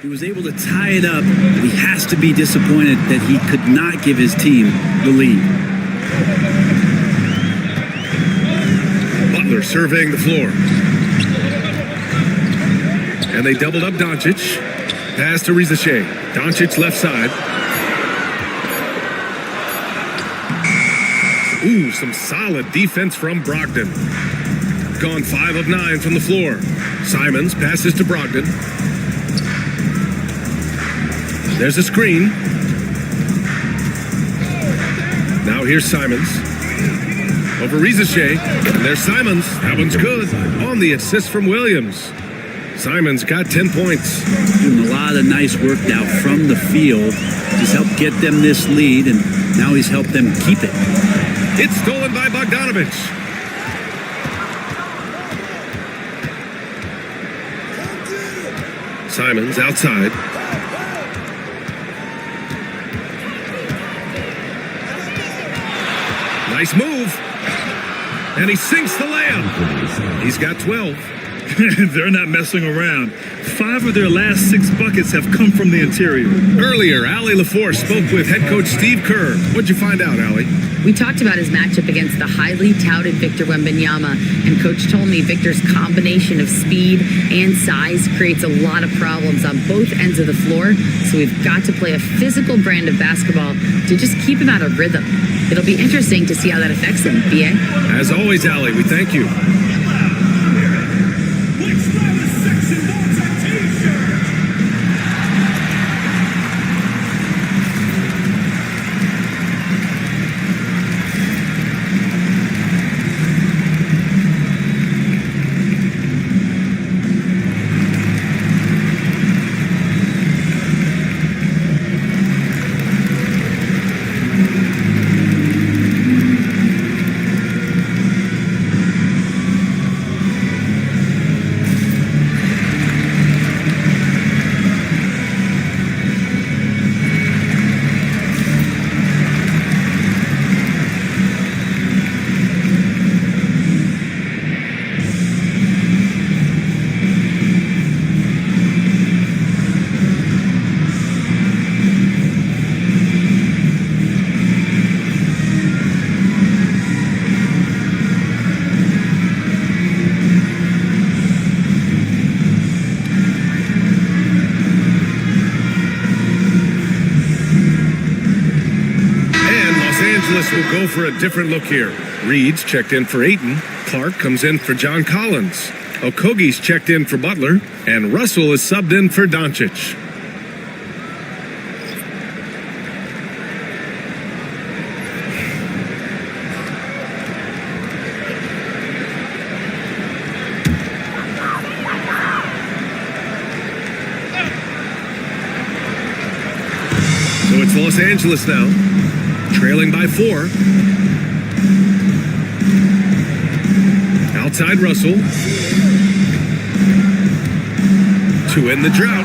He was able to tie it up, but he has to be disappointed that he could not give his team the lead. Butler surveying the floor. And they doubled up Doncic. Pass to Rizache. Doncic left side. Ooh, some solid defense from Brogdon. Gone 5 of 9 from the floor. Simons passes to Brogdon. There's a screen. Now here's Simons. Over Rizache. And there's Simons. That one's good. On the assist from Williams. Simons got 10 points. Doing a lot of nice work now from the field. Just helped get them this lead, and now he's helped them keep it. It's stolen by Bogdanovich. Simons outside. Nice move. And he sinks the layup. He's got 12. They're not messing around. 5 of their last 6 buckets have come from the interior. Earlier, Allie LaForce spoke with head coach Steve Kerr. What'd you find out, Allie? We talked about his matchup against the highly touted Victor Wembanyama, and Coach told me Victor's combination of speed and size creates a lot of problems on both ends of the floor, so we've got to play a physical brand of basketball to just keep him out of rhythm. It'll be interesting to see how that affects him, B.A. As always, Allie, we thank you. We'll go for a different look here. Reed's checked in for Ayton. Clark comes in for John Collins. Okogie's checked in for Butler. And Russell is subbed in for Doncic. So it's Los Angeles now. Trailing by 4. Outside Russell. To end the drought.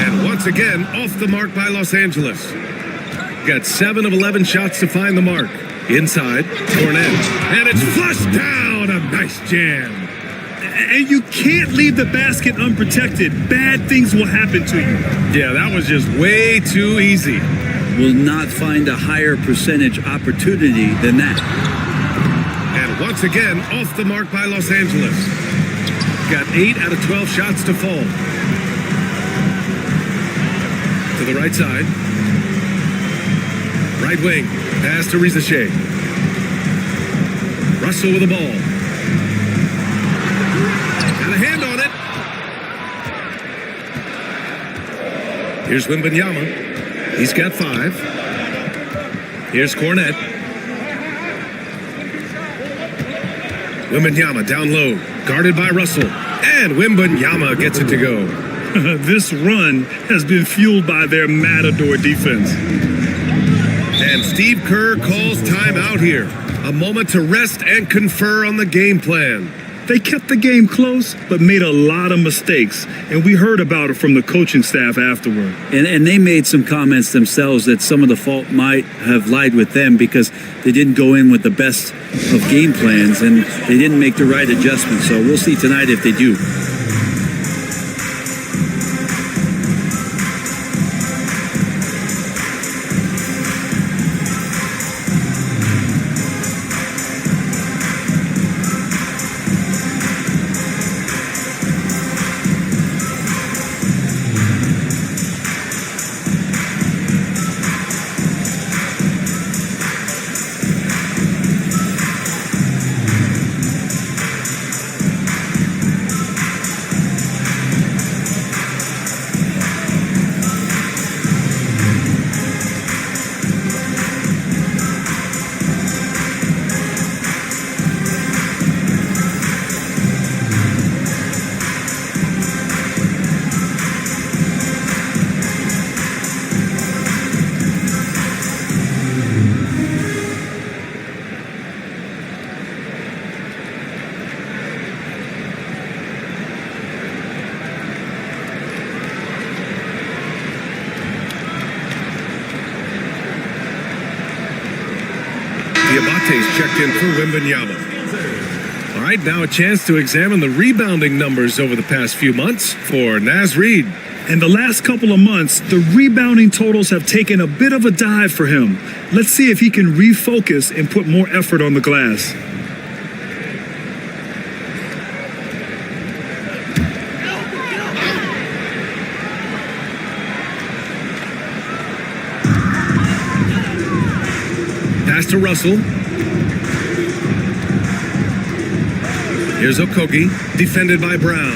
And once again, off the mark by Los Angeles. Got 7 of 11 shots to find the mark. Inside, Cornet. And it's flushed down. A nice jam. And you can't leave the basket unprotected. Bad things will happen to you. Yeah, that was just way too easy. Will not find a higher percentage opportunity than that. And once again, off the mark by Los Angeles. Got 8 out of 12 shots to fall. To the right side. Right wing. Pass to Rizache. Russell with the ball. Got a hand on it. Here's Wembanyama. He's got 5. Here's Cornet. Wembanyama down low, guarded by Russell. And Wembanyama gets it to go. This run has been fueled by their matador defense. And Steve Kerr calls timeout here. A moment to rest and confer on the game plan. They kept the game close, but made a lot of mistakes, and we heard about it from the coaching staff afterward. And they made some comments themselves that some of the fault might have lied with them because they didn't go in with the best of game plans and they didn't make the right adjustments. So we'll see tonight if they do. Diabate's checked in for Wembanyama. All right, now a chance to examine the rebounding numbers over the past few months for Naz Reid. In the last couple of months, the rebounding totals have taken a bit of a dive for him. Let's see if he can refocus and put more effort on the glass. Pass to Russell. Here's Okogie, defended by Brown.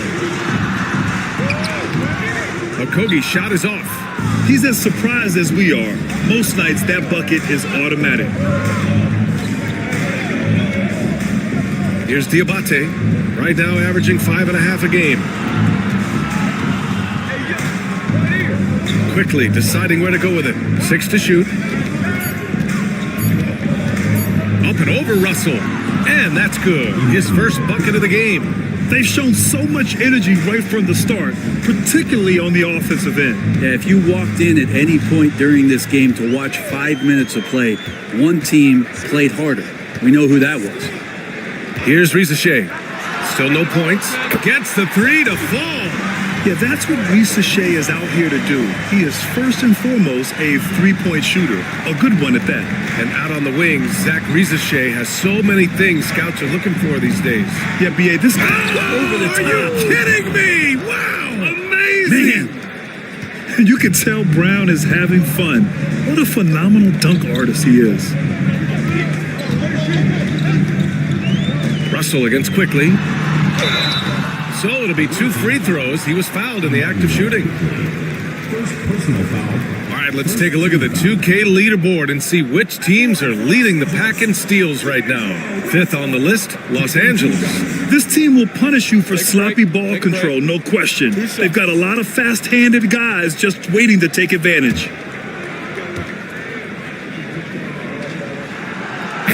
Okogie's shot is off. He's as surprised as we are. Most nights, that bucket is automatic. Here's Diabate, right now averaging 5.5 a game. Quickly deciding where to go with it. 6 to shoot. Up and over Russell. And that's good. His first bucket of the game. They've shown so much energy right from the start, particularly on the offensive end. Yeah, if you walked in at any point during this game to watch 5 minutes of play, one team played harder. We know who that was. Here's Risacher. Still no points. Gets the 3 to fall. Yeah, that's what Risacher is out here to do. He is first and foremost a three-point shooter, a good one at that. And out on the wings, Zach Risacher has so many things scouts are looking for these days. Yeah, B.A., this guy over the top. Are you kidding me? Wow, amazing. Man, you can tell Brown is having fun. What a phenomenal dunk artist he is. Russell against Quickly. So it'll be 2 free throws. He was fouled in the act of shooting. First personal foul. All right, let's take a look at the 2K leaderboard and see which teams are leading the pack in steals right now. 5th on the list, Los Angeles. This team will punish you for sloppy ball control, no question. They've got a lot of fast-handed guys just waiting to take advantage.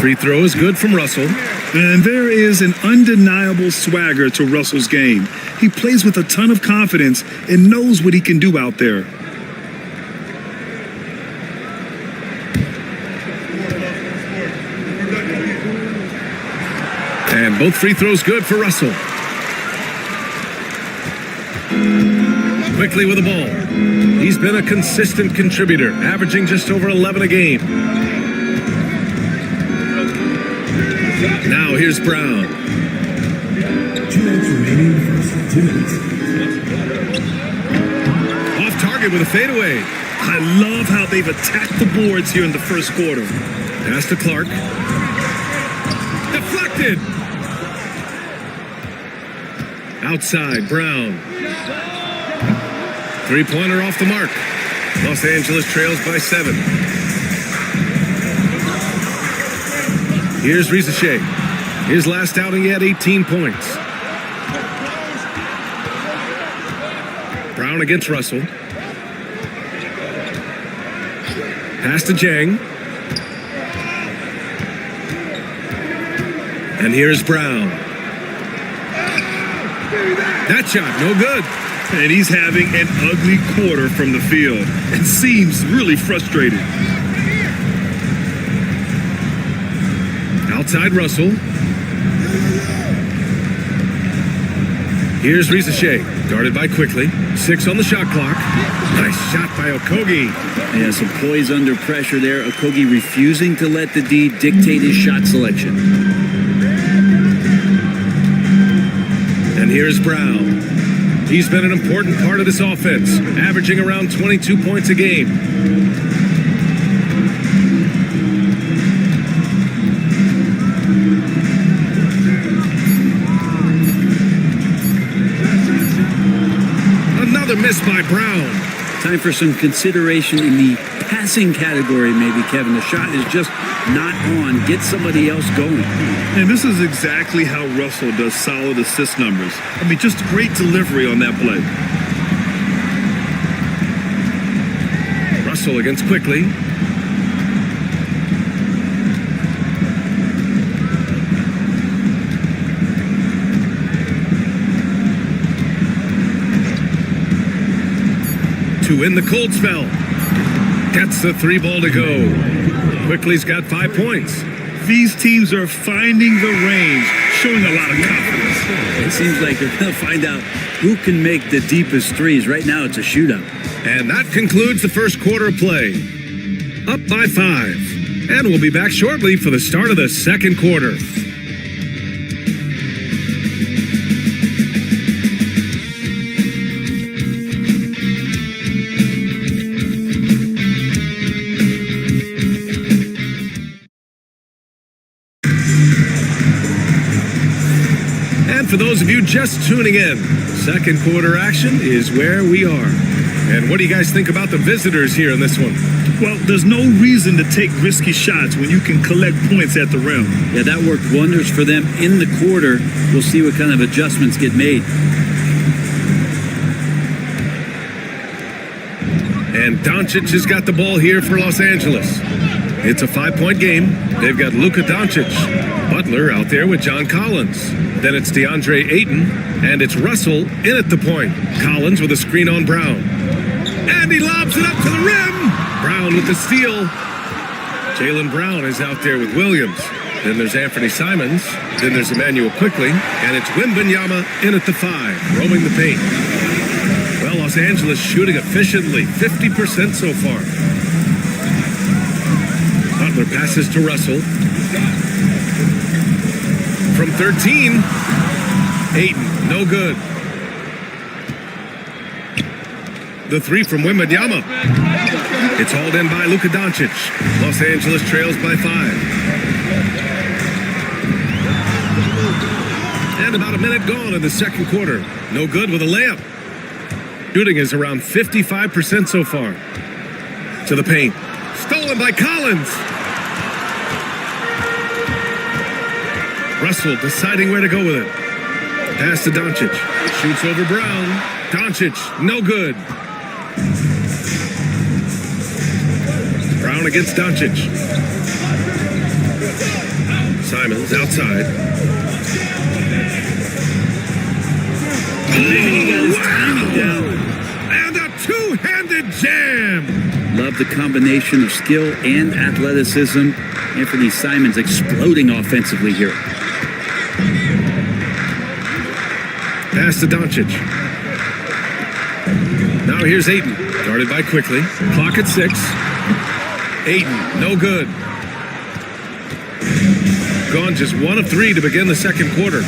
Free throw is good from Russell. And there is an undeniable swagger to Russell's game. He plays with a ton of confidence and knows what he can do out there. And both free throws good for Russell. Quickly with the ball. He's been a consistent contributor, averaging just over 11 a game. Now here's Brown. 2 minutes remaining, first 2 minutes. Off target with a fadeaway. I love how they've attacked the boards here in the first quarter. Pass to Clark. Deflected. Outside, Brown. 3-pointer off the mark. Los Angeles trails by 7. Here's Risacher. His last outing, he had 18 points. Brown against Russell. Pass to Jang. And here's Brown. That shot, no good. And he's having an ugly quarter from the field and seems really frustrated. Outside Russell. Here's Risacher, guarded by Quickly. 6 on the shot clock. Nice shot by Okogie. Yeah, some poise under pressure there. Okogie refusing to let the D dictate his shot selection. And here's Brown. He's been an important part of this offense, averaging around 22 points a game. Another miss by Brown. Time for some consideration in the passing category, maybe, Kevin. The shot is just not on. Get somebody else going. And this is exactly how Russell does solid assist numbers. I mean, just great delivery on that play. Russell against Quickly. To win the cold spell. Gets the 3 ball to go. Quickly's got 5 points. These teams are finding the range, showing a lot of confidence. It seems like they're going to find out who can make the deepest threes. Right now, it's a shootout. And that concludes the first quarter of play. Up by 5. And we'll be back shortly for the start of the second quarter. And for those of you just tuning in, second quarter action is where we are. And what do you guys think about the visitors here in this one? Well, there's no reason to take risky shots when you can collect points at the rim. Yeah, that worked wonders for them in the quarter. We'll see what kind of adjustments get made. And Doncic has got the ball here for Los Angeles. It's a 5-point game. They've got Luka Doncic. Butler out there with John Collins. Then it's DeAndre Ayton, and it's Russell in at the point. Collins with a screen on Brown. And he lobs it up to the rim! Brown with the steal. Jaylen Brown is out there with Williams. Then there's Anthony Simons. Then there's Emmanuel Quickly. And it's Wembanyama in at the 5, roaming the paint. Well, Los Angeles shooting efficiently, 50% so far. Butler passes to Russell. From 13, Ayton, no good. The 3 from Wembanyama. It's hauled in by Luka Doncic. Los Angeles trails by 5. And about a minute gone in the second quarter. No good with a layup. Shooting is around 55% so far. To the paint. Stolen by Collins. Russell deciding where to go with it. Pass to Doncic. Shoots over Brown. Doncic, no good. Brown against Doncic. Simons outside. Wow! And a two-handed jam! Love the combination of skill and athleticism. Anthony Simons exploding offensively here. Pass to Doncic. Now here's Ayton. Guarded by Quickly. Clock at 6. Ayton, no good. Gone just 1 of 3 to begin the second quarter.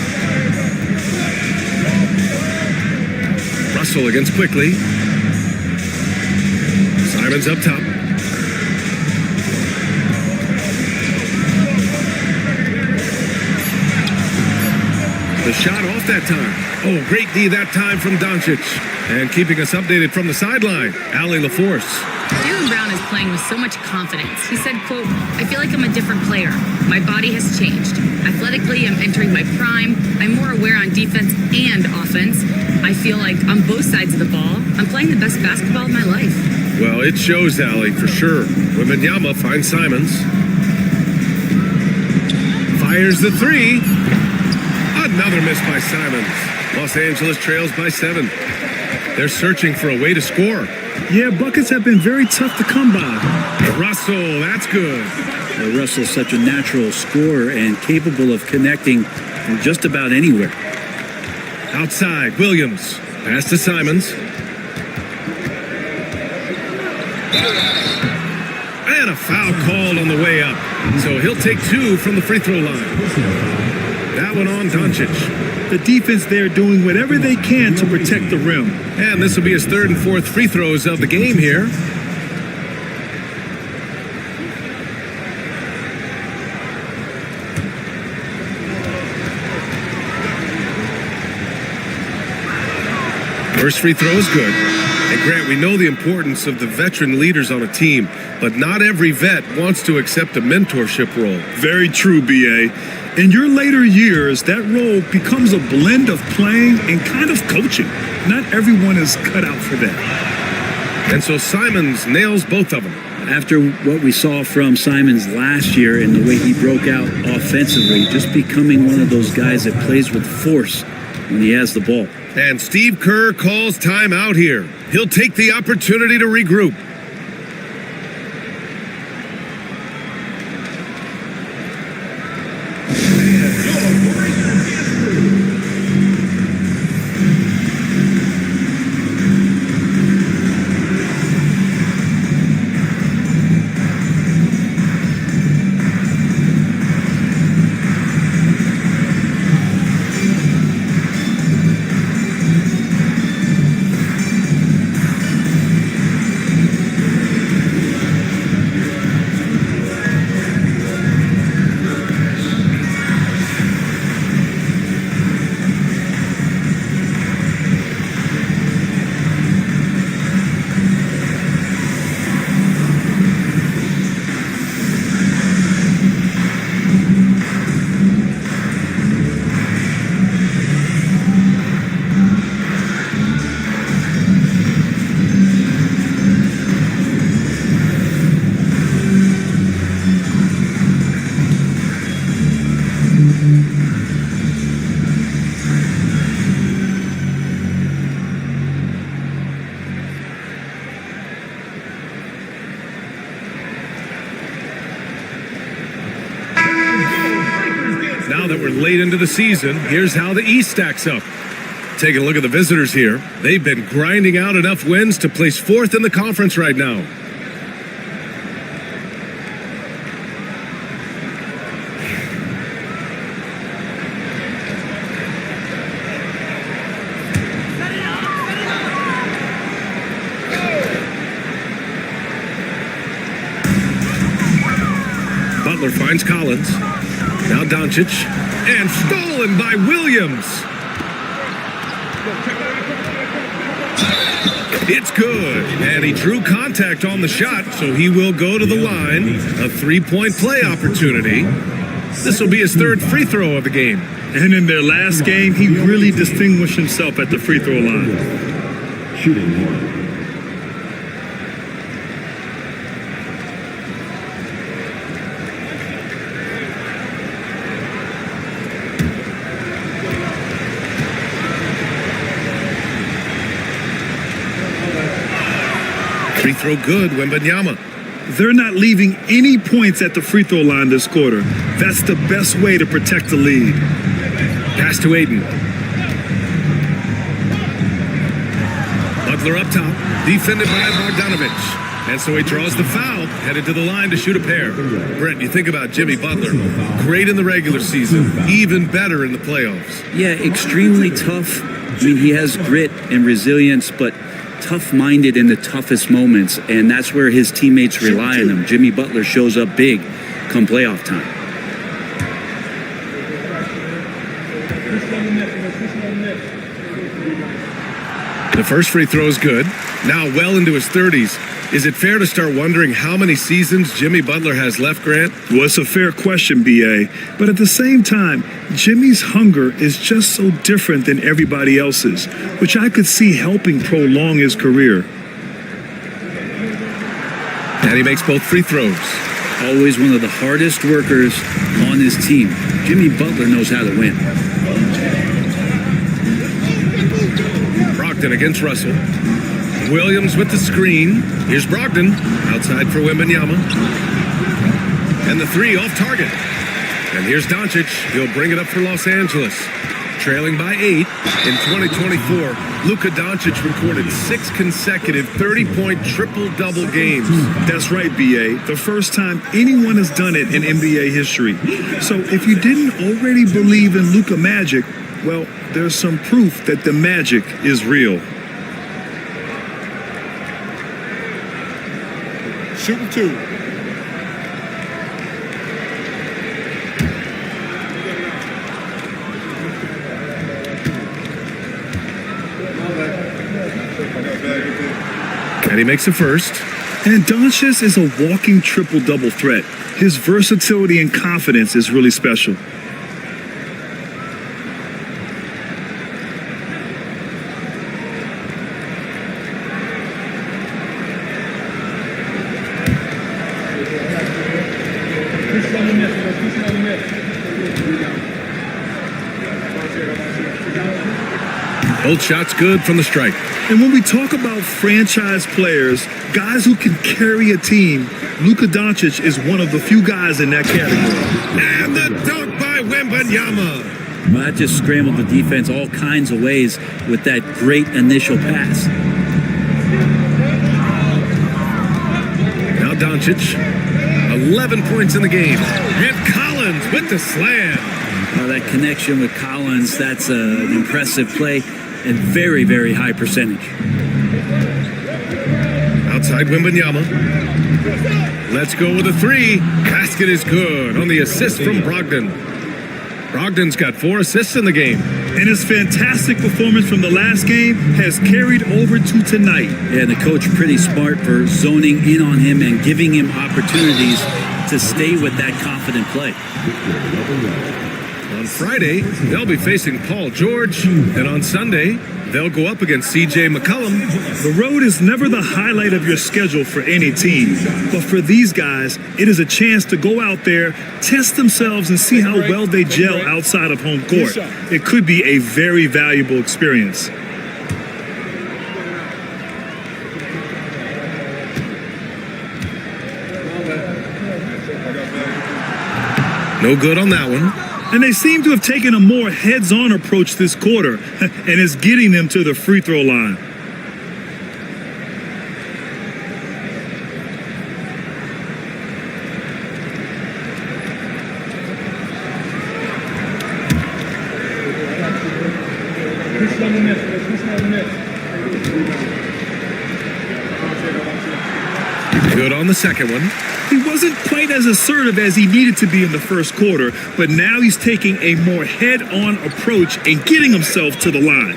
Russell against Quickly. Simons up top. The shot off that time. Oh, great D that time from Doncic. And keeping us updated from the sideline, Allie LaForce. Jaylen Brown is playing with so much confidence. He said, quote, "I feel like I'm a different player. My body has changed. Athletically, I'm entering my prime. I'm more aware on defense and offense. I feel like on both sides of the ball, I'm playing the best basketball of my life." Well, it shows, Allie, for sure. Wembanyama finds Simons. Fires the 3. Another miss by Simons. Los Angeles trails by 7. They're searching for a way to score. Yeah, buckets have been very tough to come by. Russell, that's good. Russell's such a natural scorer and capable of connecting from just about anywhere. Outside, Williams. Pass to Simons. And a foul called on the way up. So he'll take 2 from the free throw line. That one on Doncic. The defense there doing whatever they can to protect the rim. And this will be his 3rd and 4th free throws of the game here. First free throw is good. And Grant, we know the importance of the veteran leaders on a team, but not every vet wants to accept a mentorship role. Very true, B.A. In your later years, that role becomes a blend of playing and kind of coaching. Not everyone is cut out for that. And so Simons nails both of them. After what we saw from Simons last year and the way he broke out offensively, just becoming one of those guys that plays with force when he has the ball. And Steve Kerr calls time out here. He'll take the opportunity to regroup. into the season, here's how the East stacks up. Taking a look at the visitors here. They've been grinding out enough wins to place 4th in the conference right now. Butler finds Collins. Now Doncic. And stolen by Williams. It's good. And he drew contact on the shot, so he will go to the line. A 3-point play opportunity. This will be his 3rd free throw of the game. And in their last game, he really distinguished himself at the free throw line. Shooting 1. Free throw good, Wembanyama. They're not leaving any points at the free throw line this quarter. That's the best way to protect the lead. Pass to Aiden. Butler up top, defended by Bogdanovich. And so he draws the foul, headed to the line to shoot a pair. Brett, you think about Jimmy Butler. Great in the regular season, even better in the playoffs. Yeah, extremely tough. I mean, he has grit and resilience, but tough-minded in the toughest moments, and that's where his teammates rely on him. Jimmy Butler shows up big come playoff time. The first free throw is good. Now well into his 30s. Is it fair to start wondering how many seasons Jimmy Butler has left, Grant? Well, it's a fair question, B.A. But at the same time, Jimmy's hunger is just so different than everybody else's, which I could see helping prolong his career. And he makes both free throws. Always one of the hardest workers on his team. Jimmy Butler knows how to win. Brogdon against Russell. Williams with the screen. Here's Brogdon. Outside for Wembanyama. And the 3 off target. And here's Doncic. He'll bring it up for Los Angeles. Trailing by 8 in 2024. Luka Doncic recorded 6 consecutive 30-point triple-double games. That's right, B.A. The first time anyone has done it in NBA history. So if you didn't already believe in Luka magic, well, there's some proof that the magic is real. Shooting 2. And he makes a first. And Doncic is a walking triple-double threat. His versatility and confidence is really special. Both shots good from the stripe. And when we talk about franchise players, guys who can carry a team, Luka Doncic is one of the few guys in that category. And the dunk by Wembanyama. Well, that just scrambled the defense all kinds of ways with that great initial pass. Now Doncic, 11 points in the game. And Collins with the slam. That connection with Collins, that's an impressive play and very, very high percentage. Outside Wembanyama. Let's go with a 3. Basket is good on the assist from Brogdon. Brogdon's got 4 assists in the game. And his fantastic performance from the last game has carried over to tonight. Yeah, the coach pretty smart for zoning in on him and giving him opportunities to stay with that confident play. On Friday, they'll be facing Paul George, and on Sunday, they'll go up against C.J. McCollum. The road is never the highlight of your schedule for any team, but for these guys, it is a chance to go out there, test themselves, and see how well they gel outside of home court. It could be a very valuable experience. No good on that one. And they seem to have taken a more heads-on approach this quarter, and it's getting them to the free throw line. Good on the second one. He wasn't quite as assertive as he needed to be in the first quarter, but now he's taking a more head-on approach and getting himself to the line.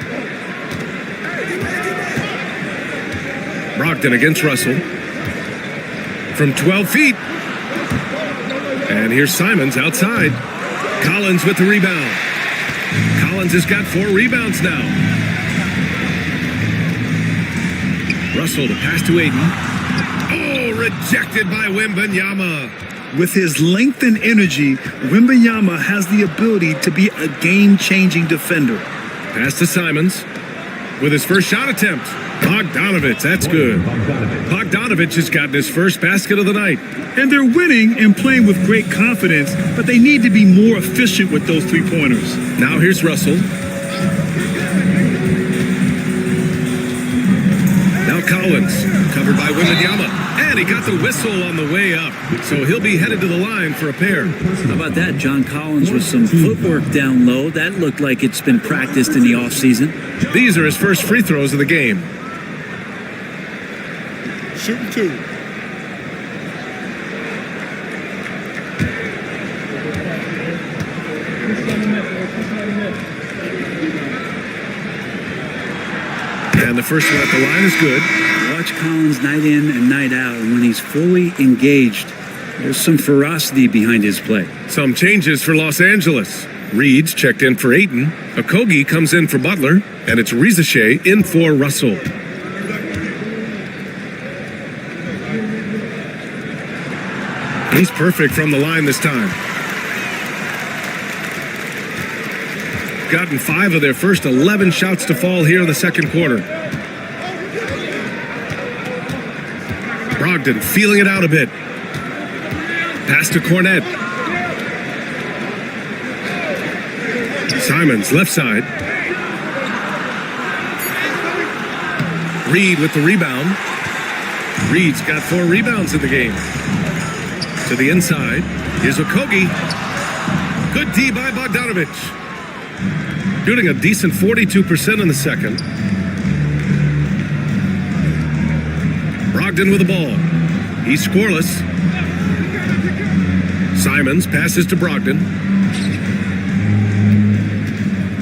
Brogdon against Russell. From 12 feet. And here's Simons outside. Collins with the rebound. Collins has got 4 rebounds now. Russell to pass to Aiden. Oh, rejected by Wembanyama. With his length and energy, Wembanyama has the ability to be a game-changing defender. Pass to Simons with his first shot attempt. Bogdanovich, that's good. Bogdanovich has gotten his first basket of the night. And they're winning and playing with great confidence, but they need to be more efficient with those three-pointers. Now here's Russell. Now Collins, covered by Wembanyama. And he got the whistle on the way up. So he'll be headed to the line for a pair. How about that? John Collins with some footwork down low. That looked like it's been practiced in the offseason. These are his first free throws of the game. Shooting 2. And the first one at the line is good. Watch Collins night in and night out, and when he's fully engaged, there's some ferocity behind his play. Some changes for Los Angeles. Reed's checked in for Ayton. Okogie comes in for Butler. And it's Rizachet in for Russell. He's perfect from the line this time. Gotten 5 of their first 11 shots to fall here in the second quarter. Brogdon feeling it out a bit. Pass to Cornette. Simons left side. Reed with the rebound. Reed's got 4 rebounds in the game. To the inside. Here's Okogie. Good D by Bogdanovich. Shooting a decent 42% in the second. Brogdon with the ball. He's scoreless. Simons passes to Brogdon.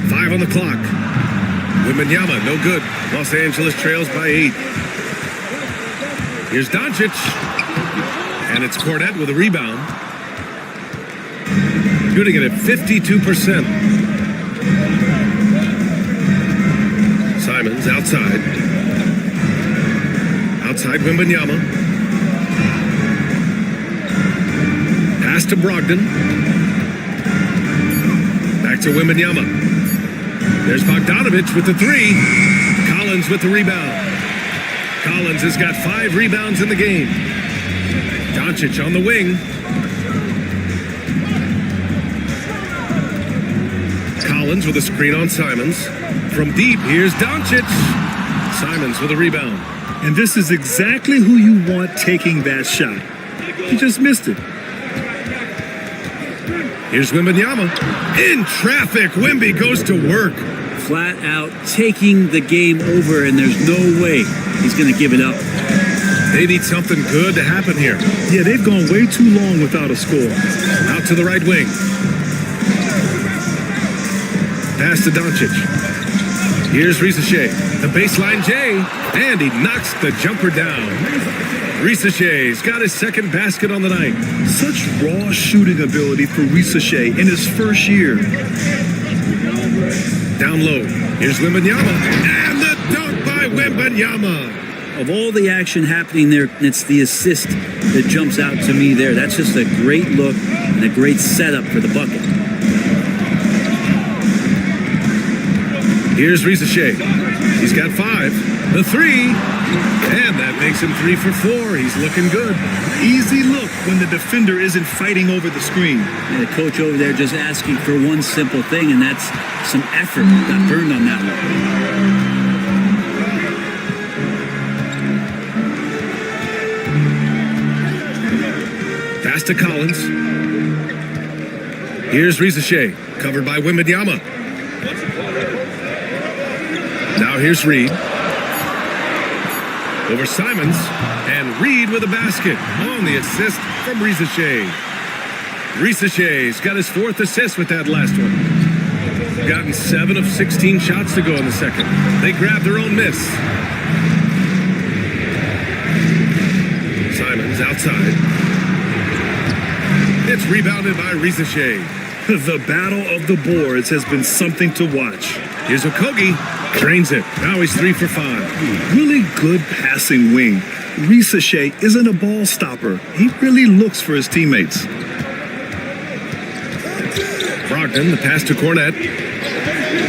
5 on the clock. Wembanyama, no good. Los Angeles trails by 8. Here's Doncic. And it's Cornette with a rebound. Shooting it at 52%. Simons outside. Outside Wembanyama. Pass to Brogdon. Back to Wembanyama. There's Bogdanovich with the 3. Collins with the rebound. Collins has got 5 rebounds in the game. Doncic on the wing. Collins with a screen on Simons. From deep, here's Doncic. Simons with a rebound. And this is exactly who you want taking that shot. He just missed it. Here's Wembanyama. In traffic, Wemby goes to work. Flat out taking the game over, and there's no way he's going to give it up. They need something good to happen here. Yeah, they've gone way too long without a score. Out to the right wing. Pass to Doncic. Here's Rizachet. The baseline J. And he knocks the jumper down. Rizachet's got his second basket on the night. Such raw shooting ability for Rizachet in his first year. Down low. Here's Wembanyama. And the dunk by Wembanyama. Of all the action happening there, it's the assist that jumps out to me there. That's just a great look and a great setup for the bucket. Here's Rizachet. He's got 5. The three, and that makes him 3 for 4. He's looking good. Easy look when the defender isn't fighting over the screen. And the coach over there just asking for one simple thing, and that's some effort. Got burned on that one. Pass to Collins. Here's Rizachet, covered by Wembanyama. Now here's Reed. Over Simons, and Reed with a basket on the assist from Rizachet. Rizachet's got his 4th assist with that last one. Gotten 7 of 16 shots to go in the second. They grab their own miss. Simons outside. It's rebounded by Rizachet. The battle of the boards has been something to watch. Here's Okogie. Drains it. Now he's 3 for 5. Really good passing wing. Rizachet isn't a ball stopper. He really looks for his teammates. Brogdon, the pass to Cornette.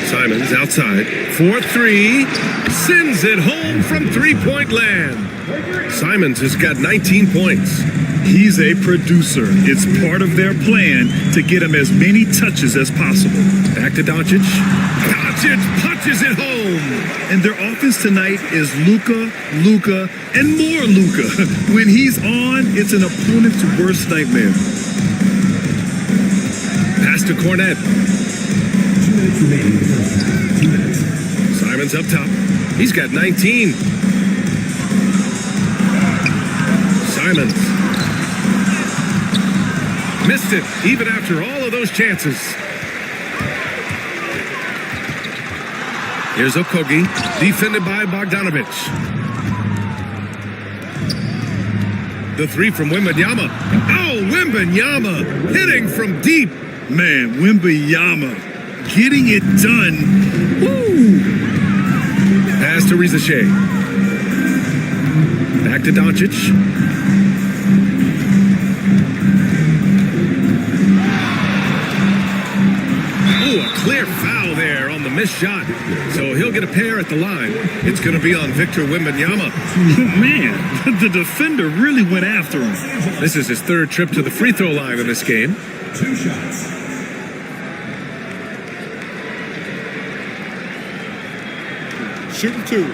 Simons outside. 4-3. Sends it home from three-point land. Simons has got 19 points. He's a producer. It's part of their plan to get him as many touches as possible. Back to Doncic. Doncic punches it home. And their offense tonight is Luka, and more Luka. When he's on, it's an opponent's worst nightmare. Pass to Cornette. 2 minutes remaining in the first half. 2 minutes. Simons up top. He's got 19. Simons. Missed it, even after all of those chances. Here's Okogie, defended by Bogdanovich. The 3 from Wembanyama. Oh, Wembanyama hitting from deep. Man, Wembanyama getting it done. Woo! Pass to Rizachet. Back to Doncic. Clear foul there on the missed shot. So he'll get a pair at the line. It's going to be on Victor Wembanyama. Man, the defender really went after him. This is his 3rd trip to the free throw line in this game. 2 shots. Shooting 2.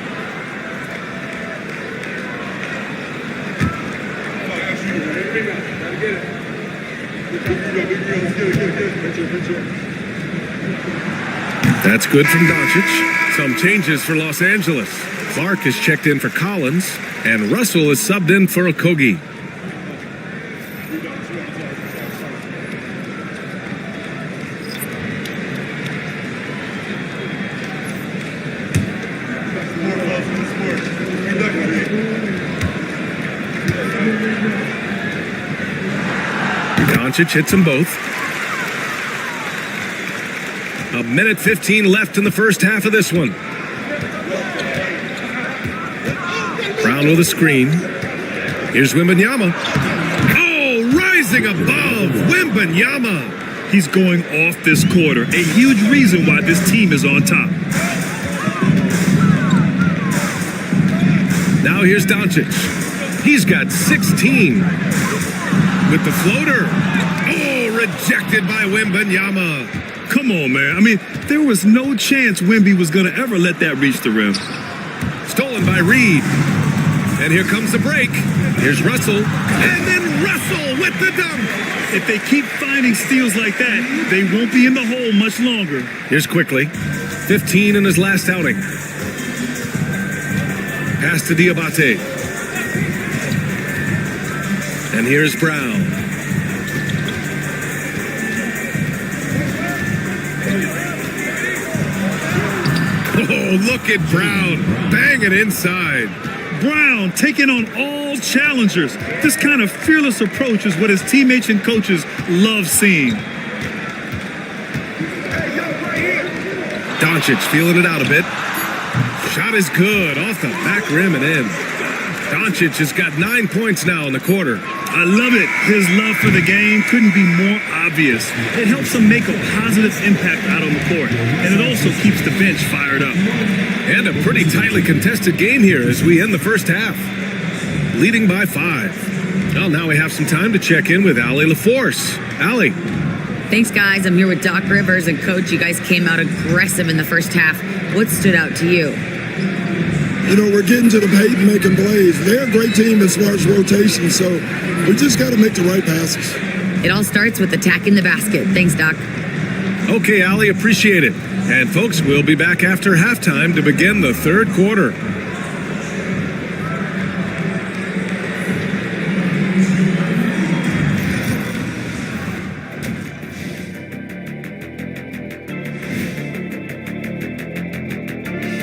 That's good from Doncic. Some changes for Los Angeles. Clark is checked in for Collins, and Russell is subbed in for Okogie. Doncic hits them both. 1:15 left in the first half of this one. Brown with a screen. Here's Wembanyama. Oh, rising above Wembanyama. He's going off this quarter. A huge reason why this team is on top. Now here's Doncic. He's got 16. With the floater. Oh, rejected by Wembanyama. Come on, man. I mean, there was no chance Wemby was going to ever let that reach the rim. Stolen by Reed. And here comes the break. Here's Russell. And then Russell with the dunk. If they keep finding steals like that, they won't be in the hole much longer. Here's Quickly. 15 in his last outing. Pass to Diabate. And here's Brown. Oh, look at Brown. Bang it inside. Brown taking on all challengers. This kind of fearless approach is what his teammates and coaches love seeing. Doncic feeling it out a bit. Shot is good. Off the back rim and in. Doncic has got 9 points now in the quarter. I love it. His love for the game couldn't be more obvious. It helps him make a positive impact out on the court, and it also keeps the bench fired up. And a pretty tightly contested game here as we end the first half. Leading by 5. Well, now we have some time to check in with Allie LaForce. Allie. Thanks, guys. I'm here with Doc Rivers and Coach. You guys came out aggressive in the first half. What stood out to you? You know, we're getting to the paint and making plays. They're a great team as far as rotation, so we just got to make the right passes. It all starts with attacking the basket. Thanks, Doc. Okay, Allie, appreciate it. And folks, we'll be back after halftime to begin the third quarter.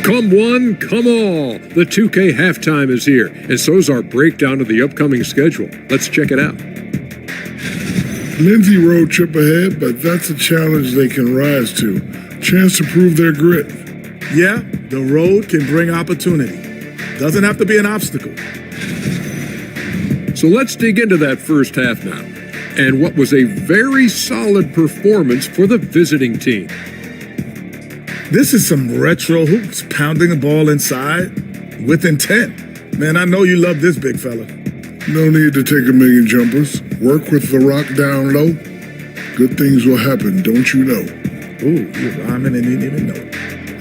Come one, come all. The 2K halftime is here, and so's our breakdown of the upcoming schedule. Let's check it out. Lindsay road trip ahead, but that's a challenge they can rise to. Chance to prove their grit. Yeah, the road can bring opportunity. Doesn't have to be an obstacle. So let's dig into that first half now, and what was a very solid performance for the visiting team. This is some retro hoops, pounding the ball inside with intent. Man, I know you love this big fella. No need to take a million jumpers. Work with the rock down low. Good things will happen, don't you know? Ooh, you're rhyming and you didn't even know it.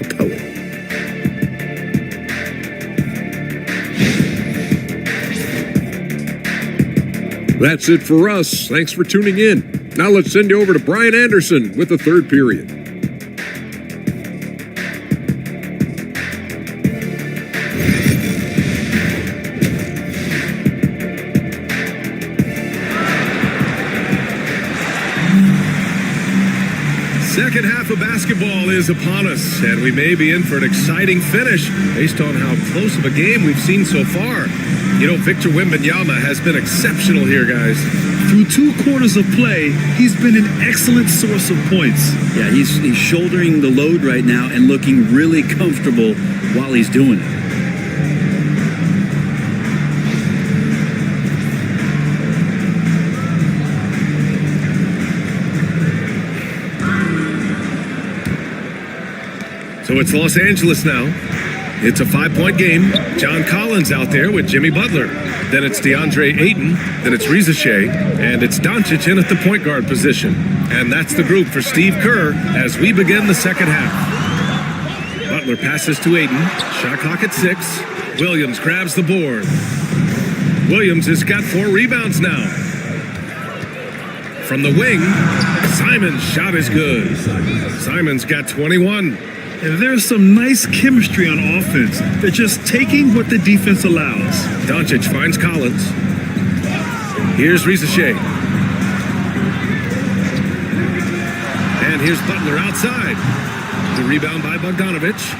A poet. That's it for us. Thanks for tuning in. Now let's send you over to Brian Anderson with the third period. Second half of basketball is upon us, and we may be in for an exciting finish based on how close of a game we've seen so far. You know, Victor Wembanyama has been exceptional here, guys. Through 2 quarters of play, he's been an excellent source of points. Yeah, he's shouldering the load right now and looking really comfortable while he's doing it. So it's Los Angeles now. It's a 5-point game. John Collins out there with Jimmy Butler. Then it's DeAndre Ayton. Then it's Reza Shea. And it's Doncic in at the point guard position. And that's the group for Steve Kerr as we begin the second half. Butler passes to Ayton. Shot clock at 6. Williams grabs the board. Williams has got 4 rebounds now. From the wing, Simon's shot is good. Simon's got 21. And there's some nice chemistry on offense. They're just taking what the defense allows. Doncic finds Collins. Here's Reza Shea. And here's Butler outside. The rebound by Bogdanovich.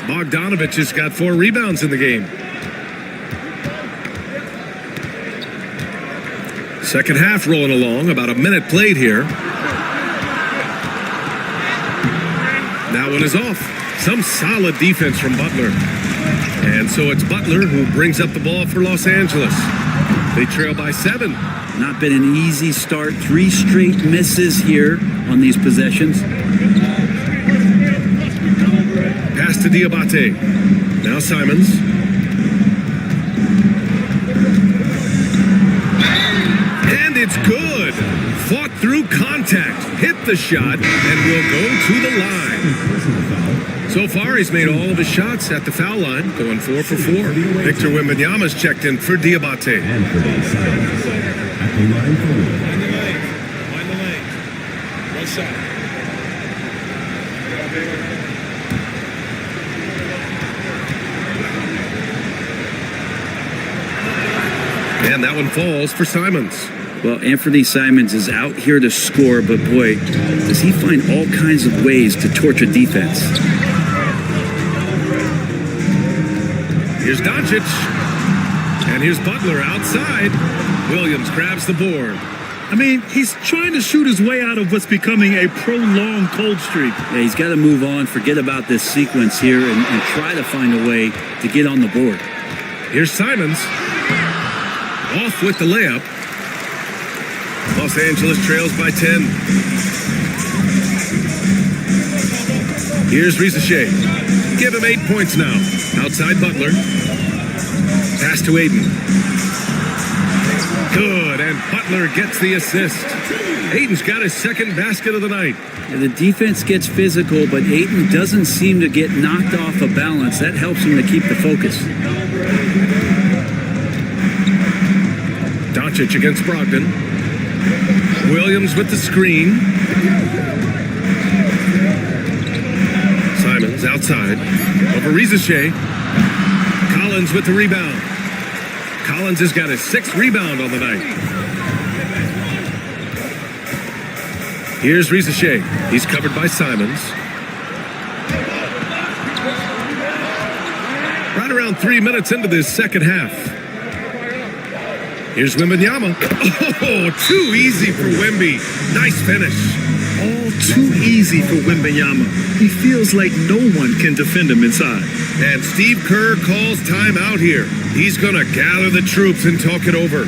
Bogdanovich has got 4 rebounds in the game. Second half rolling along, about a minute played here. That one is off. Some solid defense from Butler. And so it's Butler who brings up the ball for Los Angeles. They trail by 7. Not been an easy start. 3 straight misses here on these possessions. Pass to Diabate. Now Simons. And it's good. Fought through contact, hit the shot, and will go to the line. So far, he's made all of his shots at the foul line, going 4 for 4. Victor Wembanyama's checked in for Diabate. And for the Silence at the line for one. Mind the lane. One shot. And that one falls for Simons. Well, Anthony Simons is out here to score, but boy, does he find all kinds of ways to torture defense. Here's Doncic. And here's Butler outside. Williams grabs the board. I mean, he's trying to shoot his way out of what's becoming a prolonged cold streak. Yeah, he's got to move on, forget about this sequence here, and try to find a way to get on the board. Here's Simons. Off with the layup. Los Angeles trails by 10. Here's Rizachet. Give him 8 points now. Outside Butler. Pass to Aiden. Good, and Butler gets the assist. Aiden's got his second basket of the night. Yeah, the defense gets physical, but Aiden doesn't seem to get knocked off of balance. That helps him to keep the focus. Doncic against Brogdon. Williams with the screen. Simons outside. Over Rizachet. Collins with the rebound. Collins has got his 6th rebound on the night. Here's Rizachet. He's covered by Simons. Right around 3 minutes into this second half. Here's Wembanyama. Oh, too easy for Wemby. Nice finish. All too easy for Wembanyama. He feels like no one can defend him inside. And Steve Kerr calls time out here. He's going to gather the troops and talk it over.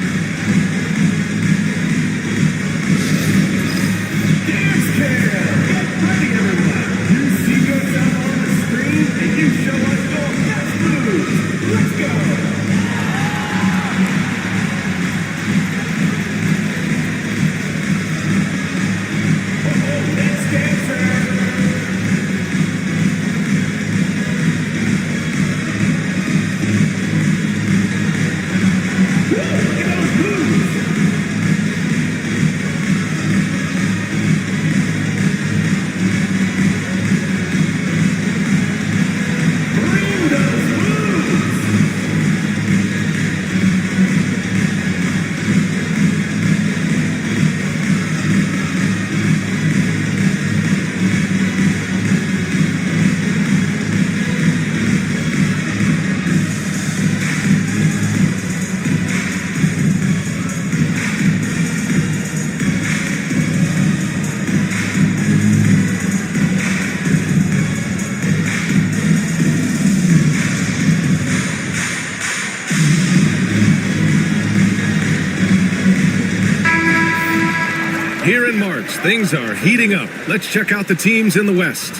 Here in March, things are heating up. Let's check out the teams in the West.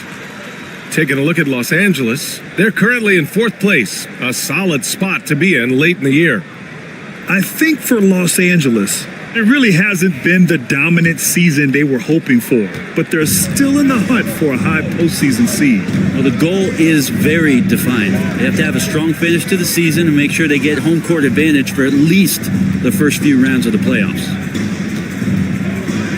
Taking a look at Los Angeles, they're currently in 4th place, a solid spot to be in late in the year. I think for Los Angeles, it really hasn't been the dominant season they were hoping for, but they're still in the hunt for a high postseason seed. Well, the goal is very defined. They have to have a strong finish to the season and make sure they get home court advantage for at least the first few rounds of the playoffs.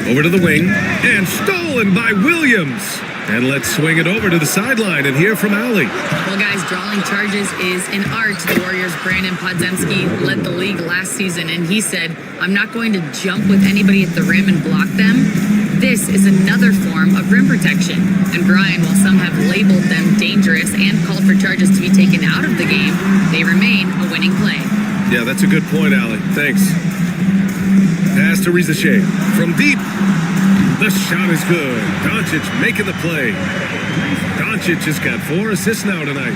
Over to the wing, and stolen by Williams. And let's swing it over to the sideline and hear from Allie. Well, guys, drawing charges is an art. The Warriors' Brandon Podziemski led the league last season, and he said, I'm not going to jump with anybody at the rim and block them. This is another form of rim protection. And Brian, while some have labeled them dangerous and called for charges to be taken out of the game, they remain a winning play. Yeah, that's a good point, Allie. Thanks. Pass to Rizachet. From deep. The shot is good. Doncic making the play. Doncic has got 4 assists now tonight.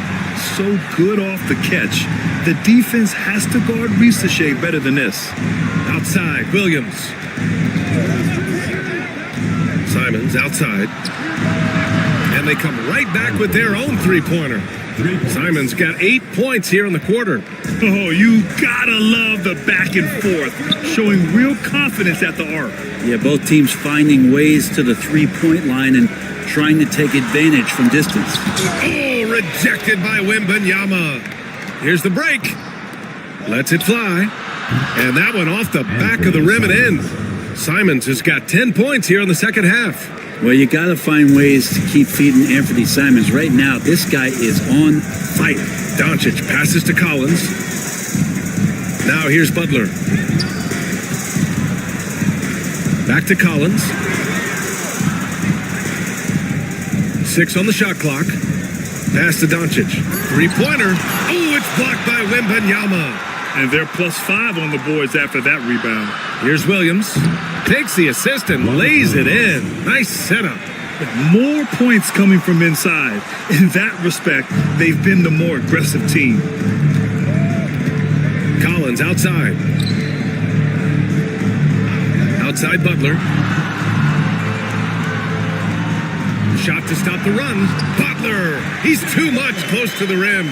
So good off the catch. The defense has to guard Rizachet better than this. Outside, Williams. Simons outside. And they come right back with their own three-pointer. Simons got 8 points here in the quarter. Oh, you gotta love the back and forth, showing real confidence at the arc. Yeah, both teams finding ways to the three-point line and trying to take advantage from distance. Oh, rejected by Wembanyama. Here's the break. Lets it fly. And that one off the back of the rim and in. Simons has got 10 points here in the second half. Well, you got to find ways to keep feeding Anthony Simons. Right now, this guy is on fire. Doncic passes to Collins. Now here's Butler. Back to Collins. 6 on the shot clock. Pass to Doncic. Three-pointer. Oh, it's blocked by Wembanyama. And they're +5 on the boards after that rebound. Here's Williams. Takes the assist and lays it in. Nice setup. More points coming from inside. In that respect, they've been the more aggressive team. Collins outside. Outside Butler. Shot to stop the run. Butler! He's too much close to the rim.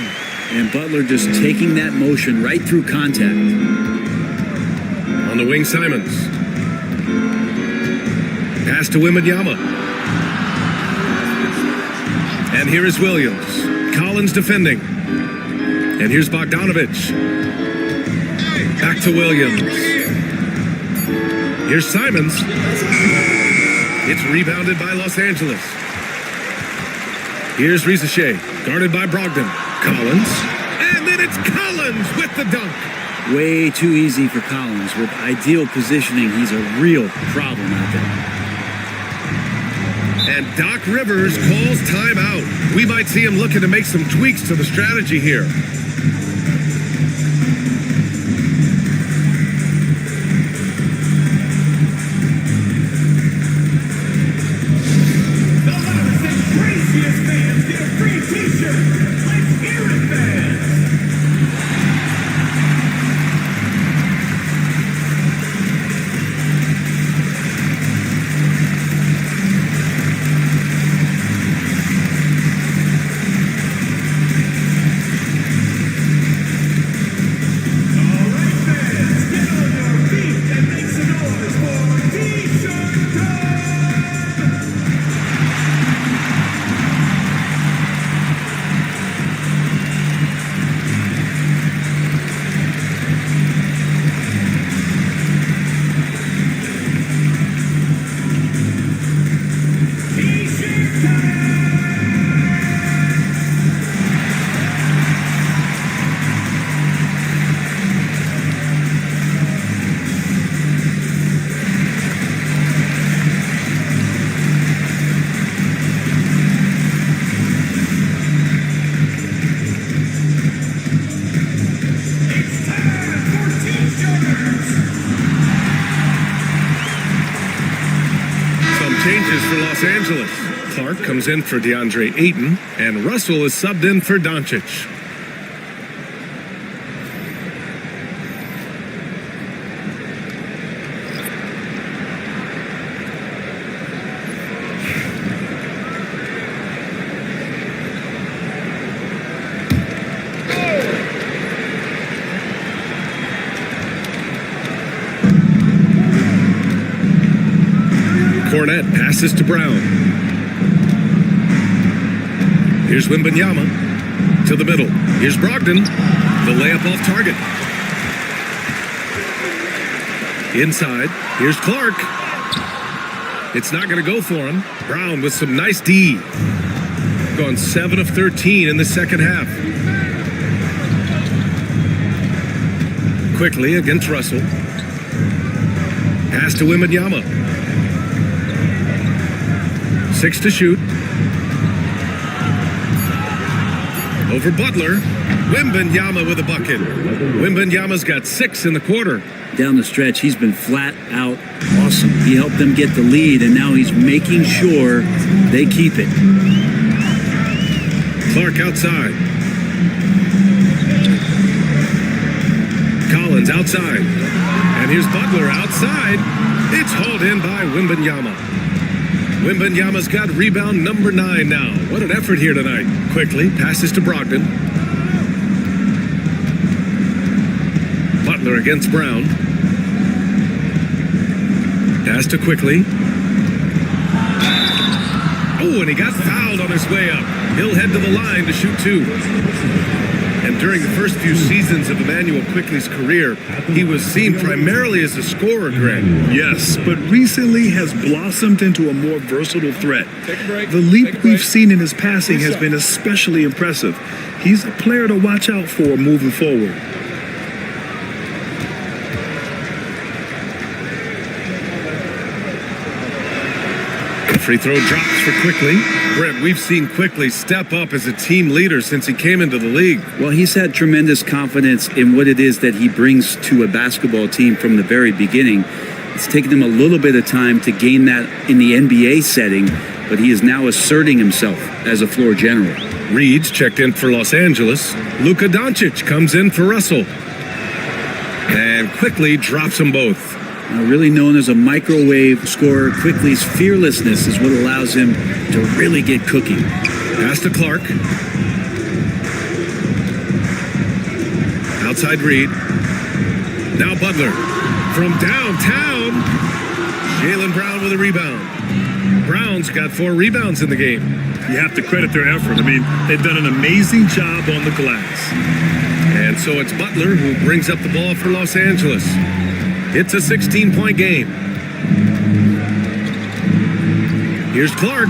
And Butler just taking that motion right through contact. On the wing, Simons. Pass to Wembanyama. And here is Williams. Collins defending. And here's Bogdanovich. Back to Williams. Here's Simons. It's rebounded by Los Angeles. Here's Rizachet, guarded by Brogdon. Collins. And then it's Collins with the dunk. Way too easy for Collins. With ideal positioning, he's a real problem out there. And Doc Rivers calls timeout. We might see him looking to make some tweaks to the strategy here. Changes for Los Angeles. Clark comes in for DeAndre Ayton, and Russell is subbed in for Doncic. Cornette passes to Brown. Here's Wembanyama to the middle. Here's Brogdon. The layup off target. Inside. Here's Clark. It's not going to go for him. Brown with some nice D. Gone 7 of 13 in the second half. Quickly against Russell. Pass to Wembanyama. 6 to shoot. Over Butler. Wembanyama with a bucket. Wembanyama's got 6 in the quarter. Down the stretch, he's been flat out awesome. He helped them get the lead, and now he's making sure they keep it. Clark outside. Collins outside. And here's Butler outside. It's hauled in by Wembanyama. Wembanyama's got rebound number 9 now. What an effort here tonight. Quickly passes to Brogdon. Butler against Brown. Pass to Quickly. Oh, and he got fouled on his way up. He'll head to the line to shoot 2. And during the first few seasons of Emmanuel Quickley's career, he was seen primarily as a scorer, Greg. Yes, but recently has blossomed into a more versatile threat. The leap we've seen in his passing has been especially impressive. He's a player to watch out for moving forward. Free throw drops for Quickly. Brent, we've seen Quickly step up as a team leader since he came into the league. Well, he's had tremendous confidence in what it is that he brings to a basketball team from the very beginning. It's taken him a little bit of time to gain that in the NBA setting, but he is now asserting himself as a floor general. Reed's checked in for Los Angeles. Luka Doncic comes in for Russell. And quickly drops them both. Really known as a microwave scorer, Quickly's fearlessness is what allows him to really get cooking. Pass to Clark. Outside Reed. Now Butler. From downtown. Jaylen Brown with a rebound. Brown's got 4 rebounds in the game. You have to credit their effort. I mean, they've done an amazing job on the glass. And so it's Butler who brings up the ball for Los Angeles. It's a 16-point game. Here's Clark.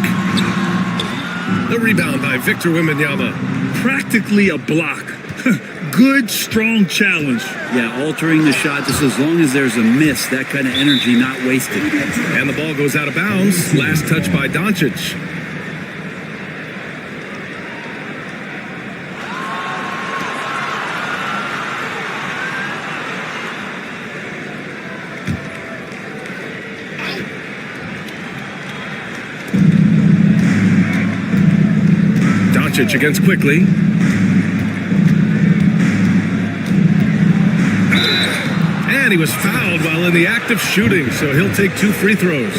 The rebound by Victor Wembanyama. Practically a block. Good, strong challenge. Yeah, altering the shot just as long as there's a miss, that kind of energy not wasted. And the ball goes out of bounds. Last touch by Doncic. Doncic against Quickly. And he was fouled while in the act of shooting, so he'll take 2 free throws.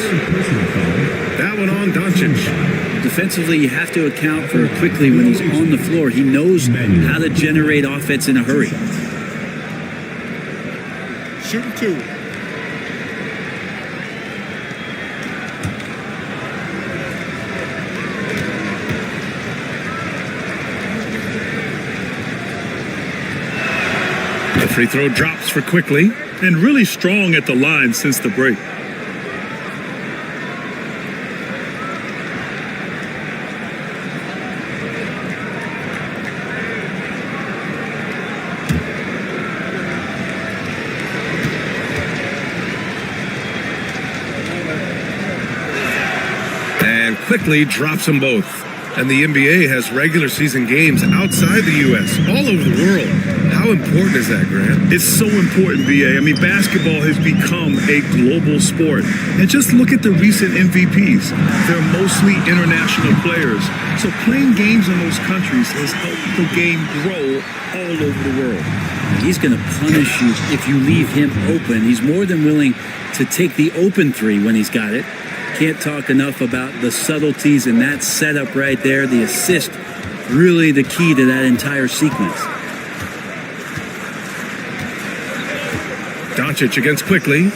That one on Doncic. Defensively, you have to account for Quickly when he's on the floor. He knows how to generate offense in a hurry. Shooting 2. The free throw drops for Quickly. And really strong at the line since the break. And Quickly drops them both. And the NBA has regular season games outside the U.S., all over the world. How important is that, Grant? It's so important, BA. I mean, basketball has become a global sport. And just look at the recent MVPs. They're mostly international players. So playing games in those countries has helped the game grow all over the world. He's going to punish you if you leave him open. He's more than willing to take the open 3 when he's got it. Can't talk enough about the subtleties in that setup right there. The assist, really the key to that entire sequence. Doncic against Quickly.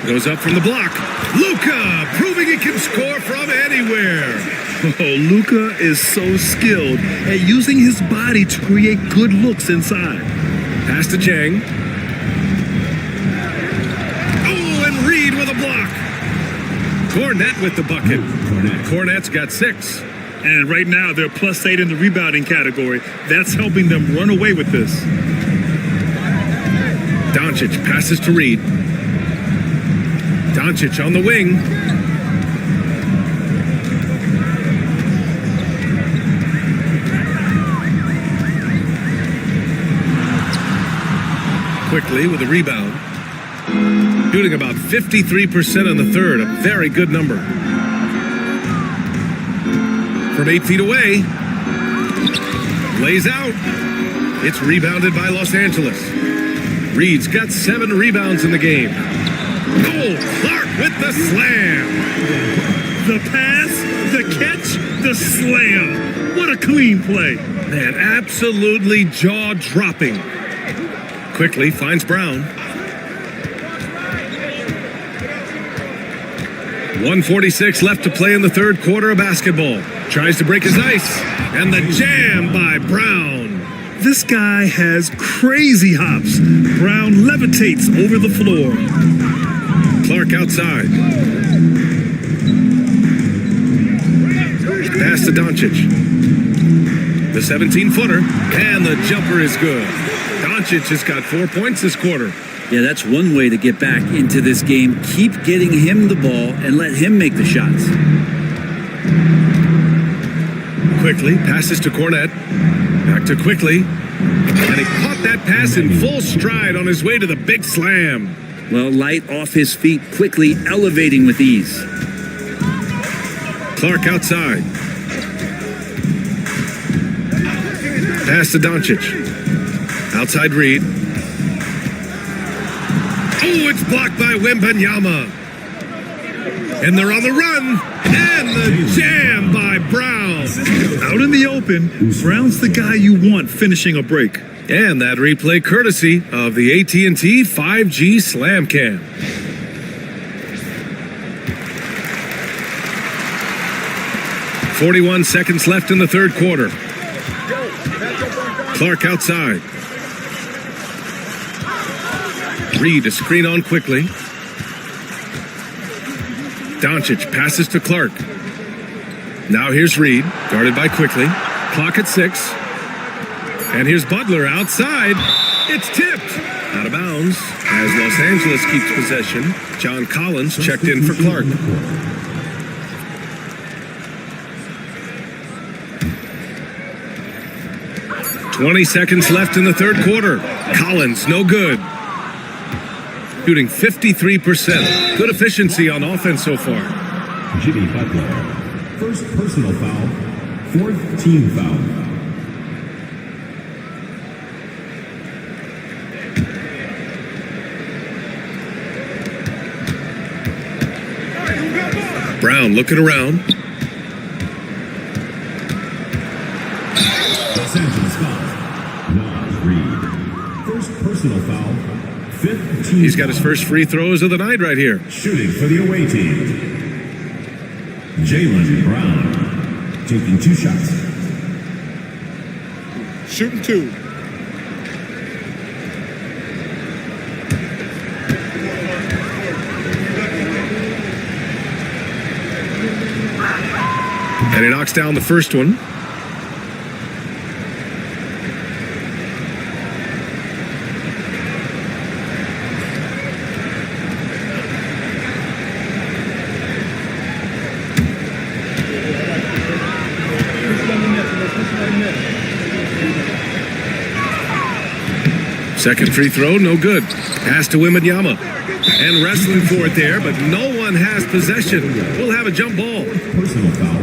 Goes up from the block. Luka proving he can score from anywhere. Oh, Luka is so skilled at using his body to create good looks inside. Pass to Chang. Oh, and Reed with a block. Cornette with the bucket. Cornette's got 6. And right now, they're +8 in the rebounding category. That's helping them run away with this. Doncic passes to Reed. Doncic on the wing. Quickly with a rebound. Shooting about 53% in the third, a very good number. From 8 feet away. Lays out. It's rebounded by Los Angeles. Reed's got 7 rebounds in the game. Oh, Clark with the slam. The pass, the catch, the slam. What a clean play. Man, absolutely jaw-dropping. Quickly finds Brown. 1:46 left to play in the third quarter of basketball. Tries to break his ice. And the jam by Brown. This guy has crazy hops. Brown levitates over the floor. Clark outside. Pass to Doncic. The 17-footer. And the jumper is good. Doncic has got 4 points this quarter. Yeah, that's one way to get back into this game. Keep getting him the ball and let him make the shots. Quickly passes to Cornette. Back to Quickly. And he caught that pass in full stride on his way to the big slam. Well, light off his feet, quickly elevating with ease. Clark outside. Pass to Doncic. Outside Reed. Oh, it's blocked by Wembanyama. And they're on the run. And the jam by Brown. Out in the open, Brown's the guy you want finishing a break. And that replay courtesy of the AT&T 5G Slam Cam. .41 seconds left in the third quarter. Clark outside. Reed a screen on quickly. Doncic passes to Clark. Now here's Reed, guarded by Quickly. Clock at 6. And here's Butler outside. It's tipped. Out of bounds as Los Angeles keeps possession. John Collins checked in for Clark. .20 seconds left in the third quarter. Collins, no good. Shooting 53%. Good efficiency on offense so far. Jimmy Butler. First personal foul. Fourth team foul. Brown looking around. Los Angeles foul. Nas Reed. First personal foul. Fifth team He's got his foul. first free throws of the night right here. Shooting for the away team. Jaylen Brown. Taking 2 shots. Shooting 2. And he knocks down the first one. Second free throw, no good. Pass to Wembanyama. And wrestling for it there, but no one has possession. We'll have a jump ball. Personal foul.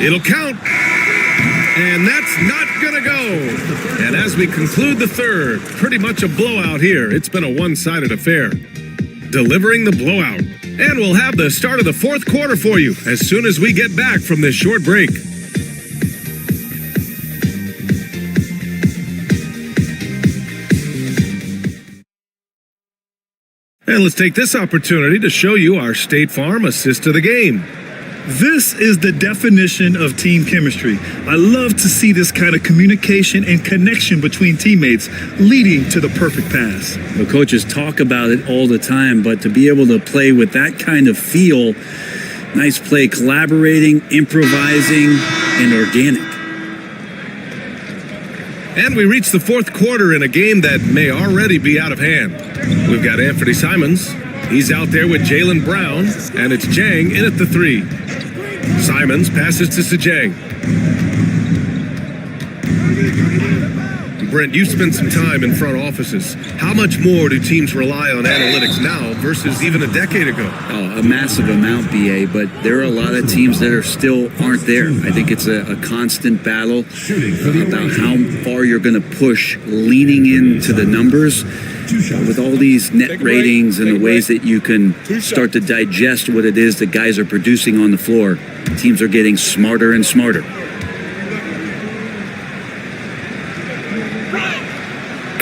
It'll count. And that's not going to go. And as we conclude the third, pretty much a blowout here. It's been a one-sided affair. Delivering the blowout. And we'll have the start of the fourth quarter for you as soon as we get back from this short break. And let's take this opportunity to show you our State Farm assist to the game. This is the definition of team chemistry. I love to see this kind of communication and connection between teammates leading to the perfect pass. The coaches talk about it all the time, but to be able to play with that kind of feel, nice play, collaborating, improvising, and organic. And we reach the fourth quarter in a game that may already be out of hand. We've got Anthony Simons. He's out there with Jaylen Brown, and it's Jang in at the 3. Simons passes to Sejang. Brent, you've spent some time in front offices. How much more do teams rely on analytics now versus even a decade ago? Oh, a massive amount, BA, but there are a lot of teams that are still aren't there. I think it's a constant battle about how far you're going to push, leaning into the numbers with all these net ratings and the ways that you can start to digest what it is that guys are producing on the floor. Teams are getting smarter and smarter.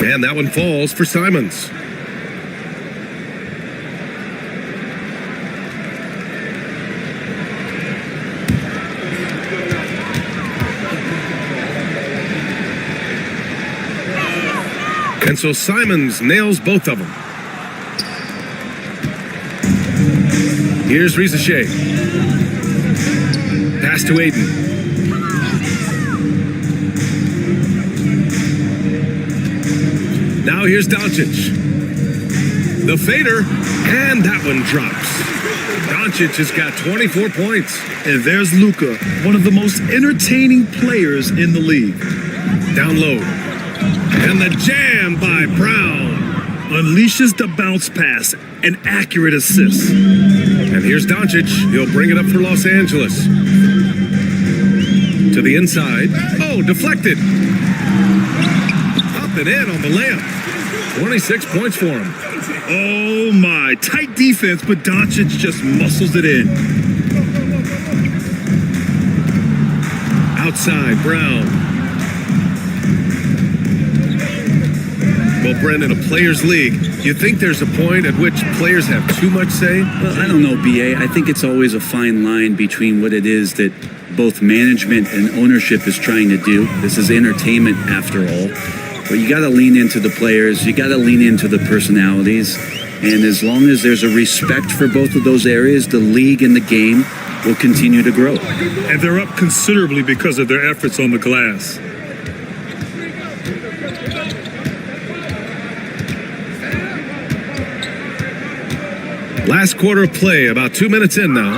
And that one falls for Simons. And so Simons nails both of them. Here's Rizachet. Pass to Aiden. Now here's Doncic. The fader, and that one drops. Doncic has got 24 points. And there's Luka, one of the most entertaining players in the league. Down low. And the jam by Brown. Unleashes the bounce pass, an accurate assist. And here's Doncic. He'll bring it up for Los Angeles. To the inside. Oh, deflected. Up and in on the layup. 26 points for him. Oh my, tight defense, but Doncic just muscles it in. Outside, Brown. Well, Brendan, a players' league, you think there's a point at which players have too much say? Well, I don't know, BA. I think it's always a fine line between what it is that both management and ownership is trying to do. This is entertainment after all. But you got to lean into the players. You got to lean into the personalities. And as long as there's a respect for both of those areas, the league and the game will continue to grow. And they're up considerably because of their efforts on the glass. Last quarter of play, about 2 minutes in now.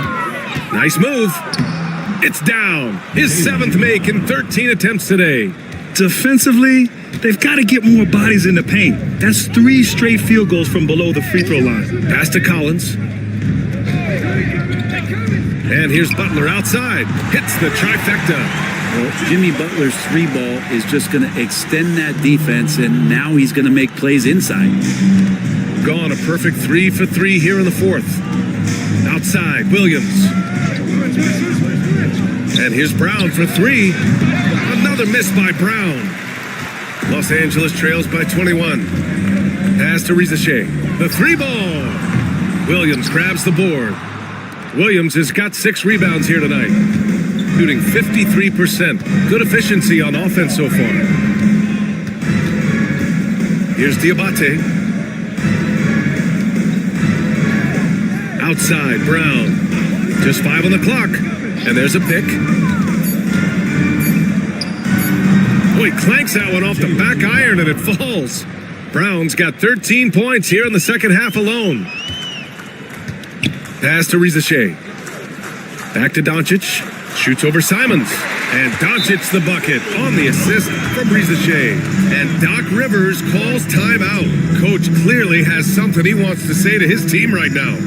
Nice move. It's down. His 7th make in 13 attempts today. Defensively, they've got to get more bodies in the paint. That's 3 straight field goals from below the free throw line. Pass to Collins. And here's Butler outside. Hits the trifecta. Well, Jimmy Butler's 3-ball is just going to extend that defense, and now he's going to make plays inside. Gone a perfect 3 for 3 here in the 4th. Outside, Williams. And here's Brown for 3. Another miss by Brown. Los Angeles trails by 21. Pass to Rizachet. The 3-ball. Williams grabs the board. Williams has got 6 rebounds here tonight. Shooting 53%. Good efficiency on offense so far. Here's Diabate. Outside, Brown. Just 5 on the clock. And there's a pick. Oh, he clanks that one off the back iron and it falls. Brown's got 13 points here in the second half alone. Pass to Rizachet. Back to Doncic. Shoots over Simons. And Doncic the bucket on the assist from Rizachet. And Doc Rivers calls timeout. Coach clearly has something he wants to say to his team right now.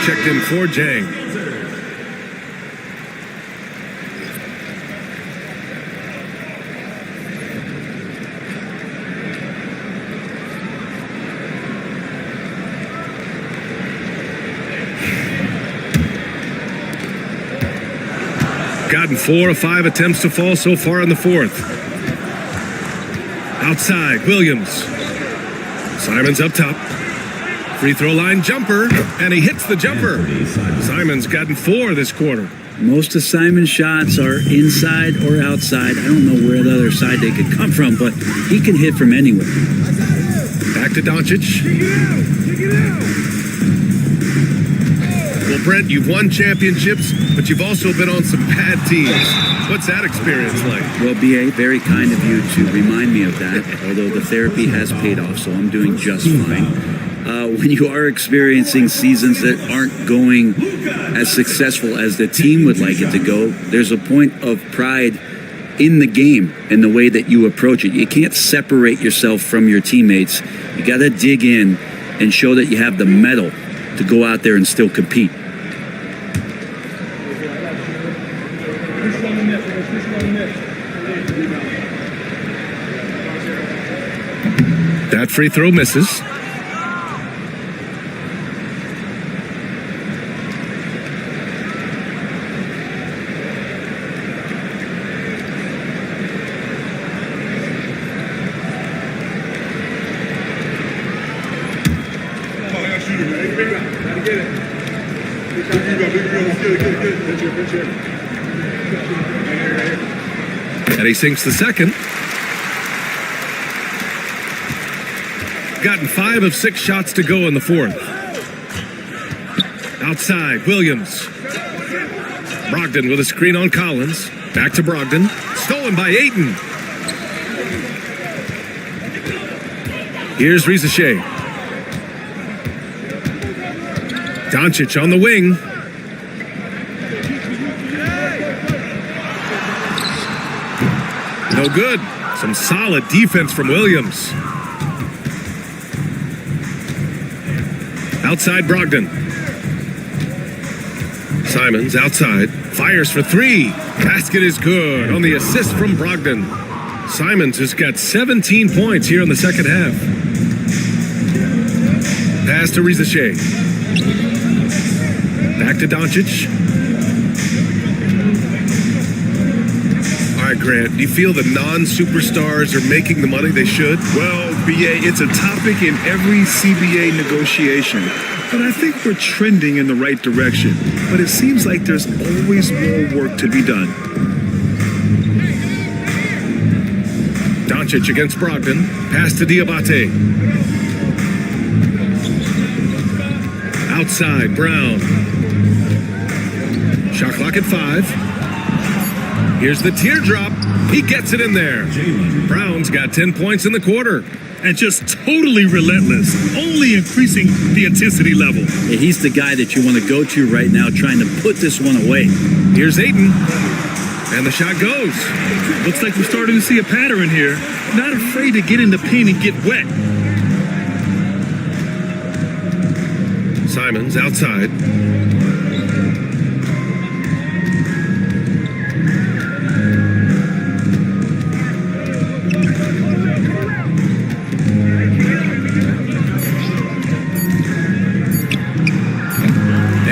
Checked in for Jang. Gotten 4 of 5 attempts to fall so far in the 4th. Outside, Williams. Simons up top. Free throw line jumper, and he hits the jumper. Simon's gotten 4 this quarter. Most of Simon's shots are inside or outside. I don't know where the other side they could come from, but he can hit from anywhere. Back to Doncic. Well, Brent, you've won championships, but you've also been on some bad teams. What's that experience like? Well, BA, very kind of you to remind me of that, although the therapy has paid off, so I'm doing just fine. When you are experiencing seasons that aren't going as successful as the team would like it to go, there's a point of pride in the game and the way that you approach it. You can't separate yourself from your teammates. You got to dig in and show that you have the mettle to go out there and still compete. That free throw misses. And he sinks the second. Gotten 5 of 6 shots to go in the fourth. Outside, Williams. Brogdon with a screen on Collins. Back to Brogdon. Stolen by Ayton. Here's Rizachet. Doncic on the wing. No good. Some solid defense from Williams. Outside Brogdon. Simons outside. Fires for 3. Basket is good on the assist from Brogdon. Simons has got 17 points here in the second half. Pass to Rizachet. Back to Doncic. All right, Grant, do you feel the non-superstars are making the money they should? Well, BA, it's a topic in every CBA negotiation. But I think we're trending in the right direction. But it seems like there's always more work to be done. Doncic against Brogdon. Pass to Diabate. Outside, Brown. Shot clock at 5. Here's the teardrop. He gets it in there. Brown's got 10 points in the quarter. And just totally relentless, only increasing the intensity level. Yeah, he's the guy that you want to go to right now, trying to put this one away. Here's Ayton. And the shot goes. Looks like we're starting to see a pattern here. Not afraid to get in the paint and get wet. Simons outside.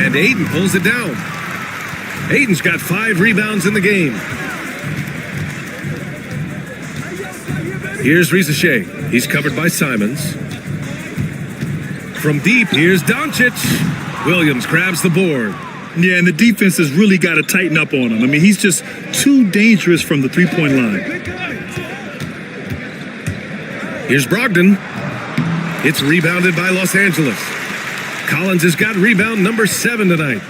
And Ayton pulls it down. Ayton's got 5 rebounds in the game. Here's Rizachet. He's covered by Simons. From deep, here's Doncic. Williams grabs the board. Yeah, and the defense has really got to tighten up on him. I mean, he's just too dangerous from the three-point line. Here's Brogdon. It's rebounded by Los Angeles. Collins has got rebound number 7 tonight.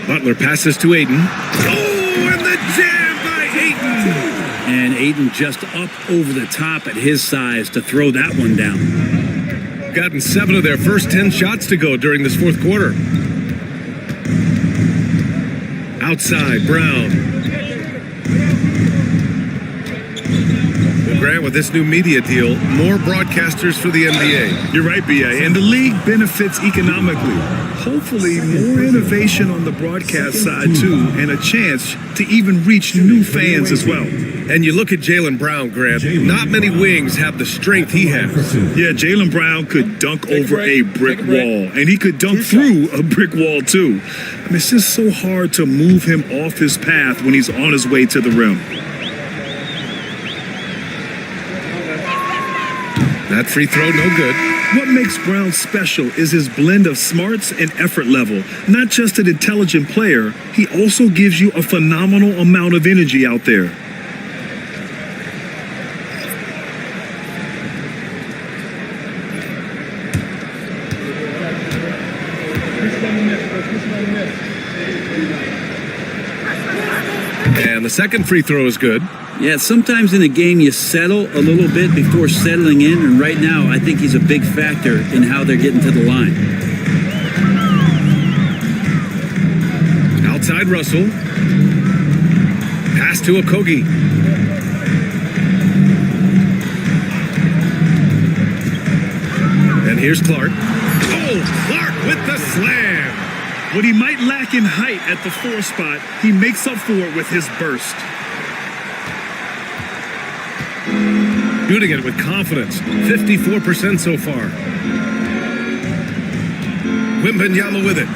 Butler passes to Ayton. Oh, and the jam by Ayton! And Ayton just up over the top at his size to throw that one down. Gotten 7 of their first 10 shots to go during this fourth quarter. Outside, Brown. Well, Grant, with this new media deal, more broadcasters for the NBA. You're right, BA, and the league benefits economically. Hopefully, more innovation on the broadcast side, too, and a chance to even reach new fans as well. And you look at Jaylen Brown, Grant, not many wings have the strength he has. Yeah, Jaylen Brown could dunk over a brick wall, and he could dunk through a brick wall, too. I mean, it's just so hard to move him off his path when he's on his way to the rim. That free throw, no good. What makes Brown special is his blend of smarts and effort level. Not just an intelligent player, he also gives you a phenomenal amount of energy out there. And the second free throw is good. Yeah, sometimes in a game you settle a little bit before settling in, and right now I think he's a big factor in how they're getting to the line. Outside Russell. Pass to Okogie. And here's Clark. Oh, Clark with the slam. What he might lack in height at the 4 spot, he makes up for it with his burst. Shooting it with confidence. 54% so far. Wembanyama with it.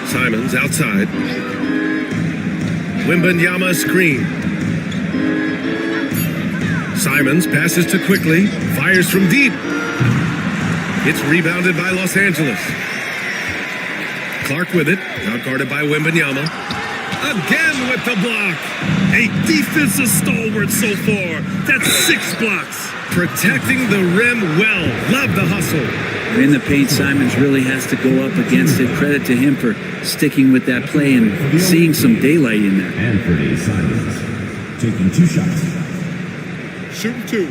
Simons outside. Wembanyama screen. Simons passes to Quickly. Fires from deep. It's rebounded by Los Angeles. Clark with it. Now guarded by Wembanyama. Again with the block. A defensive stalwart so far. That's 6 blocks. Protecting the rim well. Love the hustle. In the paint, Simons really has to go up against it. Credit to him for sticking with that play and seeing some daylight in there. Anthony Simons taking 2 shots. Shoot 2.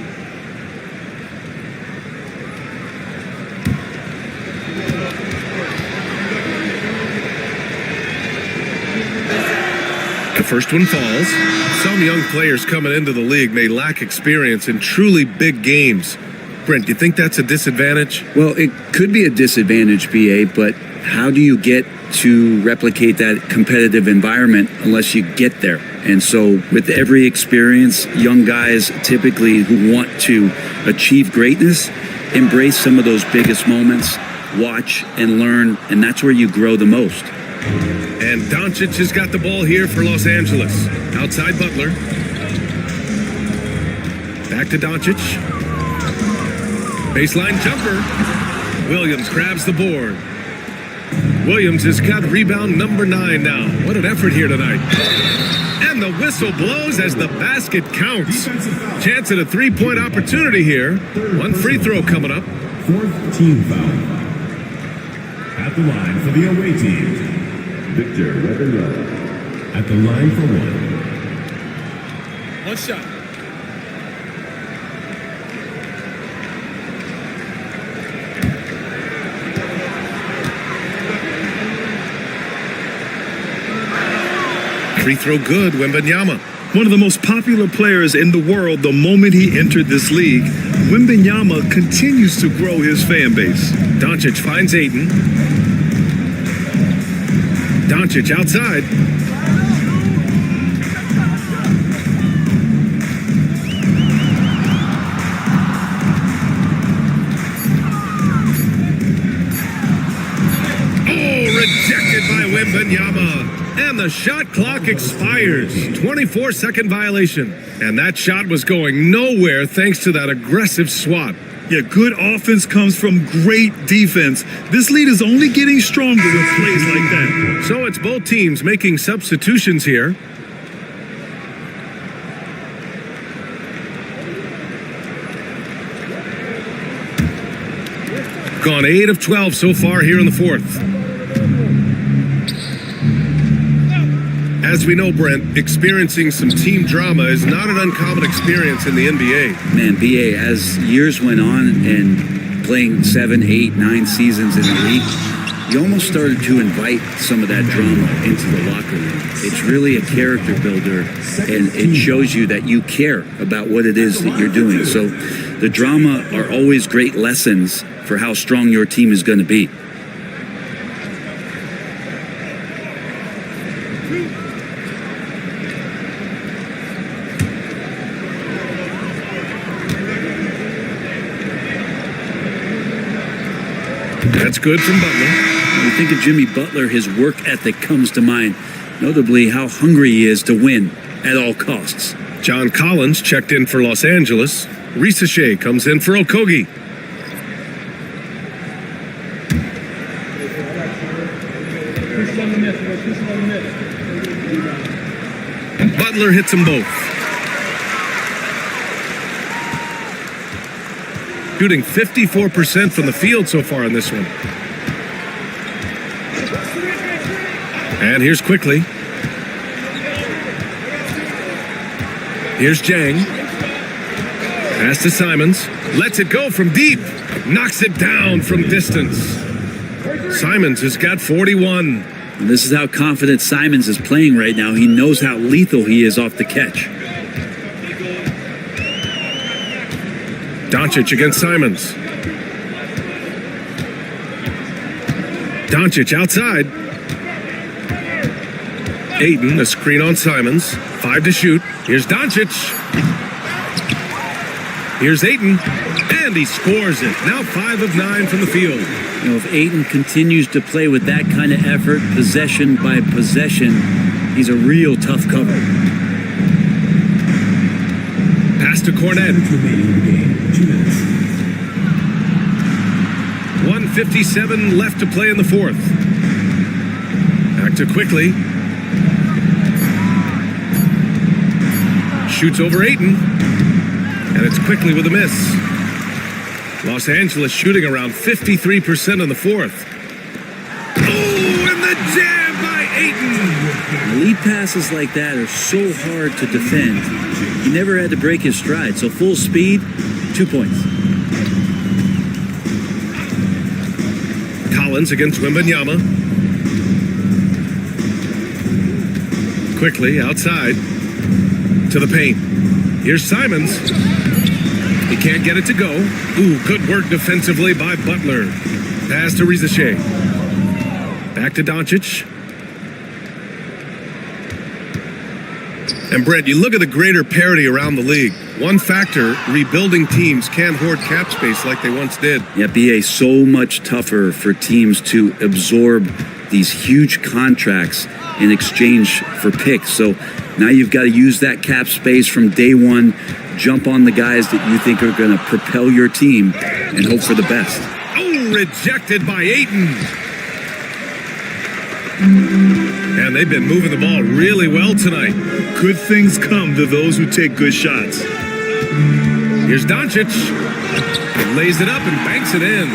The first one falls. Some young players coming into the league may lack experience in truly big games. Brent, do you think that's a disadvantage? Well, it could be a disadvantage, BA, but how do you get to replicate that competitive environment unless you get there? And so with every experience, young guys typically who want to achieve greatness, embrace some of those biggest moments, watch and learn, and that's where you grow the most. And Doncic has got the ball here for Los Angeles. Outside Butler. Back to Doncic. Baseline jumper. Williams grabs the board. Williams has got rebound number 9 now. What an effort here tonight. And the whistle blows as the basket counts. Chance at a 3-point opportunity here. 1 free throw coming up. 4th team foul. At the line for the away team, Victor Wembanyama. At the line for 1. 1 shot. Free throw good, Wembanyama. One of the most popular players in the world the moment he entered this league, Wembanyama continues to grow his fan base. Doncic finds Ayton. Doncic outside. Oh, rejected by Wembanyama. And the shot clock expires. 24-second violation. And that shot was going nowhere thanks to that aggressive swat. Yeah, good offense comes from great defense. This lead is only getting stronger with plays like that. So it's both teams making substitutions here. Gone 8 of 12 so far here in the 4th. As we know, Brent, experiencing some team drama is not an uncommon experience in the NBA. Man, BA, as years went on and playing 7, 8, 9 seasons in the league, you almost started to invite some of that drama into the locker room. It's really a character builder, and it shows you that you care about what it is that you're doing. So the drama are always great lessons for how strong your team is going to be. That's good from Butler. When you think of Jimmy Butler, his work ethic comes to mind, notably how hungry he is to win at all costs. John Collins checked in for Los Angeles. Risa Shea comes in for Okogie. Butler hits them both. Shooting 54% from the field so far in this one. And here's Quickly. Here's Jang. Pass to Simons. Lets it go from deep. Knocks it down from distance. Simons has got 41. And this is how confident Simons is playing right now. He knows how lethal he is off the catch. Doncic against Simons. Doncic outside. Ayton, a screen on Simons. 5 to shoot. Here's Doncic. Here's Ayton. And he scores it. Now 5 of 9 from the field. You know, if Ayton continues to play with that kind of effort, possession by possession, he's a real tough cover. Pass to Cornet. 1:57 left to play in the fourth. Back to Quickly. Shoots over Ayton. And it's Quickly with a miss. Los Angeles shooting around 53% in the fourth. Oh, and the jam by Ayton! Lead passes like that are so hard to defend. He never had to break his stride, so full speed, 2 points. Collins against Wembanyama. Quickly outside to the paint. Here's Simons. He can't get it to go. Ooh, good work defensively by Butler. Pass to Rizachet. Back to Doncic. And Brent, you look at the greater parity around the league. One factor, rebuilding teams can't hoard cap space like they once did. Yeah, BA, so much tougher for teams to absorb these huge contracts in exchange for picks. So now you've got to use that cap space from day one, jump on the guys that you think are going to propel your team and hope for the best. Oh, rejected by Ayton. And they've been moving the ball really well tonight. Good things come to those who take good shots. Here's Doncic. Lays it up and banks it in.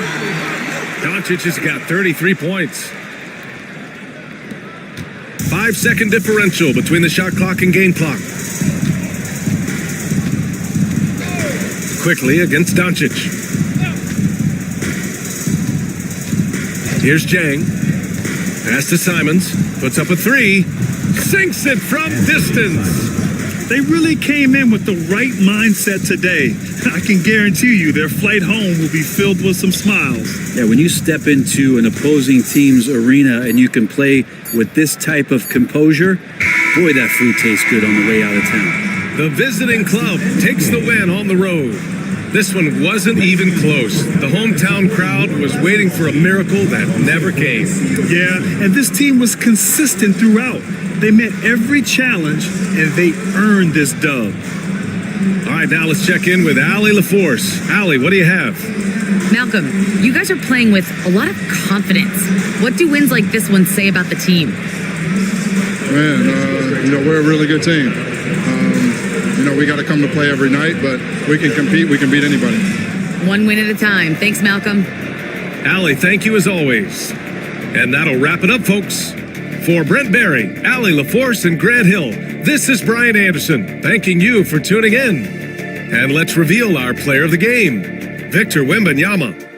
Doncic has got 33 points. 5-second differential between the shot clock and game clock. Quickly against Doncic. Here's Jang. Pass to Simons. Puts up a 3. Sinks it from distance. They really came in with the right mindset today. I can guarantee you their flight home will be filled with some smiles. Yeah, when you step into an opposing team's arena and you can play with this type of composure, boy, that food tastes good on the way out of town. The visiting club takes the win on the road. This one wasn't even close. The hometown crowd was waiting for a miracle that never came. Yeah, and this team was consistent throughout. They met every challenge, and they earned this dub. All right, now let's check in with Allie LaForce. Allie, what do you have? Malcolm, you guys are playing with a lot of confidence. What do wins like this one say about the team? Man, we're a really good team. We got to come to play every night, but we can compete. We can beat anybody. One win at a time. Thanks, Malcolm. Allie, thank you as always. And that'll wrap it up, folks. For Brent Barry, Allie LaForce, and Grant Hill, this is Brian Anderson, thanking you for tuning in. And let's reveal our player of the game, Victor Wembanyama.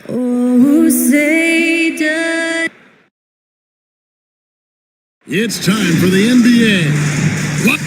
Oh, Satan. It's time for the NBA. What?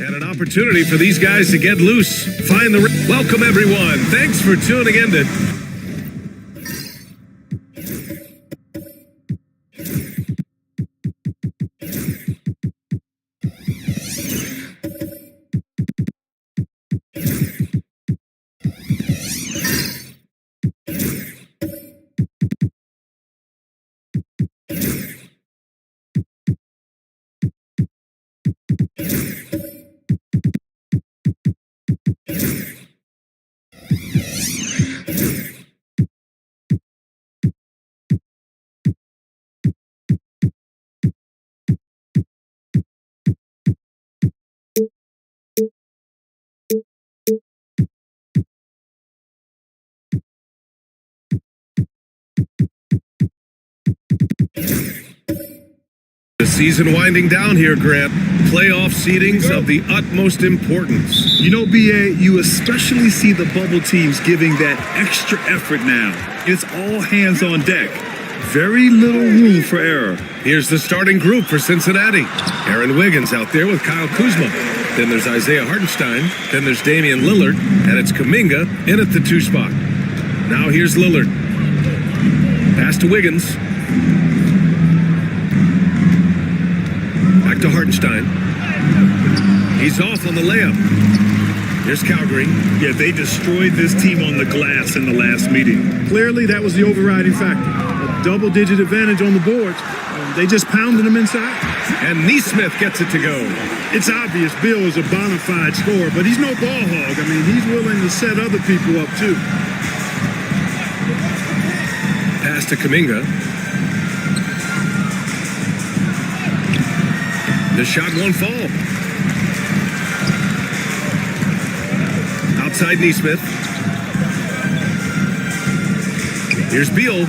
And an opportunity for these guys to get loose. Find the... Welcome, everyone. Thanks for tuning in to... The season winding down here, Grant. Playoff seedings of the utmost importance. You know, BA, you especially see the bubble teams giving that extra effort now. It's all hands on deck. Very little room for error. Here's the starting group for Cincinnati. Aaron Wiggins out there with Kyle Kuzma. Then there's Isaiah Hartenstein. Then there's Damian Lillard. And it's Kuminga in at the 2 spot. Now here's Lillard. Pass to Wiggins. Back to Hartenstein. He's off on the layup. Here's Calgary. Yeah, they destroyed this team on the glass in the last meeting. Clearly, that was the overriding factor. A double-digit advantage on the boards. They just pounded them inside. And Neesmith gets it to go. It's obvious Bill is a bona fide scorer, but he's no ball hog. I mean, he's willing to set other people up, too. Pass to Kuminga. The shot won't fall. Outside Neesmith. Here's Beal.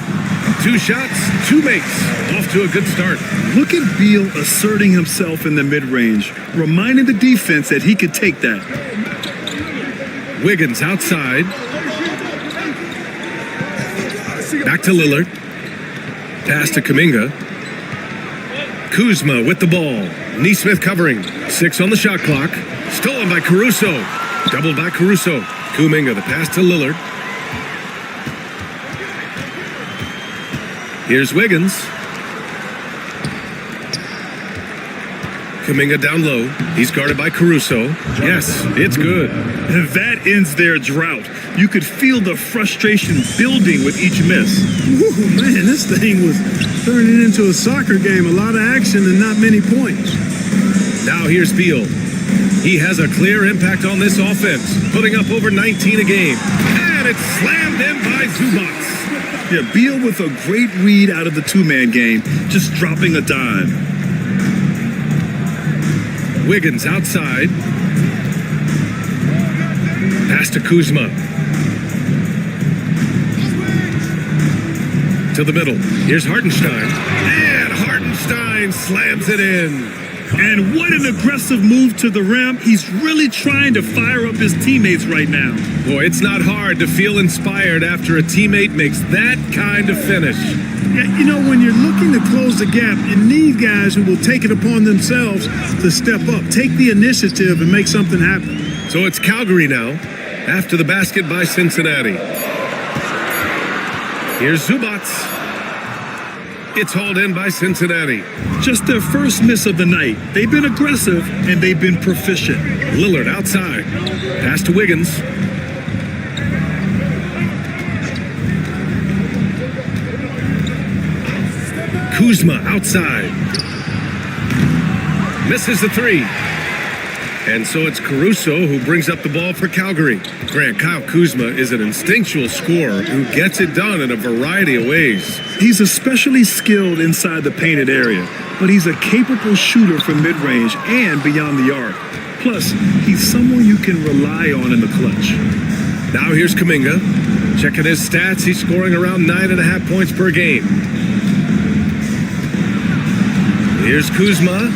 2 shots, 2 makes. Off to a good start. Look at Beal asserting himself in the mid-range, reminding the defense that he could take that. Wiggins outside. Back to Lillard. Pass to Kuminga. Kuzma with the ball. Neesmith covering. 6 on the shot clock. Stolen by Caruso. Doubled by Caruso. Kuminga, the pass to Lillard. Here's Wiggins. Kuminga down low. He's guarded by Caruso. Yes, it's good. And that ends their drought. You could feel the frustration building with each miss. Ooh, man, this thing was turning into a soccer game. A lot of action and not many points. Now here's Beal. He has a clear impact on this offense, putting up over 19 a game. And it's slammed in by Zubac. Yeah, Beal with a great read out of the 2-man game, just dropping a dime. Wiggins outside. Pass to Kuzma. To the middle. Here's Hartenstein. And Hartenstein slams it in. And what an aggressive move to the rim. He's really trying to fire up his teammates right now. Boy, it's not hard to feel inspired after a teammate makes that kind of finish. Yeah, you know, when you're looking to close the gap, you need guys who will take it upon themselves to step up, take the initiative, and make something happen. So it's Calgary now, after the basket by Cincinnati. Here's Zubac. It's hauled in by Cincinnati. Just their first miss of the night. They've been aggressive, and they've been proficient. Lillard outside. Pass to Wiggins. Kuzma outside. Misses the 3. And so it's Caruso who brings up the ball for Calgary. Grant, Kyle Kuzma is an instinctual scorer who gets it done in a variety of ways. He's especially skilled inside the painted area, but he's a capable shooter from mid-range and beyond the arc. Plus, he's someone you can rely on in the clutch. Now here's Kuminga. Checking his stats, he's scoring around 9.5 points per game. Here's Kuzma,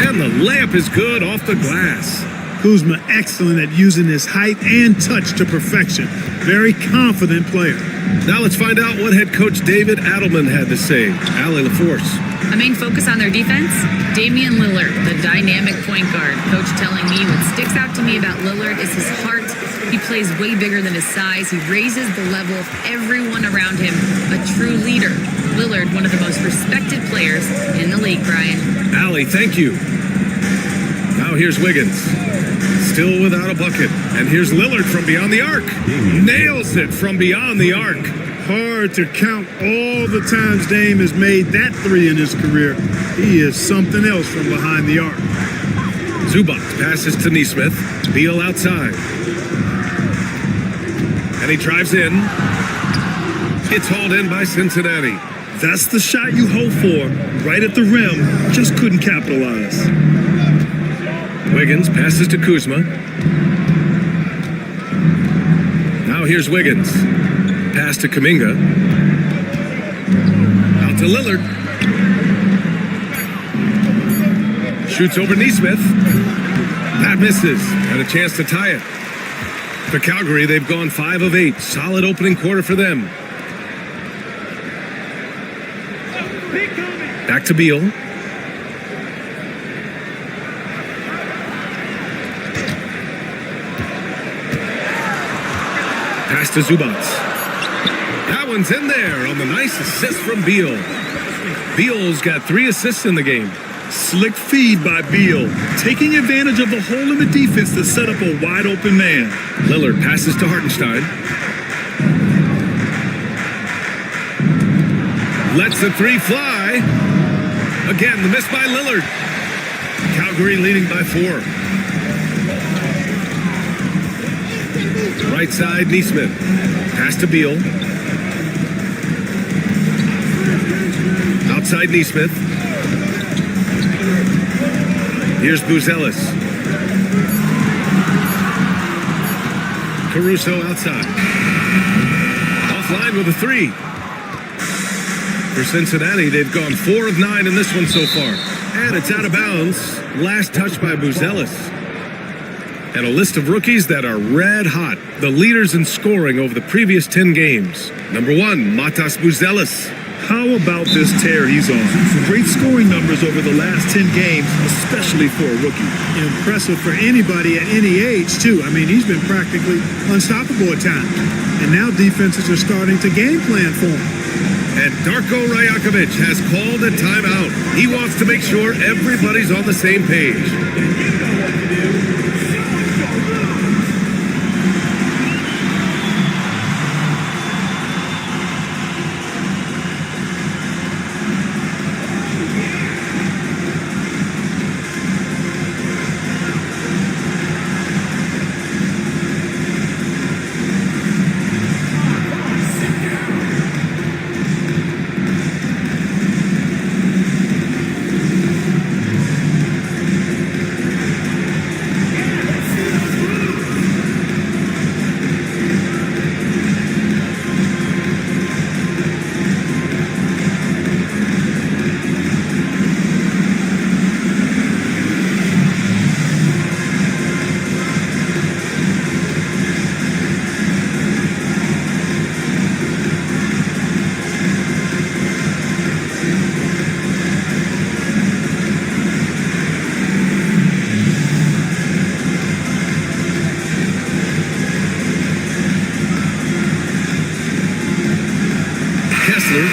and the layup is good off the glass. Kuzma excellent at using his height and touch to perfection. Very confident player. Now let's find out what head coach David Adelman had to say. Allie LaForce. A main focus on their defense, Damian Lillard, the dynamic point guard. Coach telling me what sticks out to me about Lillard is his heart. He plays way bigger than his size. He raises the level of everyone around him. A true leader. Lillard, one of the most respected players in the league, Brian. Allie, thank you. Now here's Wiggins. Still without a bucket. And here's Lillard from beyond the arc. Nails it from beyond the arc. Hard to count all the times Dame has made that three in his career. He is something else from behind the arc. Zubac passes to Nesmith. Beal outside. And he drives in. It's hauled in by Cincinnati. That's the shot you hope for. Right at the rim. Just couldn't capitalize. Wiggins passes to Kuzma. Now here's Wiggins. Pass to Kuminga. Out to Lillard. Shoots over Nesmith. That misses. And a chance to tie it. For Calgary, they've gone 5 of 8. Solid opening quarter for them. Back to Beal. Pass to Zubac. That one's in there on the nice assist from Beal. Beal's got 3 assists in the game. Slick feed by Beal, taking advantage of the hole in the defense to set up a wide open man. Lillard passes to Hartenstein. Lets the 3 fly. Again, the miss by Lillard. Calgary leading by 4. Right side, Nesmith. Pass to Beal. Outside Nesmith. Here's Buzelis. Caruso outside. Offline with a 3. For Cincinnati, they've gone 4 of 9 in this one so far. And it's out of bounds. Last touch by Buzelis. And a list of rookies that are red hot. The leaders in scoring over the previous 10 games. Number 1, Matas Buzelis. How about this tear he's on? Great scoring numbers over the last 10 games, especially for a rookie. Impressive for anybody at any age, too. I mean, he's been practically unstoppable at times. And now defenses are starting to game plan for him. And Darko Rajakovic has called a timeout. He wants to make sure everybody's on the same page.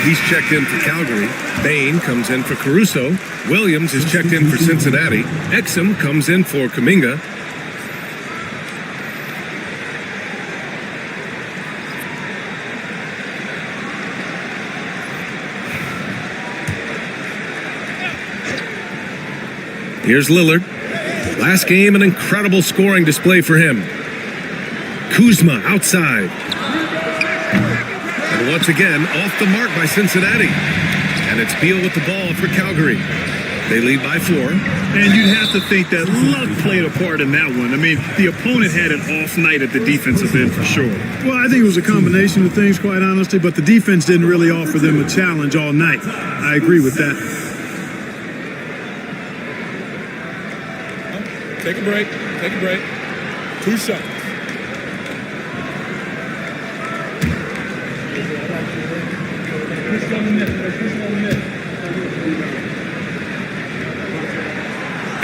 He's checked in for Calgary. Bain comes in for Caruso. Williams is checked in for Cincinnati. Exum comes in for Kuminga. Here's Lillard. Last game, an incredible scoring display for him. Kuzma outside. And once again, off the mark by Cincinnati. And it's Beal with the ball for Calgary. They lead by 4. And you'd have to think that luck played a part in that one. I mean, the opponent had an off night at the defensive end for sure. Well, I think it was a combination of things, quite honestly, but the defense didn't really offer them a challenge all night. I agree with that. Take a break. Take a break. 2 shots.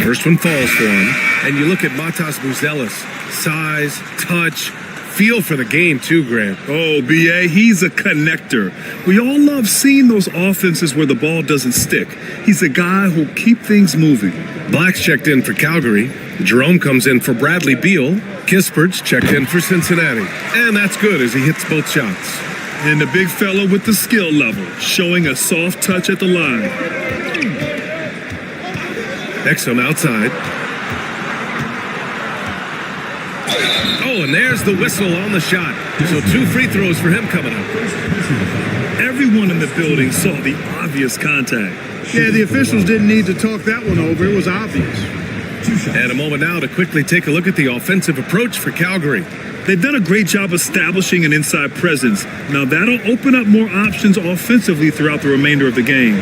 First one falls for him. And you look at Matas Buzelis. Size, touch, feel for the game too, Grant. Oh, B.A., he's a connector. We all love seeing those offenses where the ball doesn't stick. He's a guy who'll keep things moving. Black's checked in for Calgary. Jerome comes in for Bradley Beal. Kispert's checked in for Cincinnati. And that's good as he hits both shots. And the big fella with the skill level, showing a soft touch at the line. Exum outside. Oh, and there's the whistle on the shot. So 2 free throws for him coming up. Everyone in the building saw the obvious contact. Yeah, the officials didn't need to talk that one over. It was obvious. And a moment now to quickly take a look at the offensive approach for Calgary. They've done a great job establishing an inside presence. Now that'll open up more options offensively throughout the remainder of the game.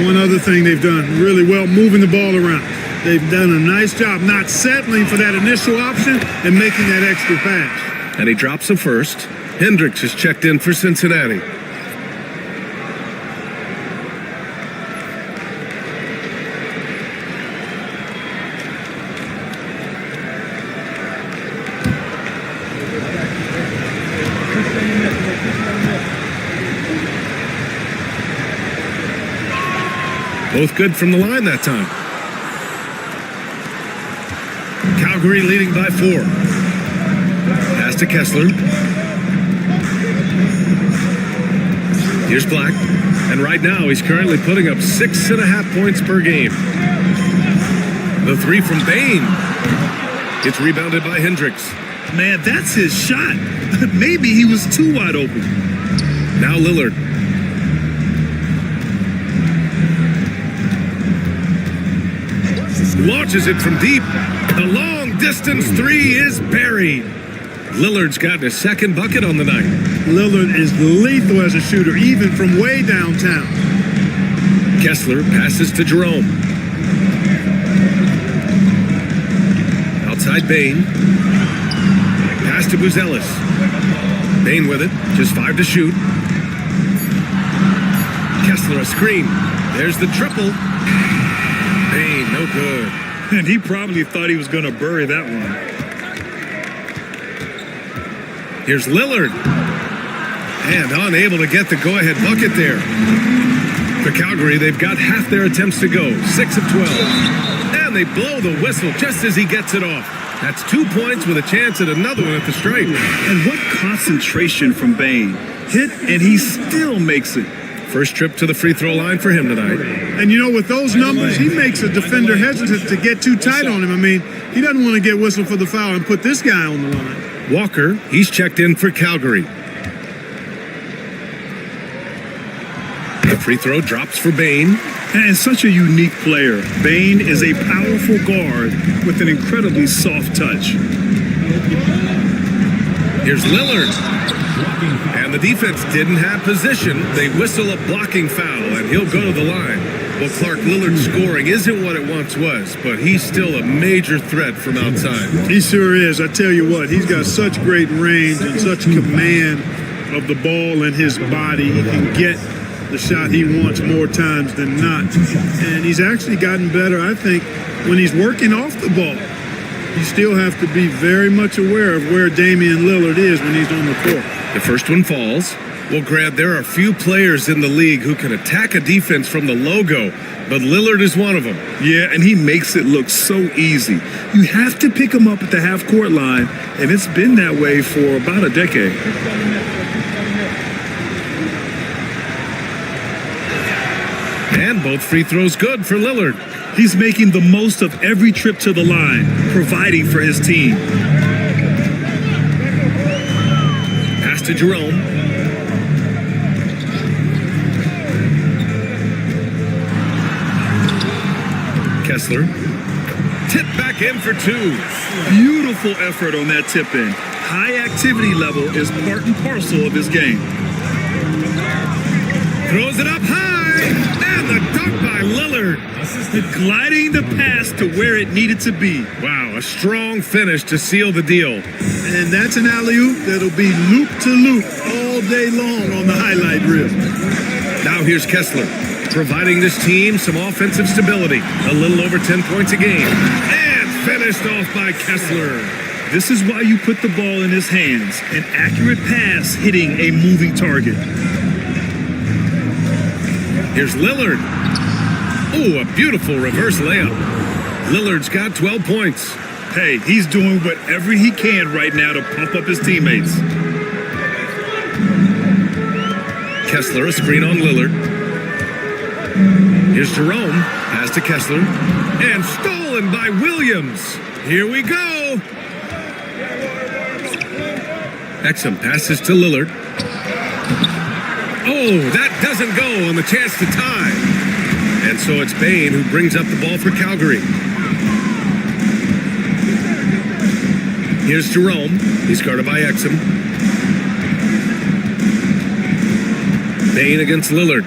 One other thing they've done really well, moving the ball around. They've done a nice job not settling for that initial option and making that extra pass. And he drops a first. Hendricks is checked in for Cincinnati. Both good from the line that time. Calgary leading by 4. Pass to Kessler. Here's Black. And right now he's currently putting up 6.5 points per game. The 3 from Bain. It's rebounded by Hendricks. Man, that's his shot. Maybe he was too wide open. Now Lillard. Launches it from deep. The long distance 3 is buried. Lillard's gotten a second bucket on the night. Lillard is lethal as a shooter, even from way downtown. Kessler passes to Jerome. Outside Bain. Pass to Buzelis. Bain with it. Just 5 to shoot. Kessler a screen. There's the triple. Bain, no good. And he probably thought he was going to bury that one. Here's Lillard. And unable to get the go-ahead bucket there. For Calgary, they've got half their attempts to go. 6 of 12. And they blow the whistle just as he gets it off. That's 2 points with a chance at another one at the stripe. And what concentration from Bain. Hit, and he still makes it. First trip to the free throw line for him tonight. And you know, with those numbers, he makes a defender hesitant to get too tight on him. I mean, he doesn't want to get whistled for the foul and put this guy on the line. Walker, he's checked in for Calgary. The free throw drops for Bain. And such a unique player. Bain is a powerful guard with an incredibly soft touch. Here's Lillard. And the defense didn't have position. They whistle a blocking foul, and he'll go to the line. Well, Clark, Lillard's scoring isn't what it once was, but he's still a major threat from outside. He sure is. I tell you what, he's got such great range and such command of the ball in his body. He can get the shot he wants more times than not. And he's actually gotten better, I think, when he's working off the ball. You still have to be very much aware of where Damian Lillard is when he's on the court. The first one falls. Well, Grant, there are few players in the league who can attack a defense from the logo, but Lillard is one of them. Yeah, and he makes it look so easy. You have to pick him up at the half-court line, and it's been that way for about a decade. And both free throws good for Lillard. He's making the most of every trip to the line, providing for his team. Pass to Jerome. Kessler. Tip back in for two. Beautiful effort on that tip in. High activity level is part and parcel of his game. Throws it up high. And the dunk by Lillard. Gliding the pass to where it needed to be. Wow, a strong finish to seal the deal. And that's an alley-oop that'll be loop to loop all day long on the highlight reel. Now here's Kessler, providing this team some offensive stability. A little over 10 points a game. And finished off by Kessler. This is why you put the ball in his hands. An accurate pass hitting a moving target. Here's Lillard. Oh, a beautiful reverse layup. Lillard's got 12 points. Hey, he's doing whatever he can right now to pump up his teammates. Kessler, a screen on Lillard. Here's Jerome. Pass to Kessler. And stolen by Williams. Here we go. Exum passes to Lillard. Oh, that doesn't go on the chance to tie. And so it's Bain who brings up the ball for Calgary. Here's Jerome. He's guarded by Exum. Bain against Lillard.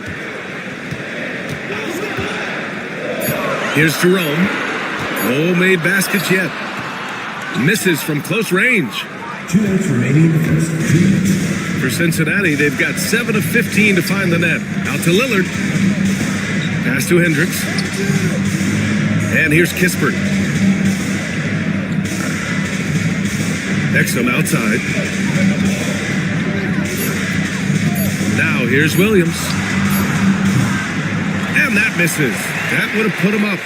Here's Jerome. No made baskets yet. Misses from close range. 2 minutes remaining in the first. 2 minutes. For Cincinnati, they've got 7 of 15 to find the net. Out to Lillard. Pass to Hendricks. And here's Kispert. Exum outside. Now here's Williams. And that misses. That would have put him up.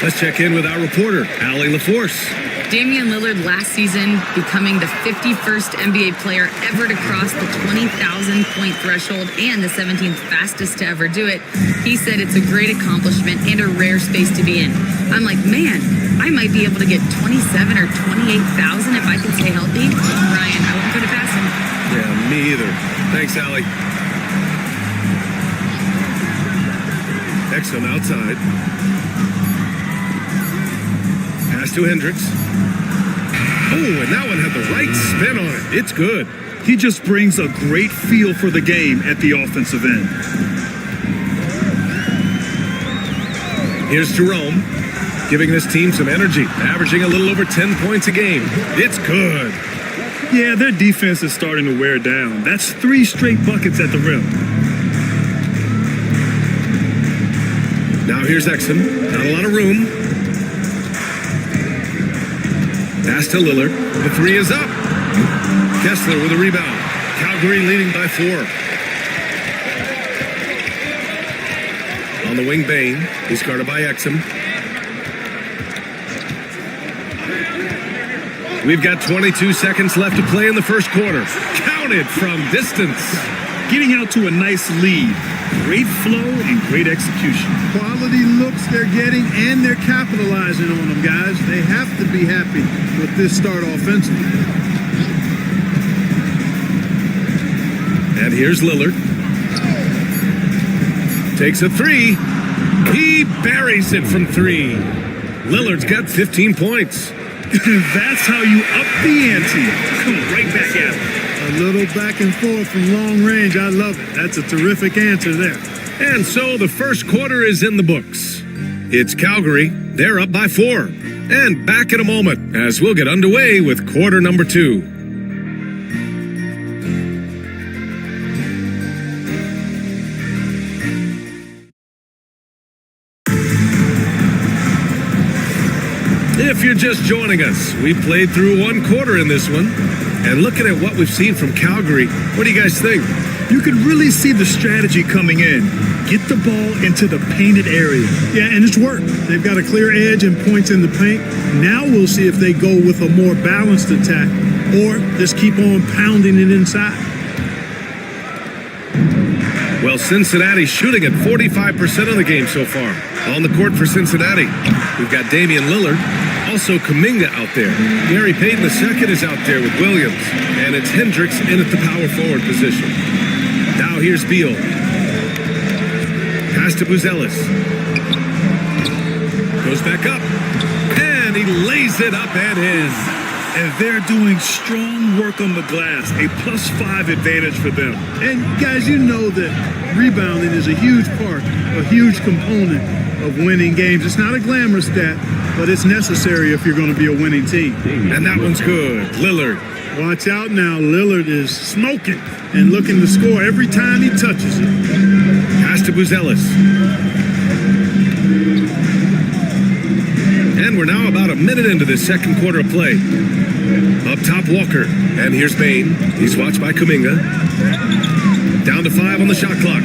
Let's check in with our reporter, Allie LaForce. Damian Lillard last season becoming the 51st NBA player ever to cross the 20,000-point threshold and the 17th fastest to ever do it. He said it's a great accomplishment and a rare space to be in. I'm like, man, I might be able to get 27 or 28,000 if I can stay healthy. Ryan, I won't put it past him. Yeah, me either. Thanks, Allie. Exum outside. Pass to Hendricks. Oh, and that one had the right spin on it. It's good. He just brings a great feel for the game at the offensive end. Here's Jerome, giving this team some energy, averaging a little over 10 points a game. It's good. Yeah, their defense is starting to wear down. That's 3 straight buckets at the rim. Now here's Exum. Not a lot of room. Pass to Lillard. The 3 is up. Kessler with a rebound. Calgary leading by 4. On the wing, Bain. He's guarded by Exum. We've got 22 seconds left to play in the first quarter. Counted from distance. Getting out to a nice lead. Great flow and great execution. Quality looks they're getting, and they're capitalizing on them, guys. They have to be happy with this start offensively. And here's Lillard. Takes a 3. He buries it from 3. Lillard's got 15 points. That's how you up the ante. Come right back at it. A little back and forth from long range. I love it. That's a terrific answer there. And so the first quarter is in the books. It's Calgary. They're up by 4. And back in a moment as we'll get underway with quarter number 2. If you're just joining us, we played through 1 quarter in this one. And looking at what we've seen from Calgary, what do you guys think? You can really see the strategy coming in. Get the ball into the painted area. Yeah, and it's worked. They've got a clear edge and points in the paint. Now we'll see if they go with a more balanced attack or just keep on pounding it inside. Well, Cincinnati's shooting at 45% of the game so far. On the court for Cincinnati, we've got Damian Lillard. Also Kuminga out there. Gary Payton II is out there with Williams. And it's Hendricks in at the power forward position. Now here's Beal. Pass to Buzelis. Goes back up. And he lays it up and in. And they're doing strong work on the glass, a +5 advantage for them. And guys, you know that rebounding is a huge part, a huge component of winning games. It's not a glamorous stat, but it's necessary if you're going to be a winning team. And that one's good. Lillard. Watch out now. Lillard is smoking and looking to score every time he touches it. Pass to Buzelis. And we're now about a minute into this second quarter of play. Up top, Walker. And here's Bane. He's watched by Kuminga. Down to 5 on the shot clock.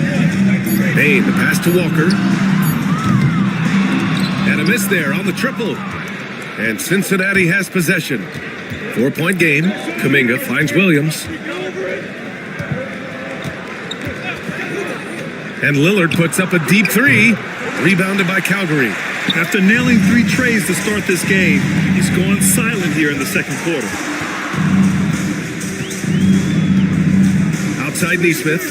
Bane, the pass to Walker. And a miss there on the triple. And Cincinnati has possession. 4-point game. Kuminga finds Williams. And Lillard puts up a deep three. Rebounded by Calgary. After nailing 3 trays to start this game, he's gone silent here in the second quarter. Outside Neesmith.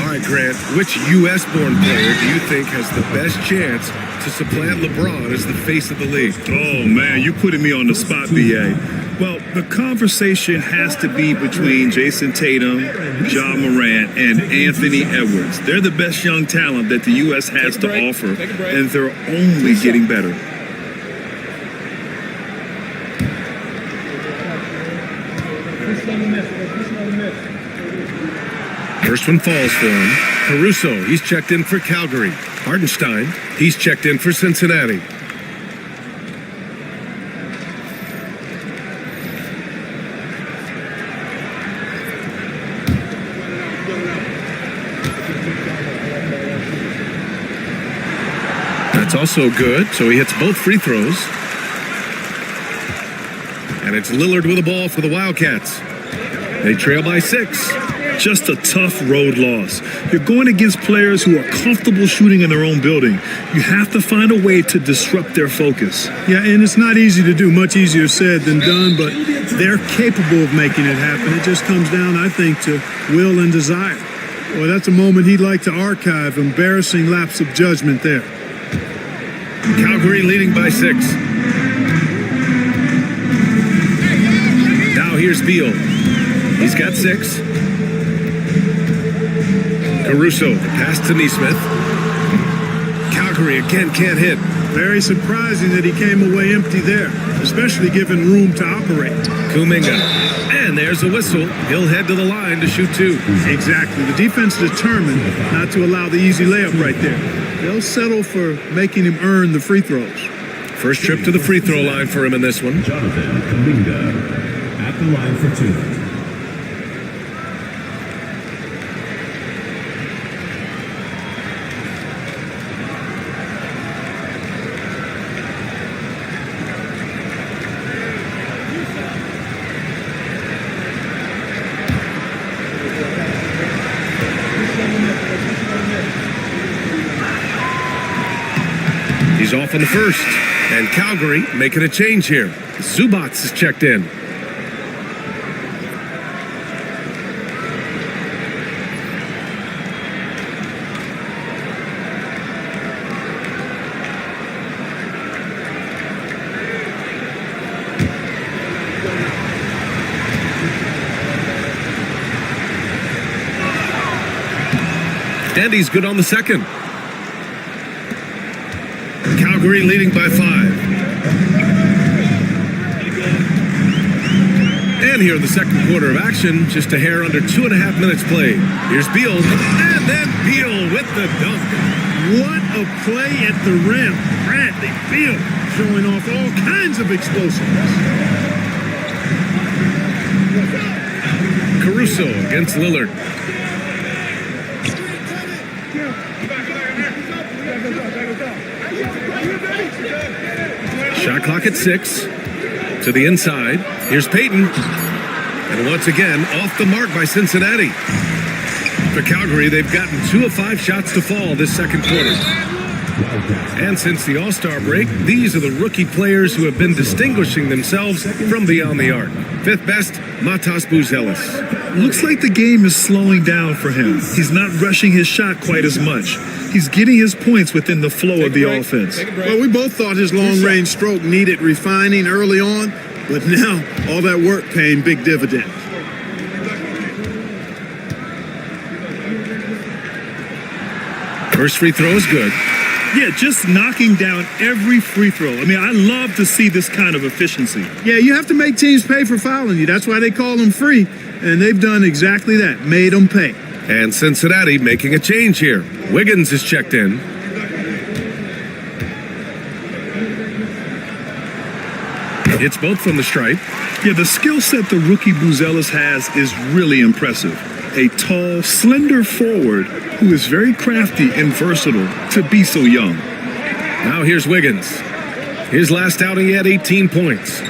All right, Grant, which U.S.-born player do you think has the best chance to supplant LeBron as the face of the league? Oh, man, you're putting me on the spot, B.A. Well, the conversation has to be between Jason Tatum, Ja Morant, and Anthony Edwards. They're the best young talent that the U.S. has to offer, and they're only getting better. First one falls for him. Caruso, he's checked in for Calgary. Hardenstein, he's checked in for Cincinnati. That's also good, so he hits both free throws. And it's Lillard with the ball for the Wildcats. They trail by 6. Just a tough road loss. You're going against players who are comfortable shooting in their own building. You have to find a way to disrupt their focus. Yeah, and it's not easy to do, much easier said than done, but they're capable of making it happen. It just comes down, I think, to will and desire. Well, that's a moment he'd like to archive. Embarrassing lapse of judgment there. Calgary leading by 6. Now here's Beal. He's got 6. Caruso, the pass to Neesmith. Calgary again can't hit. Very surprising that he came away empty there, especially given room to operate. Kuminga. And there's a whistle. He'll head to the line to shoot 2. Exactly. The defense determined not to allow the easy layup right there. They'll settle for making him earn the free throws. First trip to the free throw line for him in this one. Jonathan Kuminga at the line for 2. He's off on the first. And Calgary making a change here. Zubats is checked in. And he's good on the second. Calgary leading by 5. And here in the second quarter of action, just a hair under 2.5 minutes played. Here's Beal, and then Beal with the dunk. What a play at the rim. Bradley Beal showing off all kinds of explosiveness. Caruso against Lillard. Shot clock at 6. To the inside. Here's Payton. And once again, off the mark by Cincinnati. For Calgary, they've gotten 2 of 5 shots to fall this second quarter. And since the All-Star break, these are the rookie players who have been distinguishing themselves from beyond the arc. 5th best, Matas Buzelis. Looks like the game is slowing down for him. He's not rushing his shot quite as much. He's getting his points within the flow of the offense. Well, we both thought his long-range stroke needed refining early on, but now all that work paying big dividends. First free throw is good. Yeah, just knocking down every free throw. I mean, I love to see this kind of efficiency. Yeah, you have to make teams pay for fouling you. That's why they call them free. And they've done exactly that, made them pay. And Cincinnati making a change here. Wiggins is checked in. It's both from the stripe. Yeah, the skill set the rookie Buzelis has is really impressive. A tall, slender forward who is very crafty and versatile to be so young. Now here's Wiggins. His last outing, he had 18 points.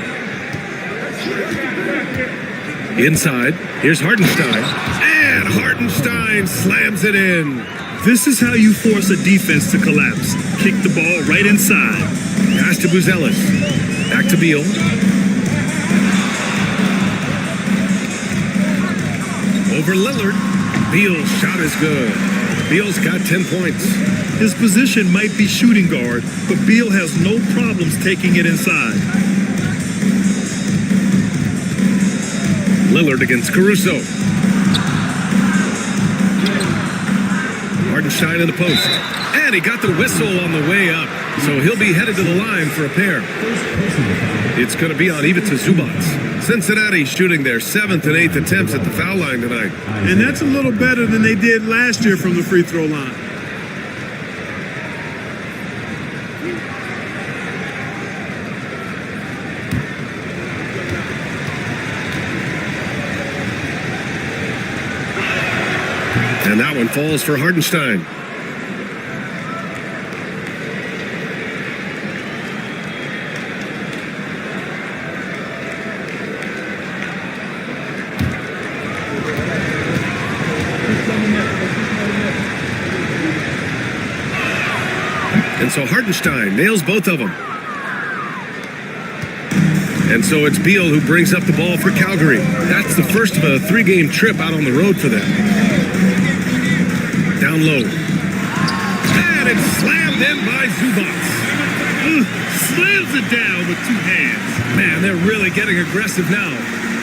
Inside, here's Hartenstein. And Hartenstein slams it in. This is how you force a defense to collapse. Kick the ball right inside. Pass to Buzelis. Back to Beal. Over Lillard. Beal's shot is good. Beal's got 10 points. His position might be shooting guard, but Beal has no problems taking it inside. Lillard against Caruso. Hartenstein in the post. And he got the whistle on the way up. So he'll be headed to the line for a pair. It's going to be on Ivica Zubac. Cincinnati shooting their 7th and 8th attempts at the foul line tonight. And that's a little better than they did last year from the free throw line. And that one falls for Hartenstein. And so Hartenstein nails both of them. And so it's Beal who brings up the ball for Calgary. That's the first of a 3-game trip out on the road for them. Down low. And it's slammed in by Zubac. Slams it down with 2 hands. Man, they're really getting aggressive now.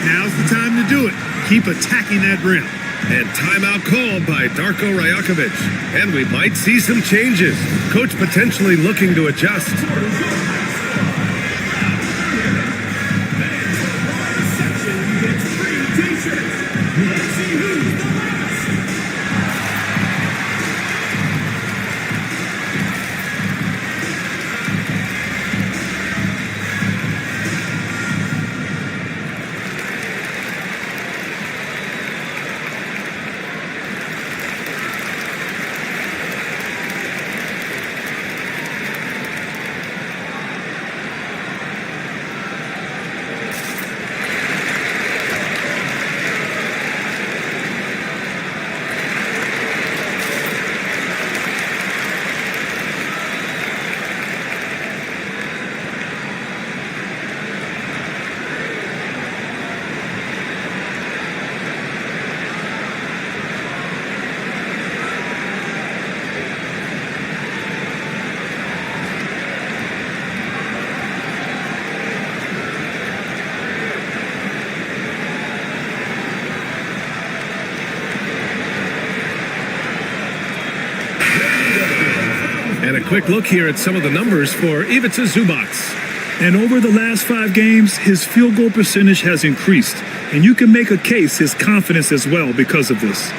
Now's the time to do it. Keep attacking that rim. And timeout called by Darko Rajakovic. And we might see some changes. Coach potentially looking to adjust. And a quick look here at some of the numbers for Ivica Zubac. And over the last 5 games, his field goal percentage has increased. And you can make a case his confidence as well because of this.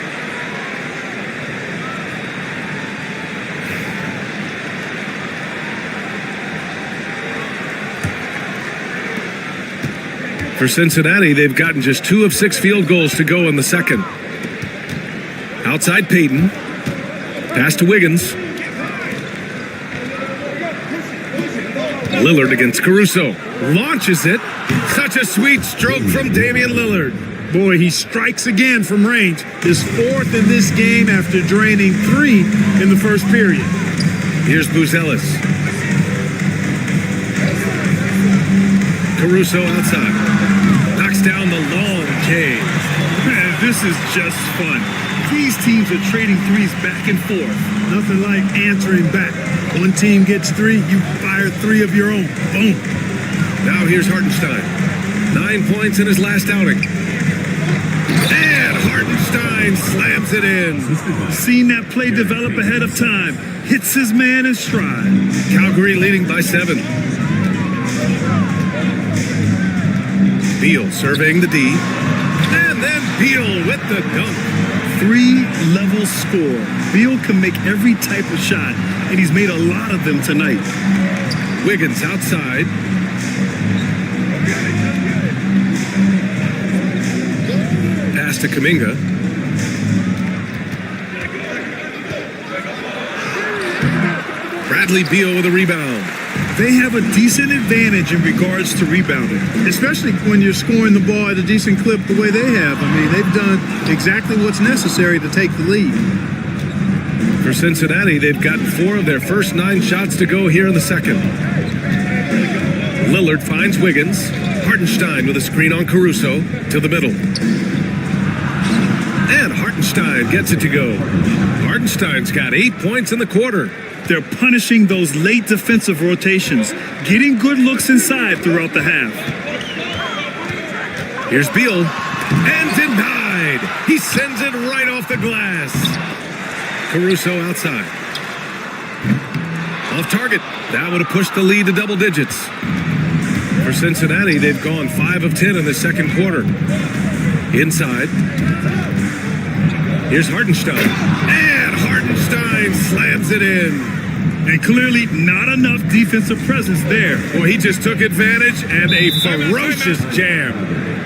For Cincinnati, they've gotten just 2 of 6 field goals to go in the second. Outside Payton. Pass to Wiggins. Lillard against Caruso. Launches it. Such a sweet stroke from Damian Lillard. Boy, he strikes again from range. His fourth in this game after draining 3 in the first period. Here's Buzelis. Caruso outside. Knocks down the long K. Man, this is just fun. These teams are trading threes back and forth. Nothing like answering back. One team gets 3, you fire 3 of your own. Boom. Now here's Hartenstein. 9 points in his last outing. And Hartenstein slams it in. Seen that play develop ahead of time. Hits his man in stride. Calgary leading by 7. Beal surveying the D. And then Beal with the dunk. 3-level score. Beal can make every type of shot, and he's made a lot of them tonight. Wiggins outside. Pass to Kuminga. Bradley Beal with a rebound. They have a decent advantage in regards to rebounding, especially when you're scoring the ball at a decent clip the way they have. I mean, they've done exactly what's necessary to take the lead. For Cincinnati, they've gotten 4 of their first 9 shots to go here in the second. Lillard finds Wiggins. Hartenstein with a screen on Caruso to the middle. And Hartenstein gets it to go. Hartenstein's got 8 points in the quarter. They're punishing those late defensive rotations, getting good looks inside throughout the half. Here's Beal. And denied. He sends it right off the glass. Caruso outside. Off target. That would have pushed the lead to double digits. For Cincinnati, they've gone 5 of 10 in the second quarter. Inside. Here's Hartenstein. And Hartenstein slams it in. And clearly not enough defensive presence there. Well, he just took advantage and a ferocious jam.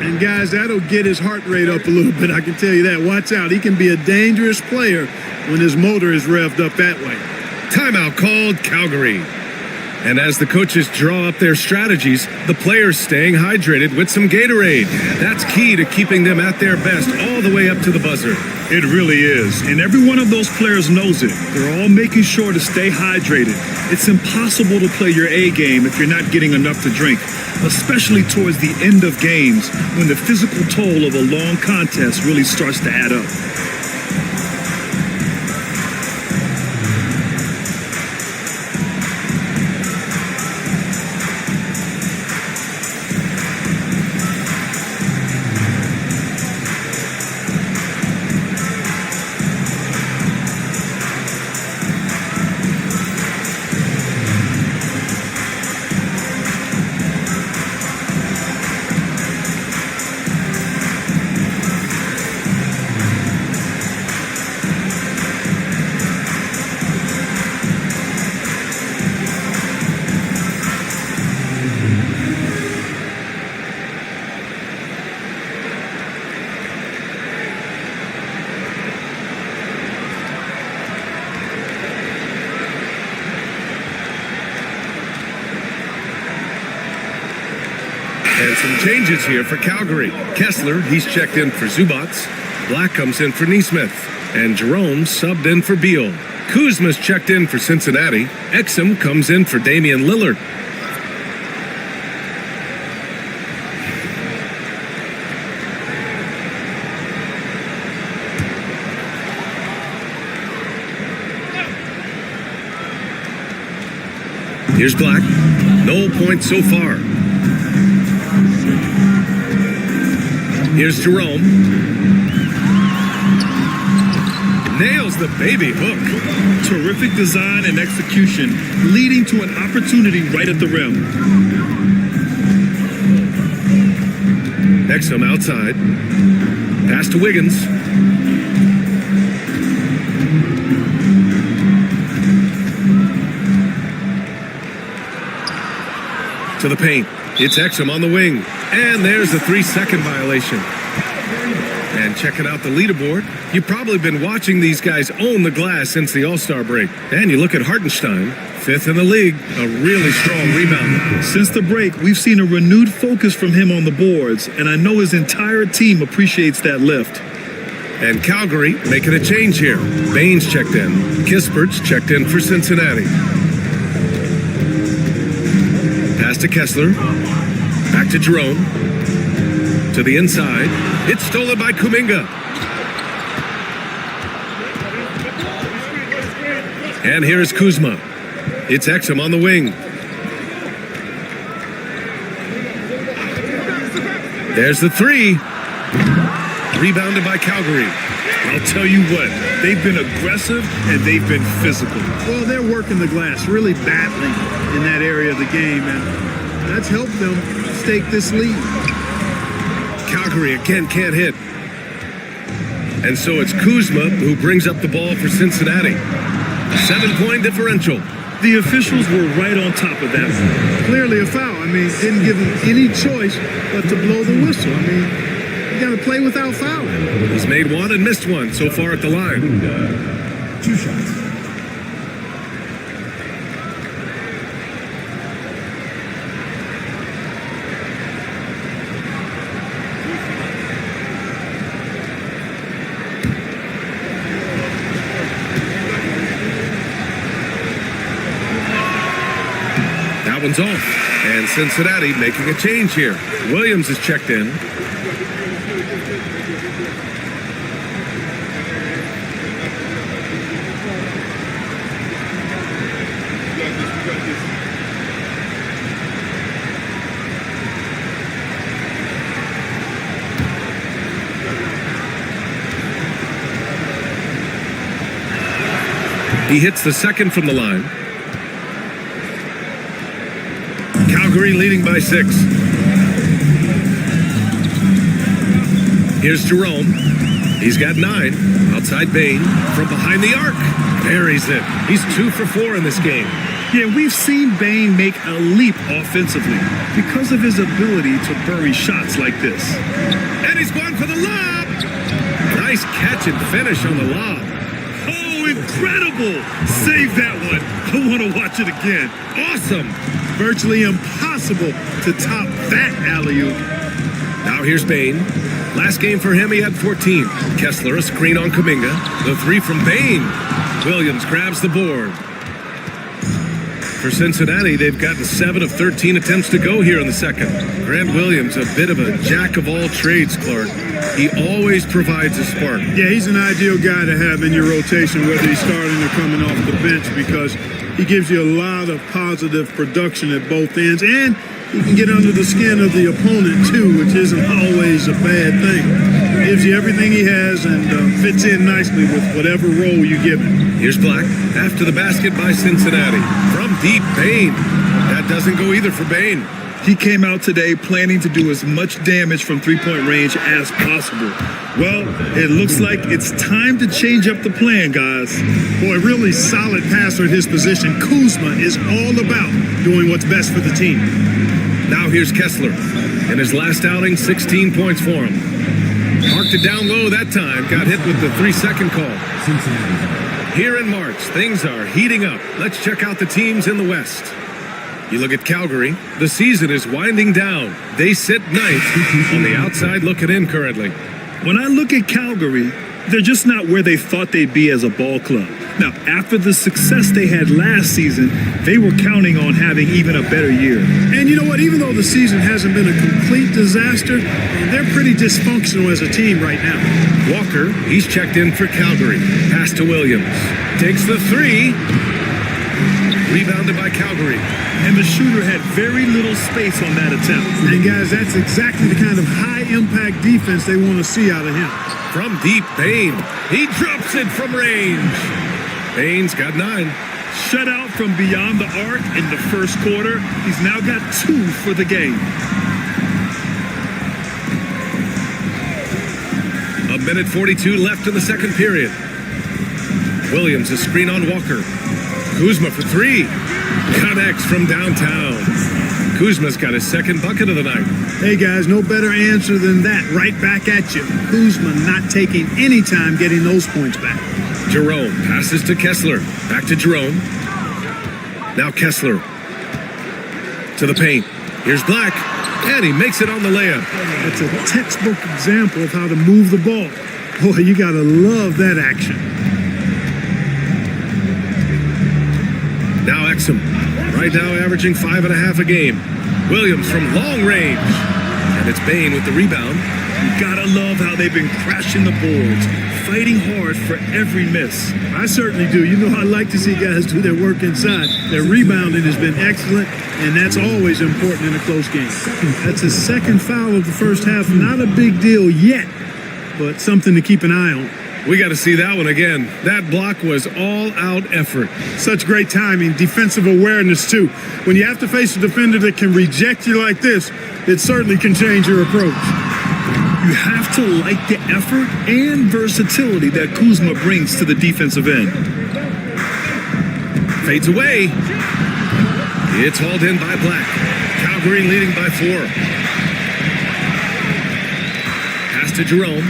And guys, that'll get his heart rate up a little bit, I can tell you that. Watch out. He can be a dangerous player when his motor is revved up that way. Timeout called, Calgary. And as the coaches draw up their strategies, the players staying hydrated with some Gatorade. That's key to keeping them at their best all the way up to the buzzer. It really is. And every one of those players knows it. They're all making sure to stay hydrated. It's impossible to play your A game if you're not getting enough to drink, especially towards the end of games when the physical toll of a long contest really starts to add up. And some changes here for Calgary. Kessler, he's checked in for Zubac. Black comes in for Neesmith. And Jerome subbed in for Beal. Kuzma's checked in for Cincinnati. Exum comes in for Damian Lillard. Here's Black. No points so far. Here's Jerome. Nails the baby hook. Terrific design and execution, leading to an opportunity right at the rim. Exum outside. Pass to Wiggins. To the paint. It's Exum on the wing. And there's a 3-second violation. And checking out the leaderboard, you've probably been watching these guys own the glass since the All-Star break. And you look at Hartenstein, 5th in the league, a really strong rebounder. Since the break, we've seen a renewed focus from him on the boards, and I know his entire team appreciates that lift. And Calgary making a change here. Baines checked in. Kispert's checked in for Cincinnati. Pass to Kessler. Back to Jerome. To the inside. It's stolen by Kuminga. And here's Kuzma. It's Exum on the wing. There's the three. Rebounded by Calgary. I'll tell you what, they've been aggressive and they've been physical. Well, they're working the glass really badly in that area of the game, and that's helped them stake this lead. Calgary again can't hit. And so it's Kuzma who brings up the ball for Cincinnati. 7-point differential. The officials were right on top of that. Clearly a foul. I mean, didn't give him any choice but to blow the whistle. I mean, you got to play without fouling. He's made one and missed one so far at the line. 2 shots. That one's off. And Cincinnati making a change here. Williams is checked in. He hits the second from the line. Calgary leading by 6. Here's Jerome. He's got 9. Outside Bain. From behind the arc. Buries it. He's 2 for 4 in this game. Yeah, we've seen Bain make a leap offensively because of his ability to bury shots like this. And he's going for the lob. Nice catch and finish on the lob. Oh, incredible! Save that one. I want to watch it again. Awesome. Virtually impossible to top that alley-oop. Now here's Bain. Last game for him, he had 14. Kessler, a screen on Kuminga. The 3 from Bain. Williams grabs the board. For Cincinnati, they've gotten 7 of 13 attempts to go here in the second. Grant Williams, a bit of a jack of all trades, Clark. He always provides a spark. Yeah, he's an ideal guy to have in your rotation, whether he's starting or coming off the bench, because he gives you a lot of positive production at both ends, and he can get under the skin of the opponent too, which isn't always a bad thing. Gives you everything he has and fits in nicely with whatever role you give him. Here's Black after the basket by Cincinnati. From deep, Bain. That doesn't go either for Bain. He came out today planning to do as much damage from three-point range as possible. Well, it looks like it's time to change up the plan, guys. Boy, really solid passer at his position. Kuzma is all about doing what's best for the team. Now here's Kessler. In his last outing, 16 points for him. Marked it down low that time. Got hit with the 3-second call. Here in March, things are heating up. Let's check out the teams in the West. You look at Calgary, the season is winding down. They sit ninth on the outside looking in currently. When I look at Calgary, they're just not where they thought they'd be as a ball club. Now, after the success they had last season, they were counting on having even a better year. And you know what? Even though the season hasn't been a complete disaster, they're pretty dysfunctional as a team right now. Walker, he's checked in for Calgary. Pass to Williams. Takes the 3. Rebounded by Calgary. And the shooter had very little space on that attempt. And guys, that's exactly the kind of high-impact defense they want to see out of him. From deep, Bain. He drops it from range. Bain's got 9. Shutout from beyond the arc in the first quarter. He's now got 2 for the game. A minute 42 left in the second period. Williams, a screen on Walker. Kuzma for 3. Connects from downtown. Kuzma's got his second bucket of the night. Hey guys, no better answer than that. Right back at you. Kuzma not taking any time getting those points back. Jerome passes to Kessler. Back to Jerome. Now Kessler to the paint. Here's Black, and he makes it on the layup. That's a textbook example of how to move the ball. Boy, you gotta love that action. Now Exum, right now averaging 5.5 a game. Williams from long range, and it's Bain with the rebound. You gotta love how they've been crashing the boards, fighting hard for every miss. I certainly do. You know, I like to see guys do their work inside. Their rebounding has been excellent, and that's always important in a close game. That's his second foul of the first half. Not a big deal yet, but something to keep an eye on. We got to see that one again. That block was all-out effort. Such great timing, defensive awareness, too. When you have to face a defender that can reject you like this, it certainly can change your approach. You have to like the effort and versatility that Kuzma brings to the defensive end. Fades away. It's hauled in by Black. Calgary leading by 4. Pass to Jerome.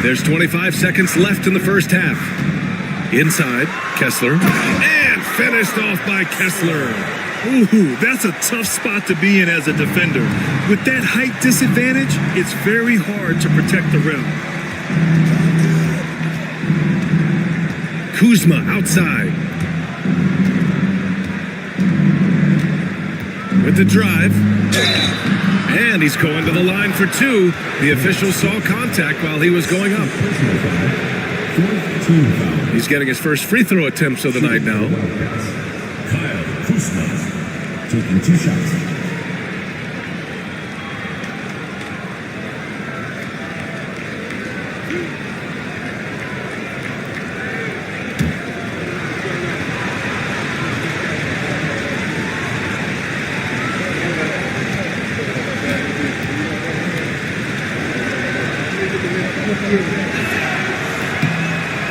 There's 25 seconds left in the first half. Inside, Kessler. And finished off by Kessler. Ooh, that's a tough spot to be in as a defender. With that height disadvantage, it's very hard to protect the rim. Kuzma outside. With the drive. And he's going to the line for 2. The official saw contact while he was going up. He's getting his first free throw attempts of the night now. Kyle Kuzma taking 2 shots.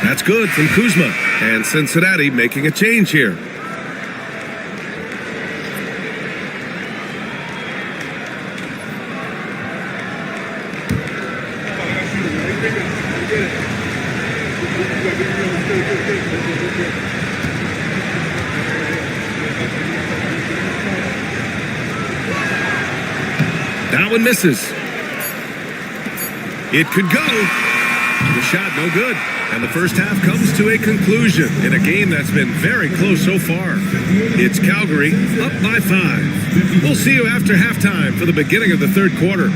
That's good from Kuzma. And Cincinnati making a change here. That one misses. It could go. The shot no good. And the first half comes to a conclusion in a game that's been very close so far. It's Calgary up by 5. We'll see you after halftime for the beginning of the third quarter.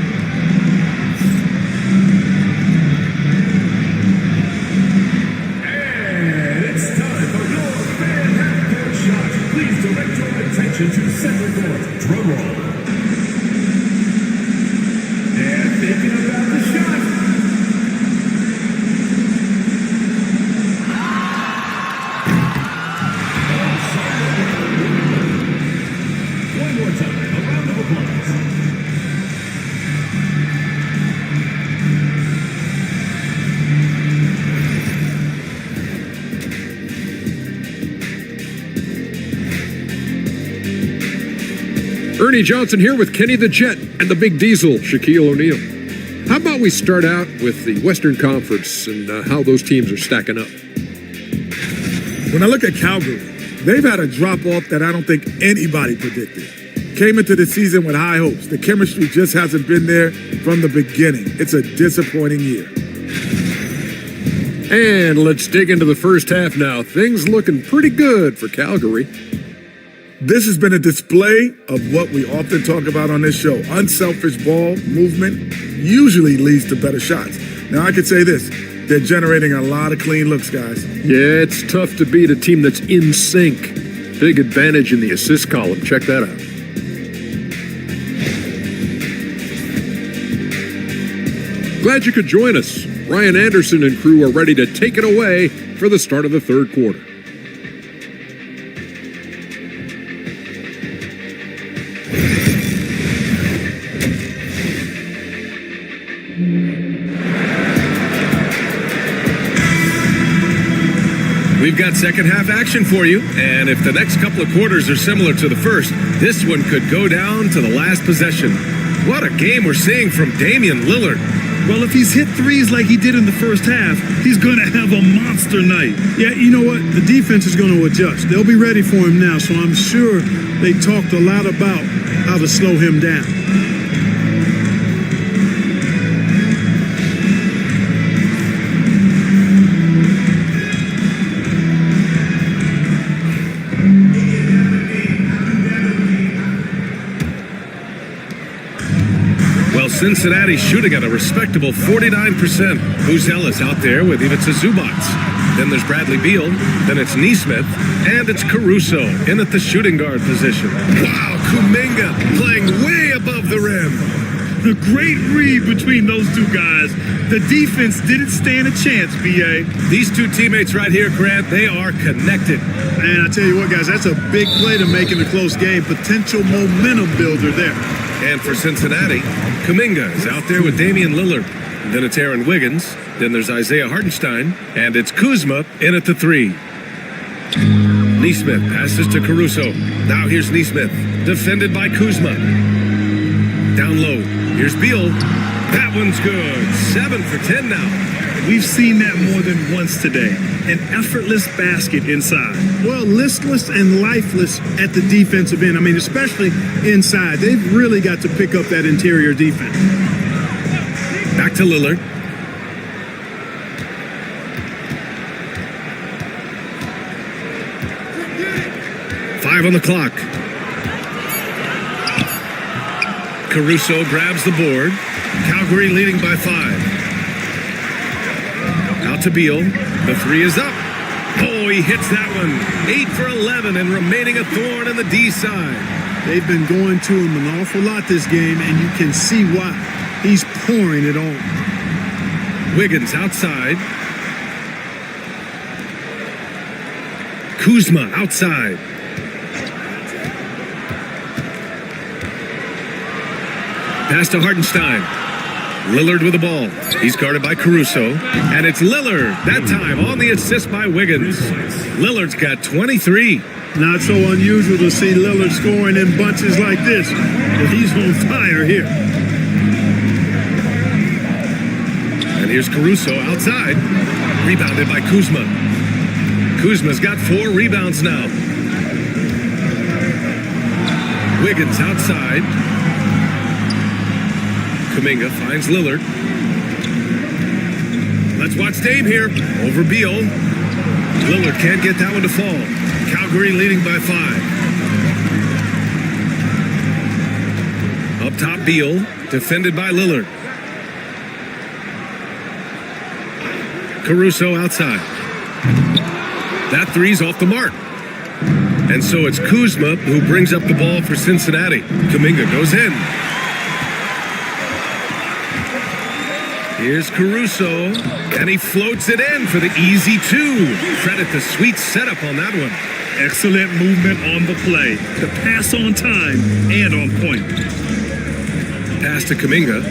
And it's time for your fan half-court shot. Please direct your attention to center court. Drum roll. And thinking about the shot. One more time, a round of applause. Ernie Johnson here with Kenny the Jet and the Big Diesel, Shaquille O'Neal. How about we start out with the Western Conference and how those teams are stacking up? When I look at Calgary, they've had a drop-off that I don't think anybody predicted. Came into the season with high hopes. The chemistry just hasn't been there from the beginning. It's a disappointing year. And let's dig into the first half now. Things looking pretty good for Calgary. This has been a display of what we often talk about on this show. Unselfish ball movement usually leads to better shots. Now, I could say this. They're generating a lot of clean looks, guys. Yeah, it's tough to beat a team that's in sync. Big advantage in the assist column. Check that out. Glad you could join us. Ryan Anderson and crew are ready to take it away for the start of the third quarter. We've got second half action for you, and if the next couple of quarters are similar to the first, this one could go down to the last possession. What a game we're seeing from Damian Lillard. Well, if he's hit threes like he did in the first half, he's going to have a monster night. Yeah, you know what? The defense is going to adjust. They'll be ready for him now, so I'm sure they talked a lot about how to slow him down. Cincinnati's shooting at a respectable 49%. Who's Ellis out there with Ivica Zubats. Then there's Bradley Beal. Then it's Neesmith. And it's Caruso in at the shooting guard position. Wow, Kuminga playing way above the rim. The great read between those two guys. The defense didn't stand a chance, B.A. These two teammates right here, Grant, they are connected. And I tell you what, guys, that's a big play to make in a close game. Potential momentum builder there. And for Cincinnati, Kuminga is out there with Damian Lillard. Then it's Aaron Wiggins. Then there's Isaiah Hartenstein. And it's Kuzma in at the three. Neesmith passes to Caruso. Now here's Neesmith. Defended by Kuzma. Down low. Here's Beal. That one's good. 7 for 10 now. We've seen that more than once today. An effortless basket inside. Well, listless and lifeless at the defensive end. I mean, especially inside. They've really got to pick up that interior defense. Back to Lillard. Five on the clock. Caruso grabs the board. Calgary leading by 5. Out to Beal. The three is up. Oh, he hits that one. 8 for 11 and remaining a thorn in the D side. They've been going to him an awful lot this game, and you can see why. He's pouring it on. Wiggins outside. Kuzma outside. Pass to Hartenstein. Lillard with the ball. He's guarded by Caruso. And it's Lillard, that time on the assist by Wiggins. Lillard's got 23. Not so unusual to see Lillard scoring in bunches like this. But he's on fire here. And here's Caruso outside. Rebounded by Kuzma. Kuzma's got 4 rebounds now. Wiggins outside. Kuminga finds Lillard. Let's watch Dame here. Over Beal. Lillard can't get that one to fall. Calgary leading by 5. Up top, Beal. Defended by Lillard. Caruso outside. That three's off the mark. And so it's Kuzma who brings up the ball for Cincinnati. Kuminga goes in. Here's Caruso, and he floats it in for the easy 2. Credit the sweet setup on that one. Excellent movement on the play. The pass on time and on point. Pass to Kuminga.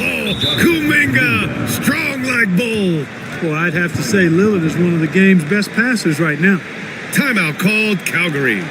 Oh, Kuminga, strong like bull. Well, I'd have to say Lillard is one of the game's best passers right now. Timeout called, Calgary.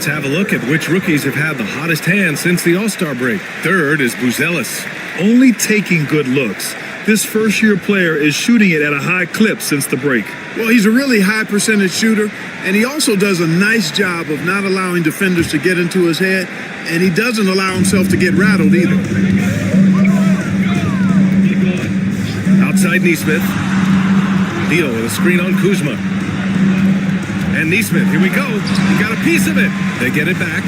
Let's have a look at which rookies have had the hottest hand since the All-Star break. Third is Buzelis. Only taking good looks. This first-year player is shooting it at a high clip since the break. Well, he's a really high percentage shooter, and he also does a nice job of not allowing defenders to get into his head, and he doesn't allow himself to get rattled either. Outside Neesmith. Beal with a screen on Kuzma. And Neesmith, here we go. He got a piece of it. They get it back.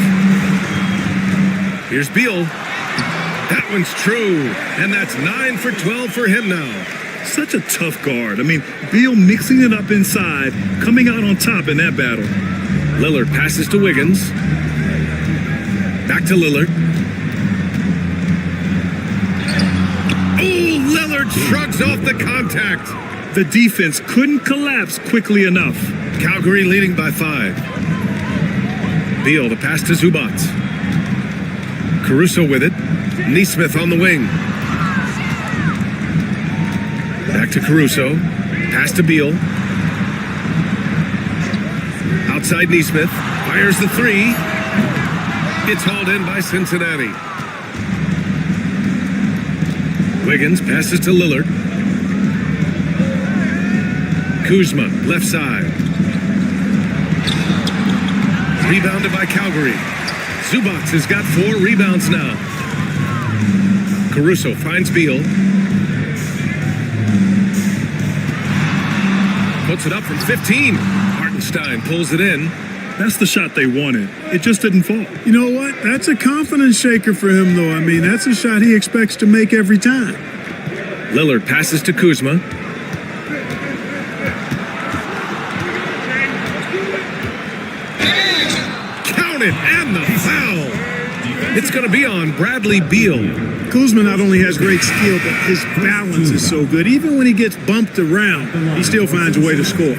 Here's Beal. That one's true. And that's 9 for 12 for him now. Such a tough guard. I mean, Beal mixing it up inside, coming out on top in that battle. Lillard passes to Wiggins. Back to Lillard. Oh, Lillard shrugs off the contact. The defense couldn't collapse quickly enough. Calgary leading by 5. Beal to pass to Zubac. Caruso with it. Neesmith on the wing. Back to Caruso. Pass to Beal. Outside Neesmith. Fires the 3. It's hauled in by Cincinnati. Wiggins passes to Lillard. Kuzma, left side. Rebounded by Calgary. Zubac has got 4 rebounds now. Caruso finds Beal. Puts it up from 15. Hartenstein pulls it in. That's the shot they wanted. It just didn't fall. You know what? That's a confidence shaker for him, though. I mean, that's a shot he expects to make every time. Lillard passes to Kuzma. Count it, and the foul. It's going to be on Bradley Beal. Kuzma not only has great skill, but his balance is so good. Even when he gets bumped around, he still finds a way to score.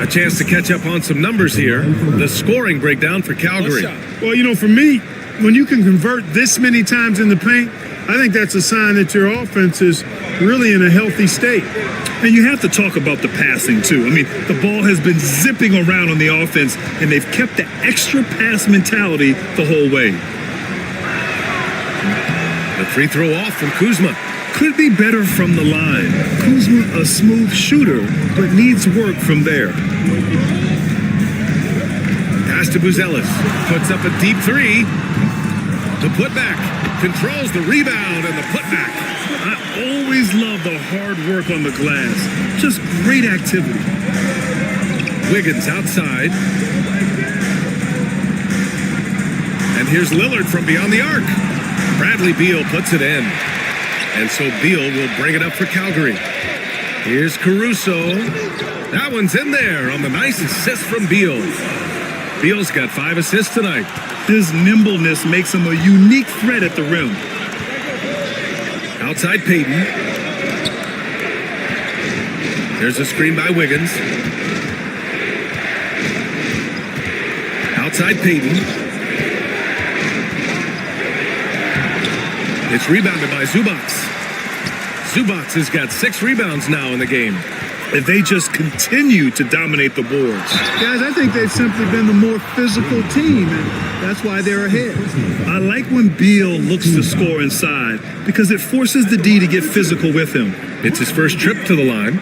A chance to catch up on some numbers here. The scoring breakdown for Calgary. Well, you know, for me, when you can convert this many times in the paint, I think that's a sign that your offense is really in a healthy state. And you have to talk about the passing, too. I mean, the ball has been zipping around on the offense, and they've kept the extra pass mentality the whole way. The free throw off from Kuzma. Could be better from the line. Kuzma, a smooth shooter, but needs work from there. Pass to Buzelis. Puts up a deep 3. The putback. Controls the rebound and the putback. I always love the hard work on the glass. Just great activity. Wiggins outside. And here's Lillard from beyond the arc. Bradley Beal puts it in. And so Beal will bring it up for Calgary. Here's Caruso. That one's in there on the nice assist from Beal. Beal's got 5 assists tonight. His nimbleness makes him a unique threat at the rim. Outside Payton. There's a screen by Wiggins. Outside Payton. It's rebounded by Zubac. Zubac has got 6 rebounds now in the game. And they just continue to dominate the boards. Guys, I think they've simply been the more physical team, and that's why they're ahead. I like when Beal looks to score inside because it forces the D to get physical with him. It's his first trip to the line.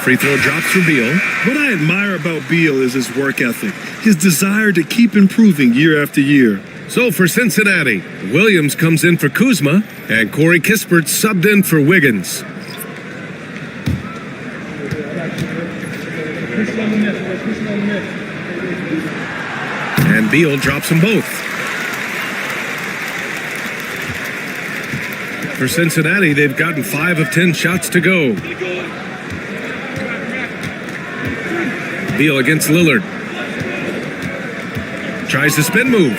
Free throw drops for Beal. What I admire about Beal is his work ethic, his desire to keep improving year after year. So for Cincinnati, Williams comes in for Kuzma, and Corey Kispert subbed in for Wiggins. And Beal drops them both. For Cincinnati, they've gotten 5 of 10 shots to go. Beal against Lillard. Tries the spin move.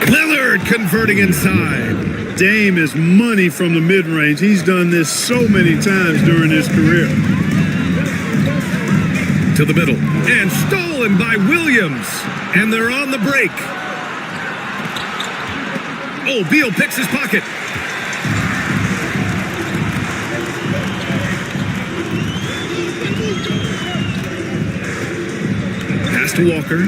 Lillard converting inside. Dame is money from the mid-range. He's done this so many times during his career. To the middle. And stolen by Williams. And they're on the break. Oh, Beal picks his pocket. Pass to Walker.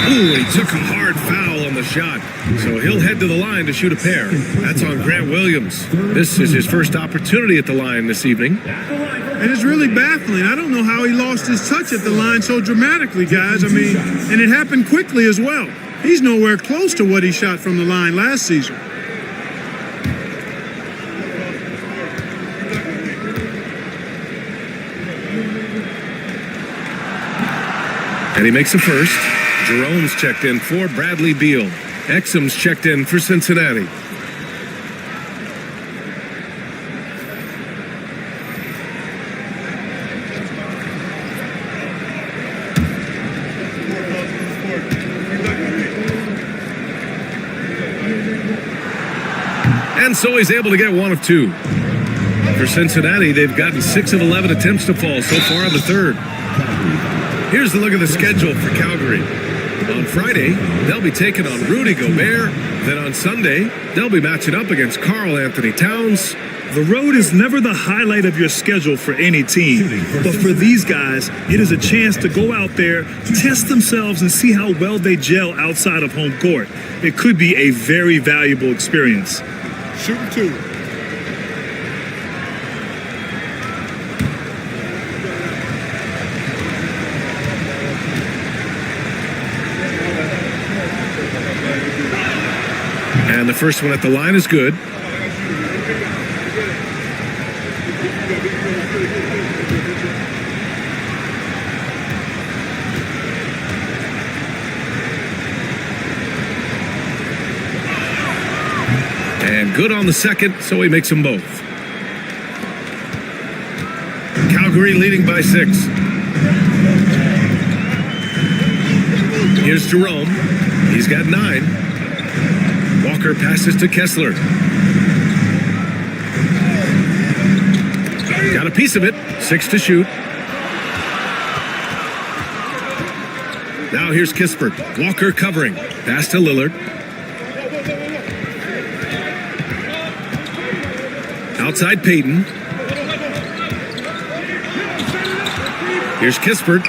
Ooh, he took a hard foul on the shot. So he'll head to the line to shoot a pair. That's on Grant Williams. This is his first opportunity at the line this evening. And it's really baffling. I don't know how he lost his touch at the line so dramatically, guys. I mean, and it happened quickly as well. He's nowhere close to what he shot from the line last season. And he makes a first. Jerome's checked in for Bradley Beal. Exum's checked in for Cincinnati. And so he's able to get one of two. For Cincinnati, they've gotten 6 of 11 attempts to fall so far in the third. Here's the look of the schedule for Calgary. On Friday, they'll be taking on Rudy Gobert. Then on Sunday, they'll be matching up against Karl Anthony Towns. The road is never the highlight of your schedule for any team, but for these guys, it is a chance to go out there, test themselves, and see how well they gel outside of home court. It could be a very valuable experience. Shooting 2. And the first one at the line is good. And good on the second, so he makes them both. Calgary leading by 6. Here's Jerome. He's got 9. Walker passes to Kessler. Got a piece of it. 6 to shoot. Now here's Kispert. Walker covering. Pass to Lillard. Outside Payton. Here's Kispert.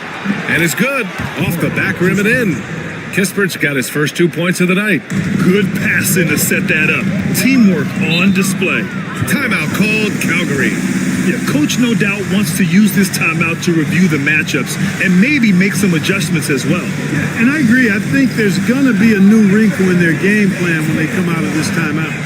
And it's good. Off the back rim and in. Kispert's got his first 2 points of the night. Good passing to set that up. Teamwork on display. Timeout called Calgary. Yeah, coach no doubt wants to use this timeout to review the matchups and maybe make some adjustments as well. Yeah, and I agree. I think there's going to be a new wrinkle in their game plan when they come out of this timeout.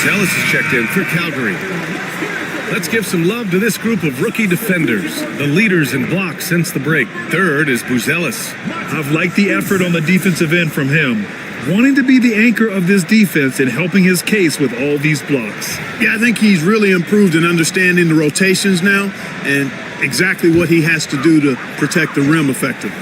Ellis is checked in for Calgary. Let's give some love to this group of rookie defenders, the leaders in blocks since the break. Third is Buzelis. I've liked the effort on the defensive end from him, wanting to be the anchor of this defense and helping his case with all these blocks. Yeah, I think he's really improved in understanding the rotations now and exactly what he has to do to protect the rim effectively.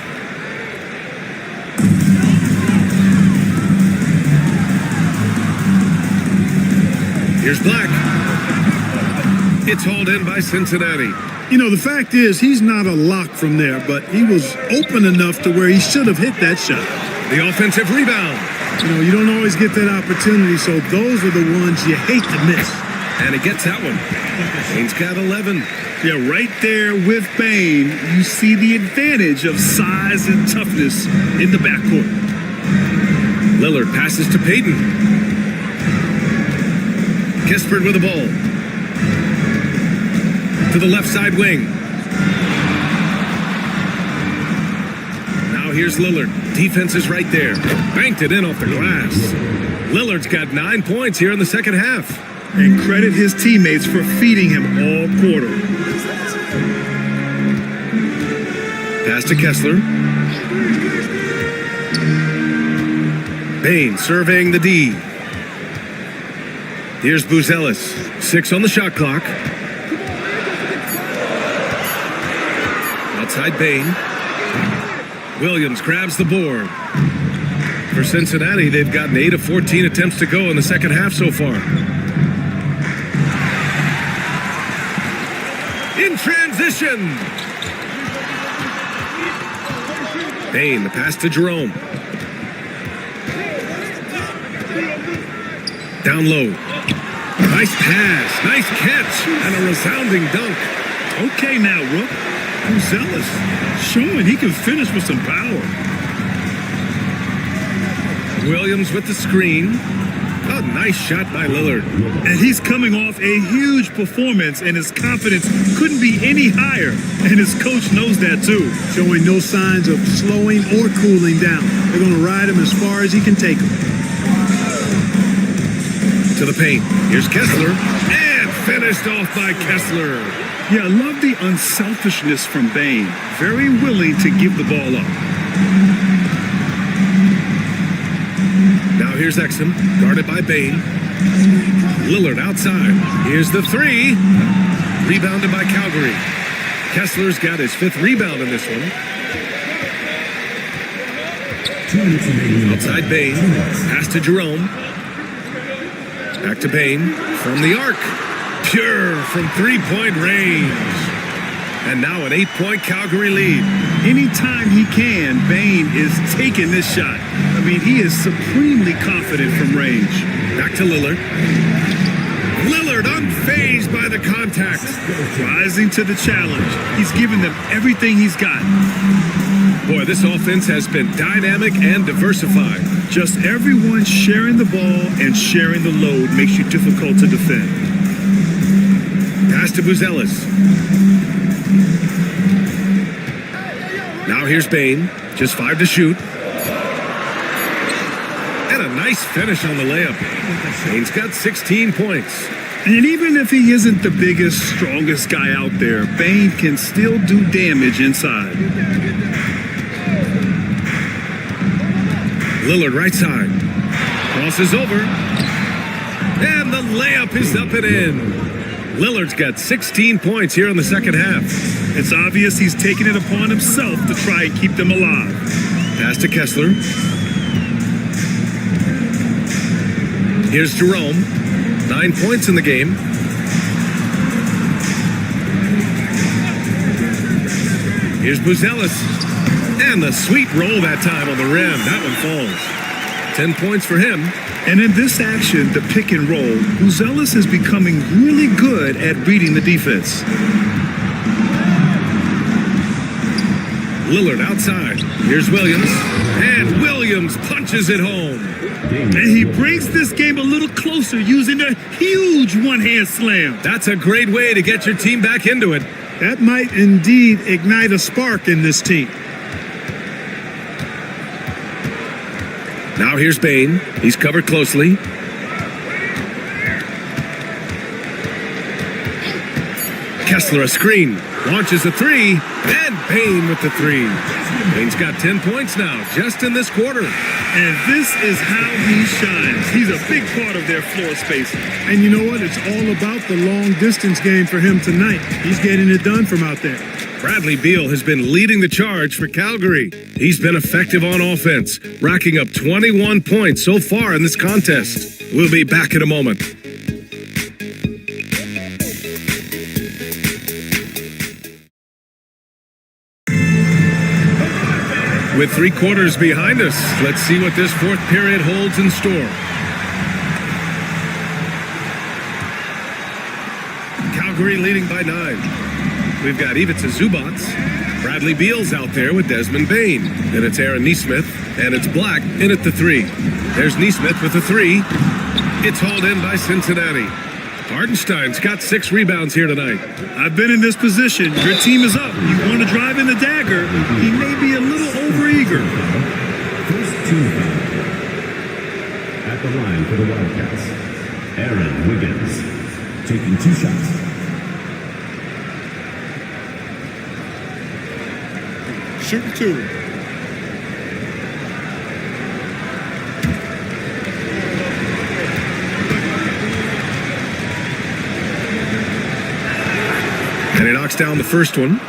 Here's Black. It's hauled in by Cincinnati. You know, the fact is he's not a lock from there, but he was open enough to where he should have hit that shot. The offensive rebound. You know, you don't always get that opportunity, so those are the ones you hate to miss. And he gets that one. Bain's got 11. Yeah, right there with Bain, you see the advantage of size and toughness in the backcourt. Lillard passes to Payton. Kispert with the ball. To the left side wing. Now here's Lillard. Defense is right there. Banked it in off the glass. Lillard's got 9 points here in the second half. And credit his teammates for feeding him all quarter. Pass to Kessler. Bain surveying the D. Here's Buzelis. 6 on the shot clock. Outside Bain. Williams grabs the board. For Cincinnati, they've gotten 8 of 14 attempts to go in the second half so far. In transition. Bain, the pass to Jerome. Down low. Nice pass, nice catch, and a resounding dunk. Okay now, Rook. Buzelis showing he can finish with some power. Williams with the screen. A nice shot by Lillard. And he's coming off a huge performance, and his confidence couldn't be any higher. And his coach knows that too. Showing no signs of slowing or cooling down. They're going to ride him as far as he can take him. To the paint. Here's Kessler. And finished off by Kessler. Yeah, I love the unselfishness from Bain. Very willing to give the ball up. Now here's Exum, guarded by Bain. Lillard outside. Here's the three. Rebounded by Calgary. Kessler's got his 5th rebound in this one. Outside Bain. Pass to Jerome. Back to Bain. From the arc. Pure from 3-point range. And now an 8-point Calgary lead. Anytime he can, Bain is taking this shot. I mean, he is supremely confident from range. Back to Lillard. Lillard unfazed by the contact. Rising to the challenge. He's given them everything he's got. Boy, this offense has been dynamic and diversified. Just everyone sharing the ball and sharing the load makes you difficult to defend. Pass to Buzelis. Now here's Bain. Just 5 to shoot. And a nice finish on the layup. Bain's got 16 points. And even if he isn't the biggest, strongest guy out there, Bain can still do damage inside. Lillard right side. Crosses over. And the layup is up and in. Lillard's got 16 points here in the second half. It's obvious he's taking it upon himself to try and keep them alive. Pass to Kessler. Here's Jerome. 9 points in the game. Here's Buzelis. And the sweet roll that time on the rim. That one falls. 10 points for him. And in this action, the pick and roll, Buzelis is becoming really good at reading the defense. Lillard outside. Here's Williams. And Williams punches it home. And he brings this game a little closer using a huge one-hand slam. That's a great way to get your team back into it. That might indeed ignite a spark in this team. Now here's Bain. He's covered closely. Kessler a screen. Launches a 3. And Bain with the 3. Bain's got 10 points now, just in this quarter. And this is how he shines. He's a big part of their floor space. And you know what? It's all about the long distance game for him tonight. He's getting it done from out there. Bradley Beal has been leading the charge for Calgary. He's been effective on offense, racking up 21 points so far in this contest. We'll be back in a moment. With 3 quarters behind us, let's see what this fourth period holds in store. Calgary leading by 9. We've got Ivica Zubats. Bradley Beal's out there with Desmond Bain. And it's Aaron Neesmith, and it's Black in at the 3. There's Neesmith with the 3. It's hauled in by Cincinnati. Hartenstein's got 6 rebounds here tonight. I've been in this position. Your team is up. You want to drive in the dagger. He may be a little overeager. First team foul. At the line for the Wildcats, Aaron Wiggins, taking 2 shots. Shooting 2. And he knocks down the first one.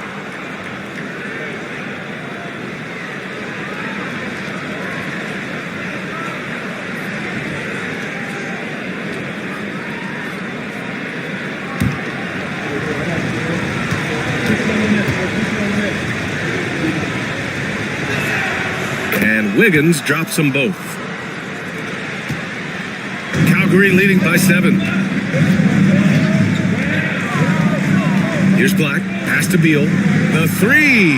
And Wiggins drops them both. Calgary leading by 7. Here's Black, pass to Beal, the 3.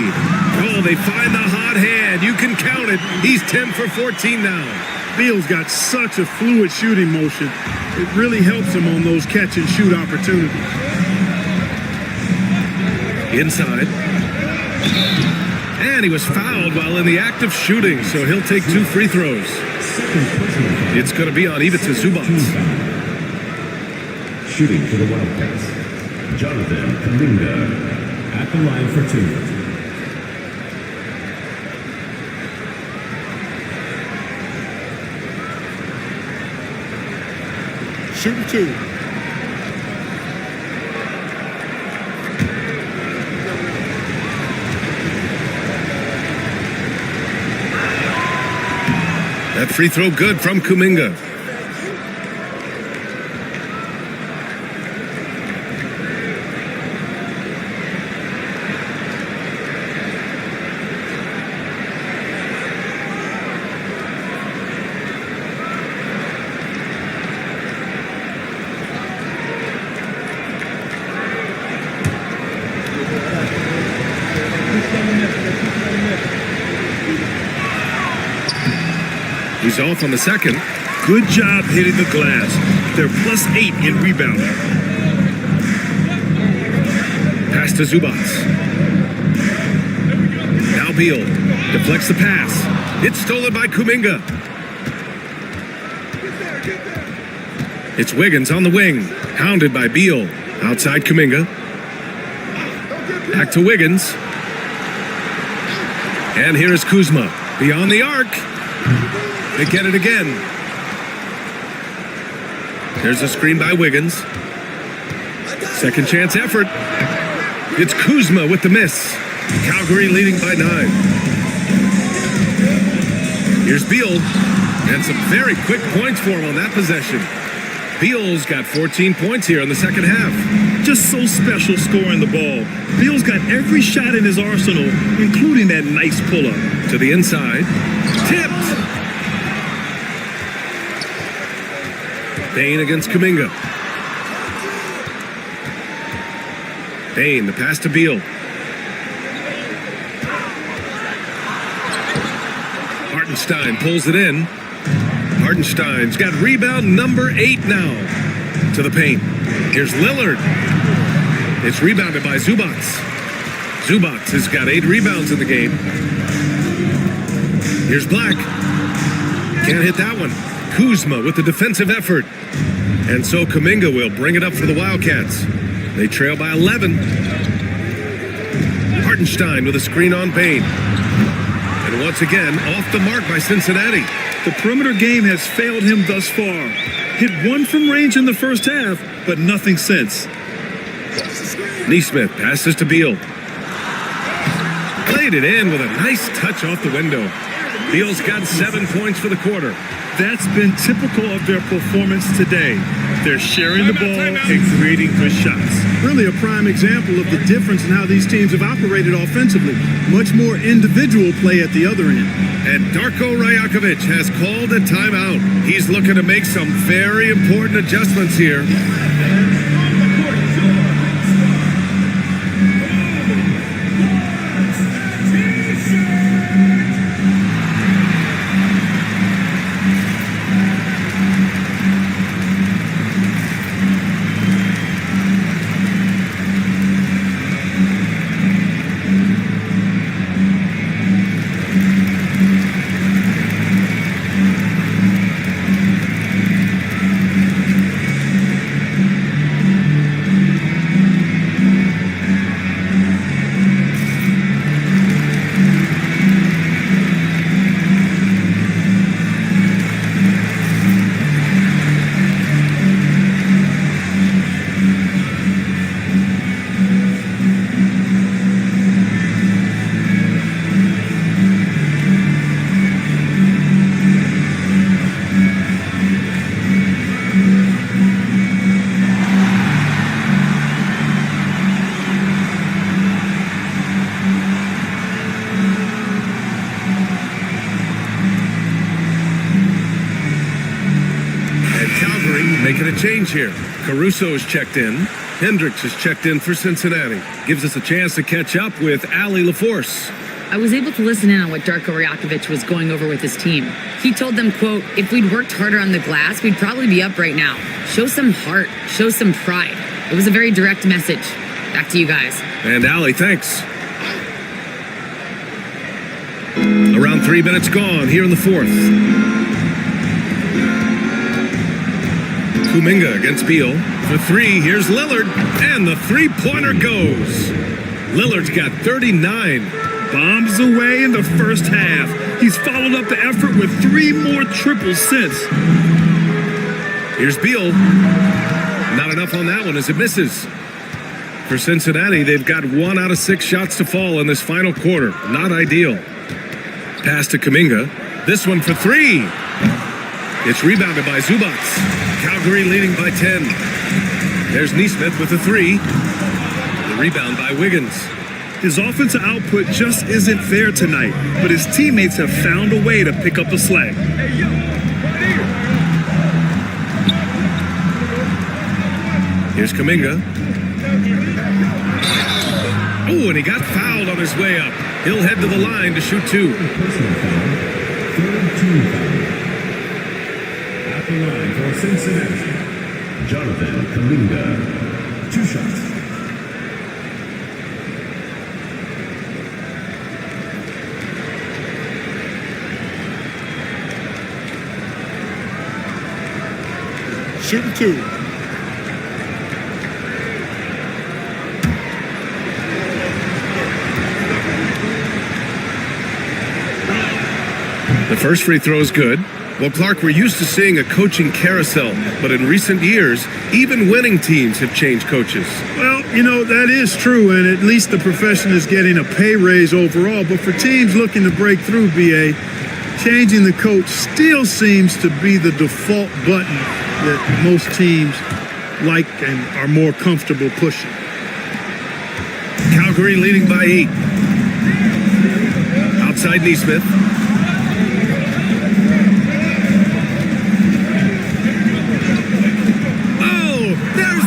Oh, they find the hot hand. You can count it. He's 10 for 14 now. Beal's got such a fluid shooting motion. It really helps him on those catch and shoot opportunities. Inside. And he was fouled while in the act of shooting, so he'll take 2 free throws. It's going to be on Ivica Zubats. Shooting for the Wildcats, Jonathan Kuminga at the line for 2. Shooting 2. That free throw good from Kuminga. He's off on the second. Good job hitting the glass. They're +8 in rebounding. Pass to Zubats. Now Beal deflects the pass. It's stolen by Kuminga. It's Wiggins on the wing. Hounded by Beal. Outside Kuminga. Back to Wiggins. And here is Kuzma. Beyond the arc. They get it again. There's a screen by Wiggins. Second chance effort. It's Kuzma with the miss. Calgary leading by 9. Here's Beal. And some very quick points for him on that possession. Beal's got 14 points here in the second half. Just so special scoring the ball. Beal's got every shot in his arsenal, including that nice pull-up. To the inside. Tipped. Bain against Kuminga. Bain, the pass to Beal. Hartenstein pulls it in. Hartenstein's got rebound number 8 now. To the paint. Here's Lillard. It's rebounded by Zubats. Zubats has got 8 rebounds in the game. Here's Black. Can't hit that one. Kuzma with the defensive effort. And so Kuminga will bring it up for the Wildcats. They trail by 11. Hartenstein with a screen on Bain. And once again, off the mark by Cincinnati. The perimeter game has failed him thus far. Hit 1 from range in the first half, but nothing since. Neesmith passes to Beal. Played it in with a nice touch off the window. Beal's got 7 points for the quarter. That's been typical of their performance today. They're sharing the ball and creating good shots. Really a prime example of the difference in how these teams have operated offensively. Much more individual play at the other end. And Darko Rajakovic has called a timeout. He's looking to make some very important adjustments here. Making a change here. Caruso is checked in. Hendricks is checked in for Cincinnati. Gives us a chance to catch up with Allie LaForce. I was able to listen in on what Darko Rajakovic was going over with his team. He told them, quote, if we'd worked harder on the glass, we'd probably be up right now. Show some heart. Show some pride. It was a very direct message. Back to you guys. And Allie, thanks. Around 3 minutes gone here in the fourth. Kuminga against Beal. For three, here's Lillard. And the three-pointer goes. Lillard's got 39. Bombs away in the first half. He's followed up the effort with 3 more triples since. Here's Beal. Not enough on that one as it misses. For Cincinnati, they've got 1 out of 6 shots to fall in this final quarter. Not ideal. Pass to Kuminga. This one for 3. It's rebounded by Zubats. Calgary leading by 10. There's Neesmith with a 3. The rebound by Wiggins. His offensive output just isn't there tonight, but his teammates have found a way to pick up the slack. Here's Kuminga. Oh, and he got fouled on his way up. He'll head to the line to shoot 2. At the line for Cincinnati, Jonathan Kuminga. 2 shots. Shooting 2. The first free throw is good. Well, Clark, we're used to seeing a coaching carousel, but in recent years, even winning teams have changed coaches. Well, you know, that is true, and at least the profession is getting a pay raise overall. But for teams looking to break through, BA, changing the coach still seems to be the default button that most teams like and are more comfortable pushing. Calgary leading by 8. Outside Neesmith.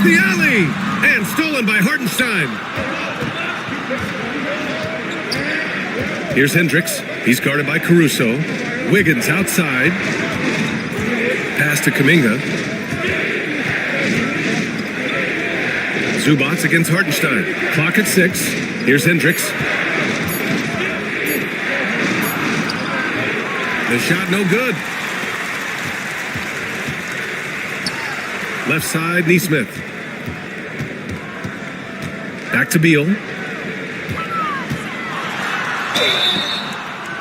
The alley, and stolen by Hartenstein. Here's Hendricks. He's guarded by Caruso. Wiggins outside. Pass to Kuminga. Zubats against Hartenstein. Clock at 6. Here's Hendricks. The shot no good. Left side, Neesmith. Back to Beal.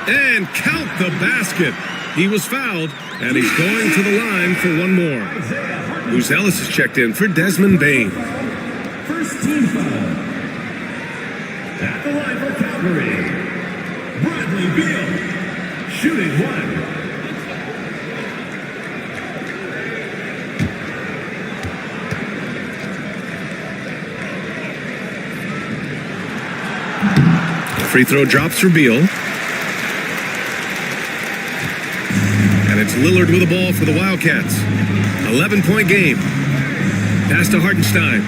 And count the basket. He was fouled, and he's going to the line for 1 more. Luz Ellis is checked in for Desmond Bane. First team foul. At the line for Calgary, Bradley Beal. shooting one. Free throw drops for Beal. And it's Lillard with the ball for the Wildcats. 11-point game. Pass to Hartenstein.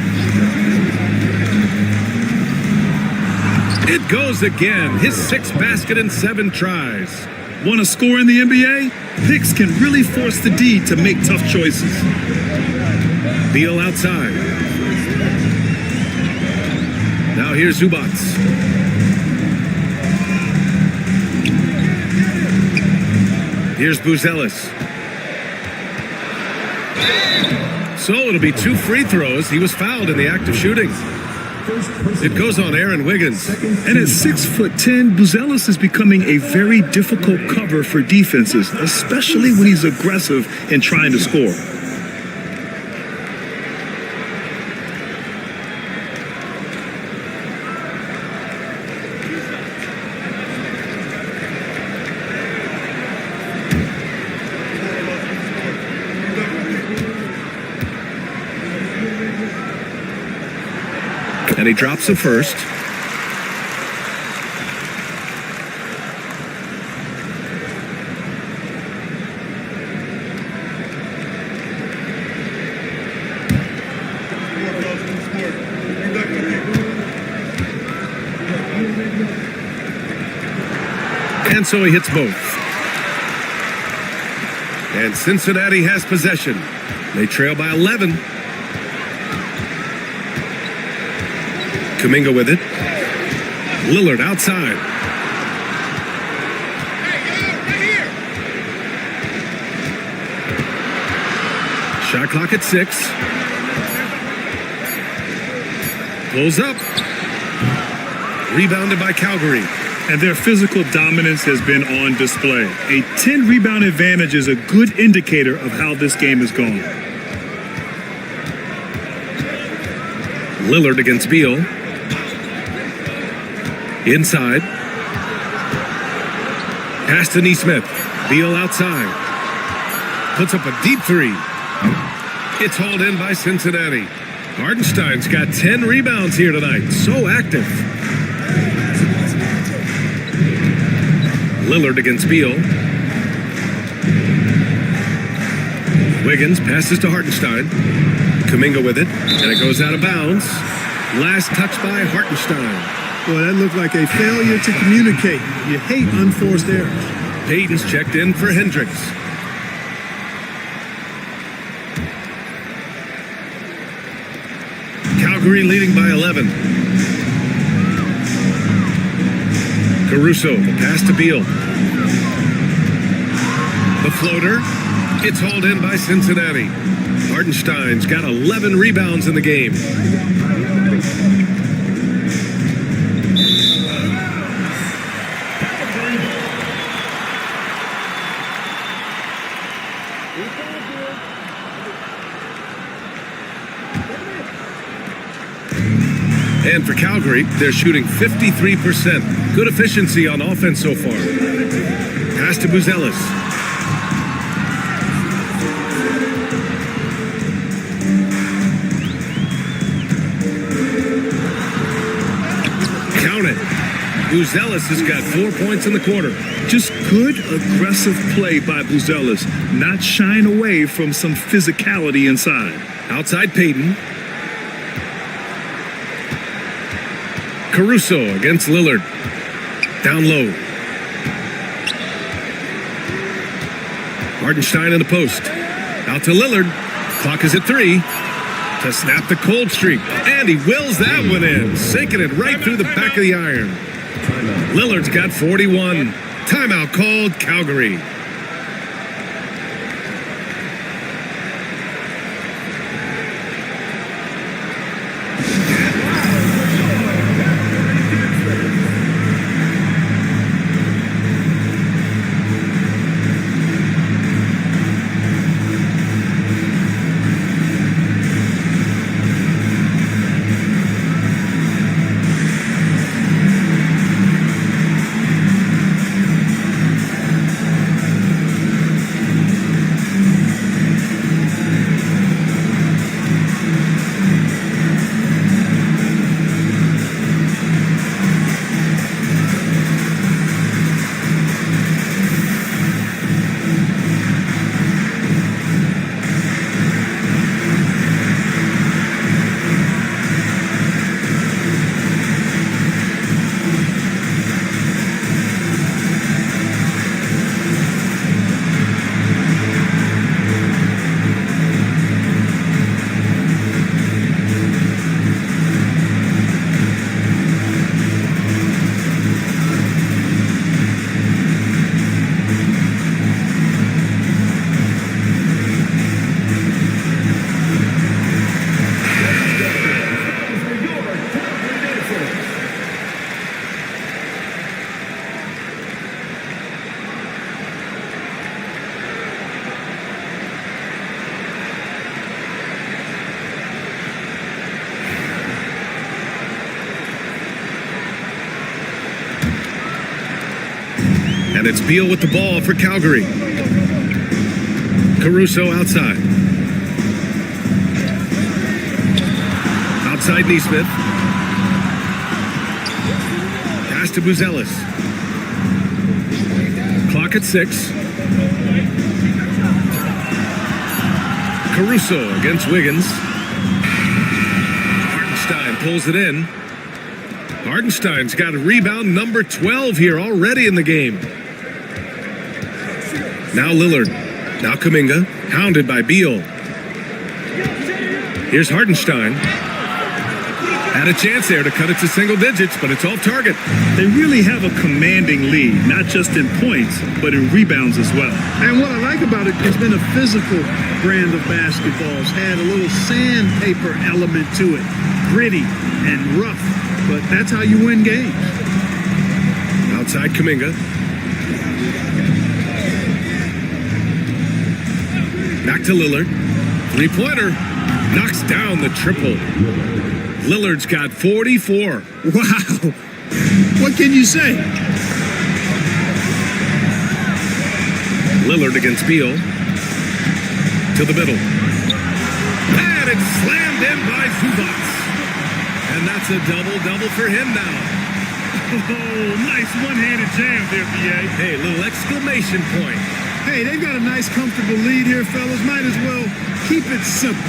It goes again. His 6th basket in 7 tries. Want to score in the NBA? Picks can really force the D to make tough choices. Beal outside. Now here's Zubats. Here's Buzelis. So it'll be 2 free throws. He was fouled in the act of shooting. It goes on Aaron Wiggins. And at 6'10", Buzelis is becoming a very difficult cover for defenses, especially when he's aggressive in trying to score. And he drops the first. And so he hits both. And Cincinnati has possession. They trail by 11. Kuminga with it. Lillard outside. Shot clock at 6. Pulls up. Rebounded by Calgary. And their physical dominance has been on display. A 10-rebound advantage is a good indicator of how this game has gone. Lillard against Beal. Inside. Pass to Nesmith. Beal outside. Puts up a deep 3. It's hauled in by Cincinnati. Hartenstein's got 10 rebounds here tonight. So active. Lillard against Beal. Wiggins passes to Hartenstein. Kuminga with it. And it goes out of bounds. Last touch by Hartenstein. Well, that looked like a failure to communicate. You hate unforced errors. Payton's checked in for Hendricks. Calgary leading by 11. Caruso, the pass to Beal. The floater. It's hauled in by Cincinnati. Hartenstein's got 11 rebounds in the game. And for Calgary, they're shooting 53%. Good efficiency on offense so far. Pass to Buzelis. Count it. Buzelis has got 4 points in the quarter. Just good, aggressive play by Buzelis, not shying away from some physicality inside. Outside Payton. Caruso against Lillard. Down low. Hartenstein in the post. Out to Lillard. Clock is at 3. To snap the cold streak. And he wills that one in. Sinking it right through the back of the iron. Lillard's got 41. Timeout called, Calgary. And it's Beal with the ball for Calgary. Caruso outside. Outside Neesmith. Pass to Buzelis. Clock at 6. Caruso against Wiggins. Hartenstein pulls it in. Hartenstein's got a rebound number 12 here already in the game. Now Lillard. Now Kuminga. Hounded by Beal. Here's Hartenstein. Had a chance there to cut it to single digits, but it's off target. They really have a commanding lead, not just in points, but in rebounds as well. And what I like about it, it's been a physical brand of basketball. It's had a little sandpaper element to it. Gritty and rough, but that's how you win games. Outside Kuminga. Back to Lillard. Three-pointer. Knocks down the triple. Lillard's got 44. Wow. What can you say? Lillard against Beal. To the middle. And it's slammed in by Zubac. And that's a double-double for him now. Oh, nice one-handed jam there, B.A. Hey, little exclamation point. Hey, they've got a nice, comfortable lead here, fellas. Might as well keep it simple.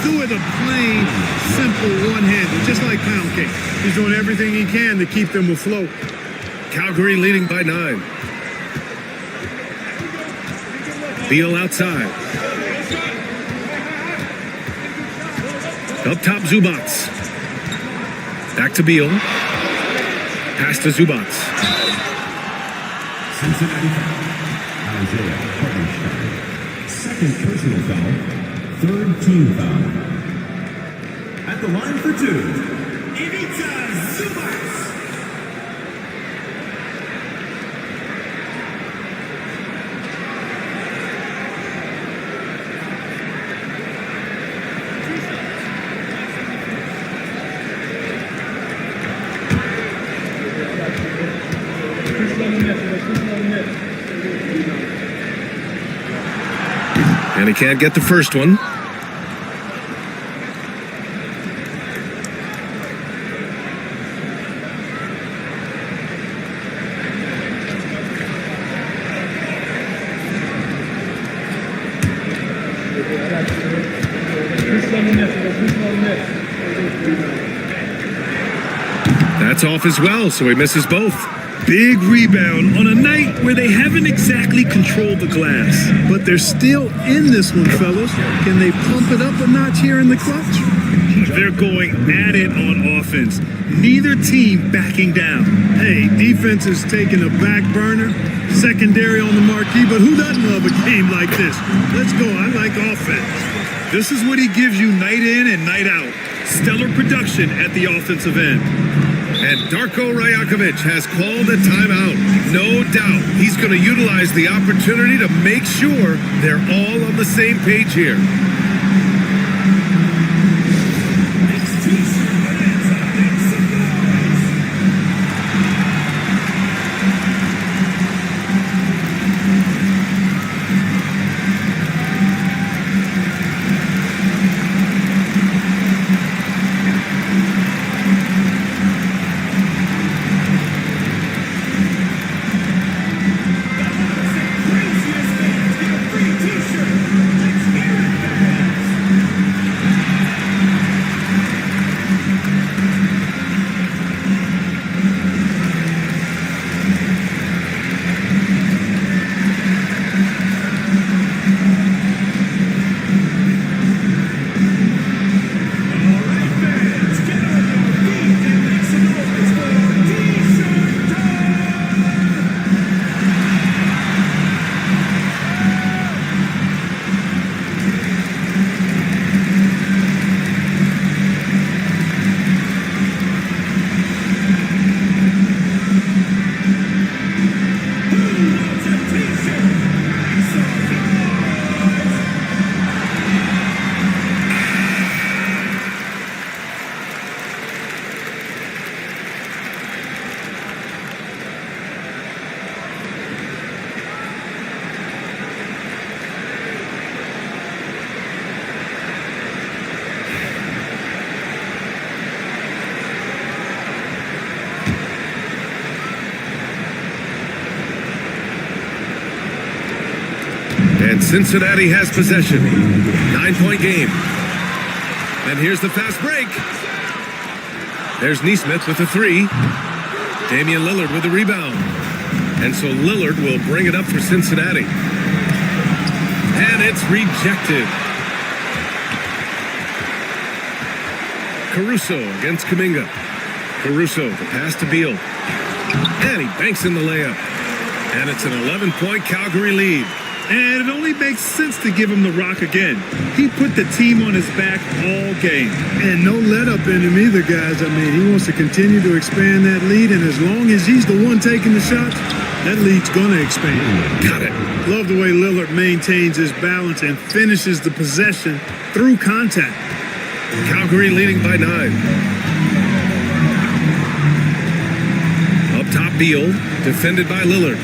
Do it a plain, simple one-handed, just like Pound Cake. He's doing everything he can to keep them afloat. Calgary leading by 9. Beal outside. Up top, Zubac. Back to Beal. Pass to Zubac. Cincinnati foul. Isaiah Hartenstein. Second personal foul. Third team foul. At the line for 2, Ivica Zubac. And he can't get the first one. That's off as well, so he misses both. Big rebound on a night where they haven't exactly controlled the glass. But they're still in this one, fellas. Can they pump it up a notch here in the clutch? They're going at it on offense. Neither team backing down. Hey, defense is taking a back burner, secondary on the marquee, but who doesn't love a game like this? Let's go. I like offense. This is what he gives you night in and night out. Stellar production at the offensive end. And Darko Rajakovic has called a timeout. No doubt he's going to utilize the opportunity to make sure they're all on the same page here. Cincinnati has possession. 9-point game. And here's the fast break. There's Neesmith with the three. Damian Lillard with the rebound. And so Lillard will bring it up for Cincinnati. And it's rejected. Caruso against Kuminga. Caruso, the pass to Beal. And he banks in the layup. And it's an 11-point Calgary lead. And it only makes sense to give him the rock again. He put the team on his back all game. And no let up in him either, guys. I mean, he wants to continue to expand that lead, and as long as he's the one taking the shots, that lead's going to expand. Got it. Love the way Lillard maintains his balance and finishes the possession through contact. Calgary leading by 9. Up top, Beal, defended by Lillard.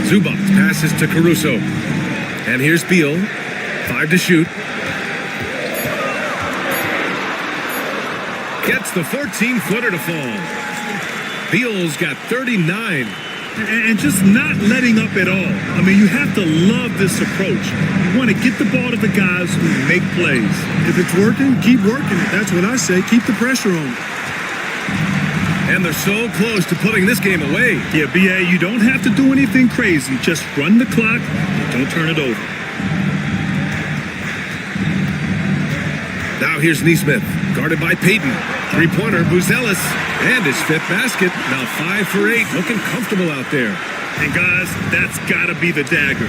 Zubac passes to Caruso. And here's Beal. 5 to shoot. Gets the 14-footer to fall. Beal's got 39. And just not letting up at all. I mean, you have to love this approach. You want to get the ball to the guys who make plays. If it's working, keep working it. That's what I say. Keep the pressure on. And they're so close to putting this game away. Yeah, B.A., you don't have to do anything crazy. Just run the clock and don't turn it over. Now here's Neesmith, guarded by Payton. Three-pointer, Buzelis, and his 5th basket. Now 5 for 8, looking comfortable out there. And guys, that's got to be the dagger.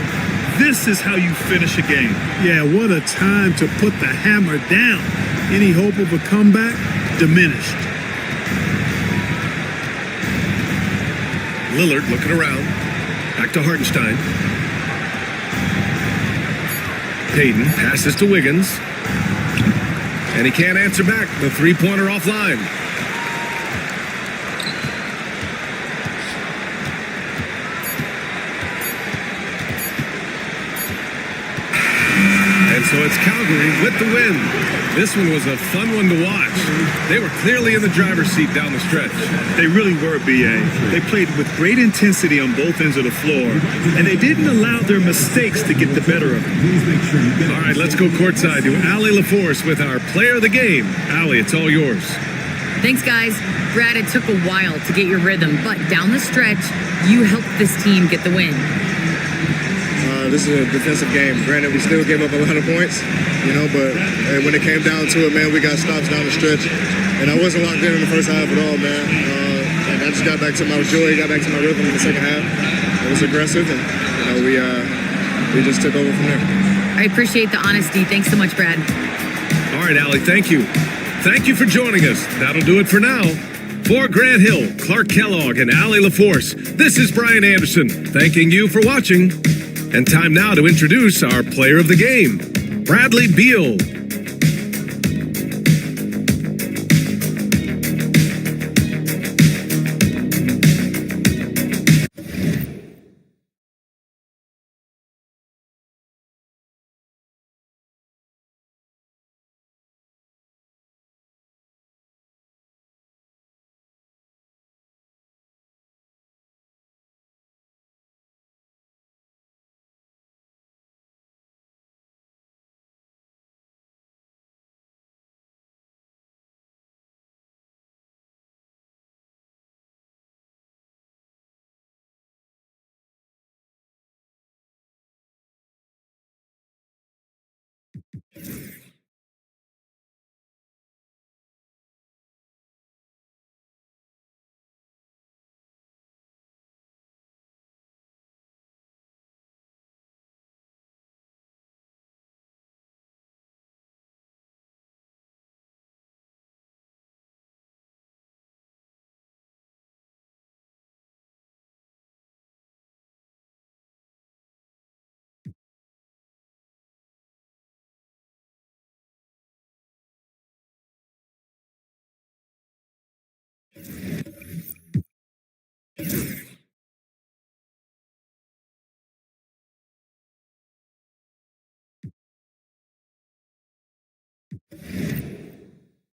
This is how you finish a game. Yeah, what a time to put the hammer down. Any hope of a comeback? Diminished. Lillard looking around. Back to Hartenstein. Payton passes to Wiggins. And he can't answer back. The three-pointer offline. And so it's Calgary with the win. This one was a fun one to watch. They were clearly in the driver's seat down the stretch. They really were, B.A. They played with great intensity on both ends of the floor, and they didn't allow their mistakes to get the better of them. All right, let's go courtside to Allie LaForce with our player of the game. Allie, it's all yours. Thanks, guys. Brad, it took a while to get your rhythm, but down the stretch, you helped this team get the win. This is a defensive game. Granted, we still gave up a lot of points, but when it came down to it, man, we got stops down the stretch. And I wasn't locked in the first half at all, man. And I just got back to my joy, got back to my rhythm in the second half. It was aggressive, and we just took over from there. I appreciate the honesty. Thanks so much, Brad. All right, Allie, thank you. Thank you for joining us. That'll do it for now. For Grant Hill, Clark Kellogg, and Allie LaForce, this is Brian Anderson, thanking you for watching. And time now to introduce our player of the game, Bradley Beal.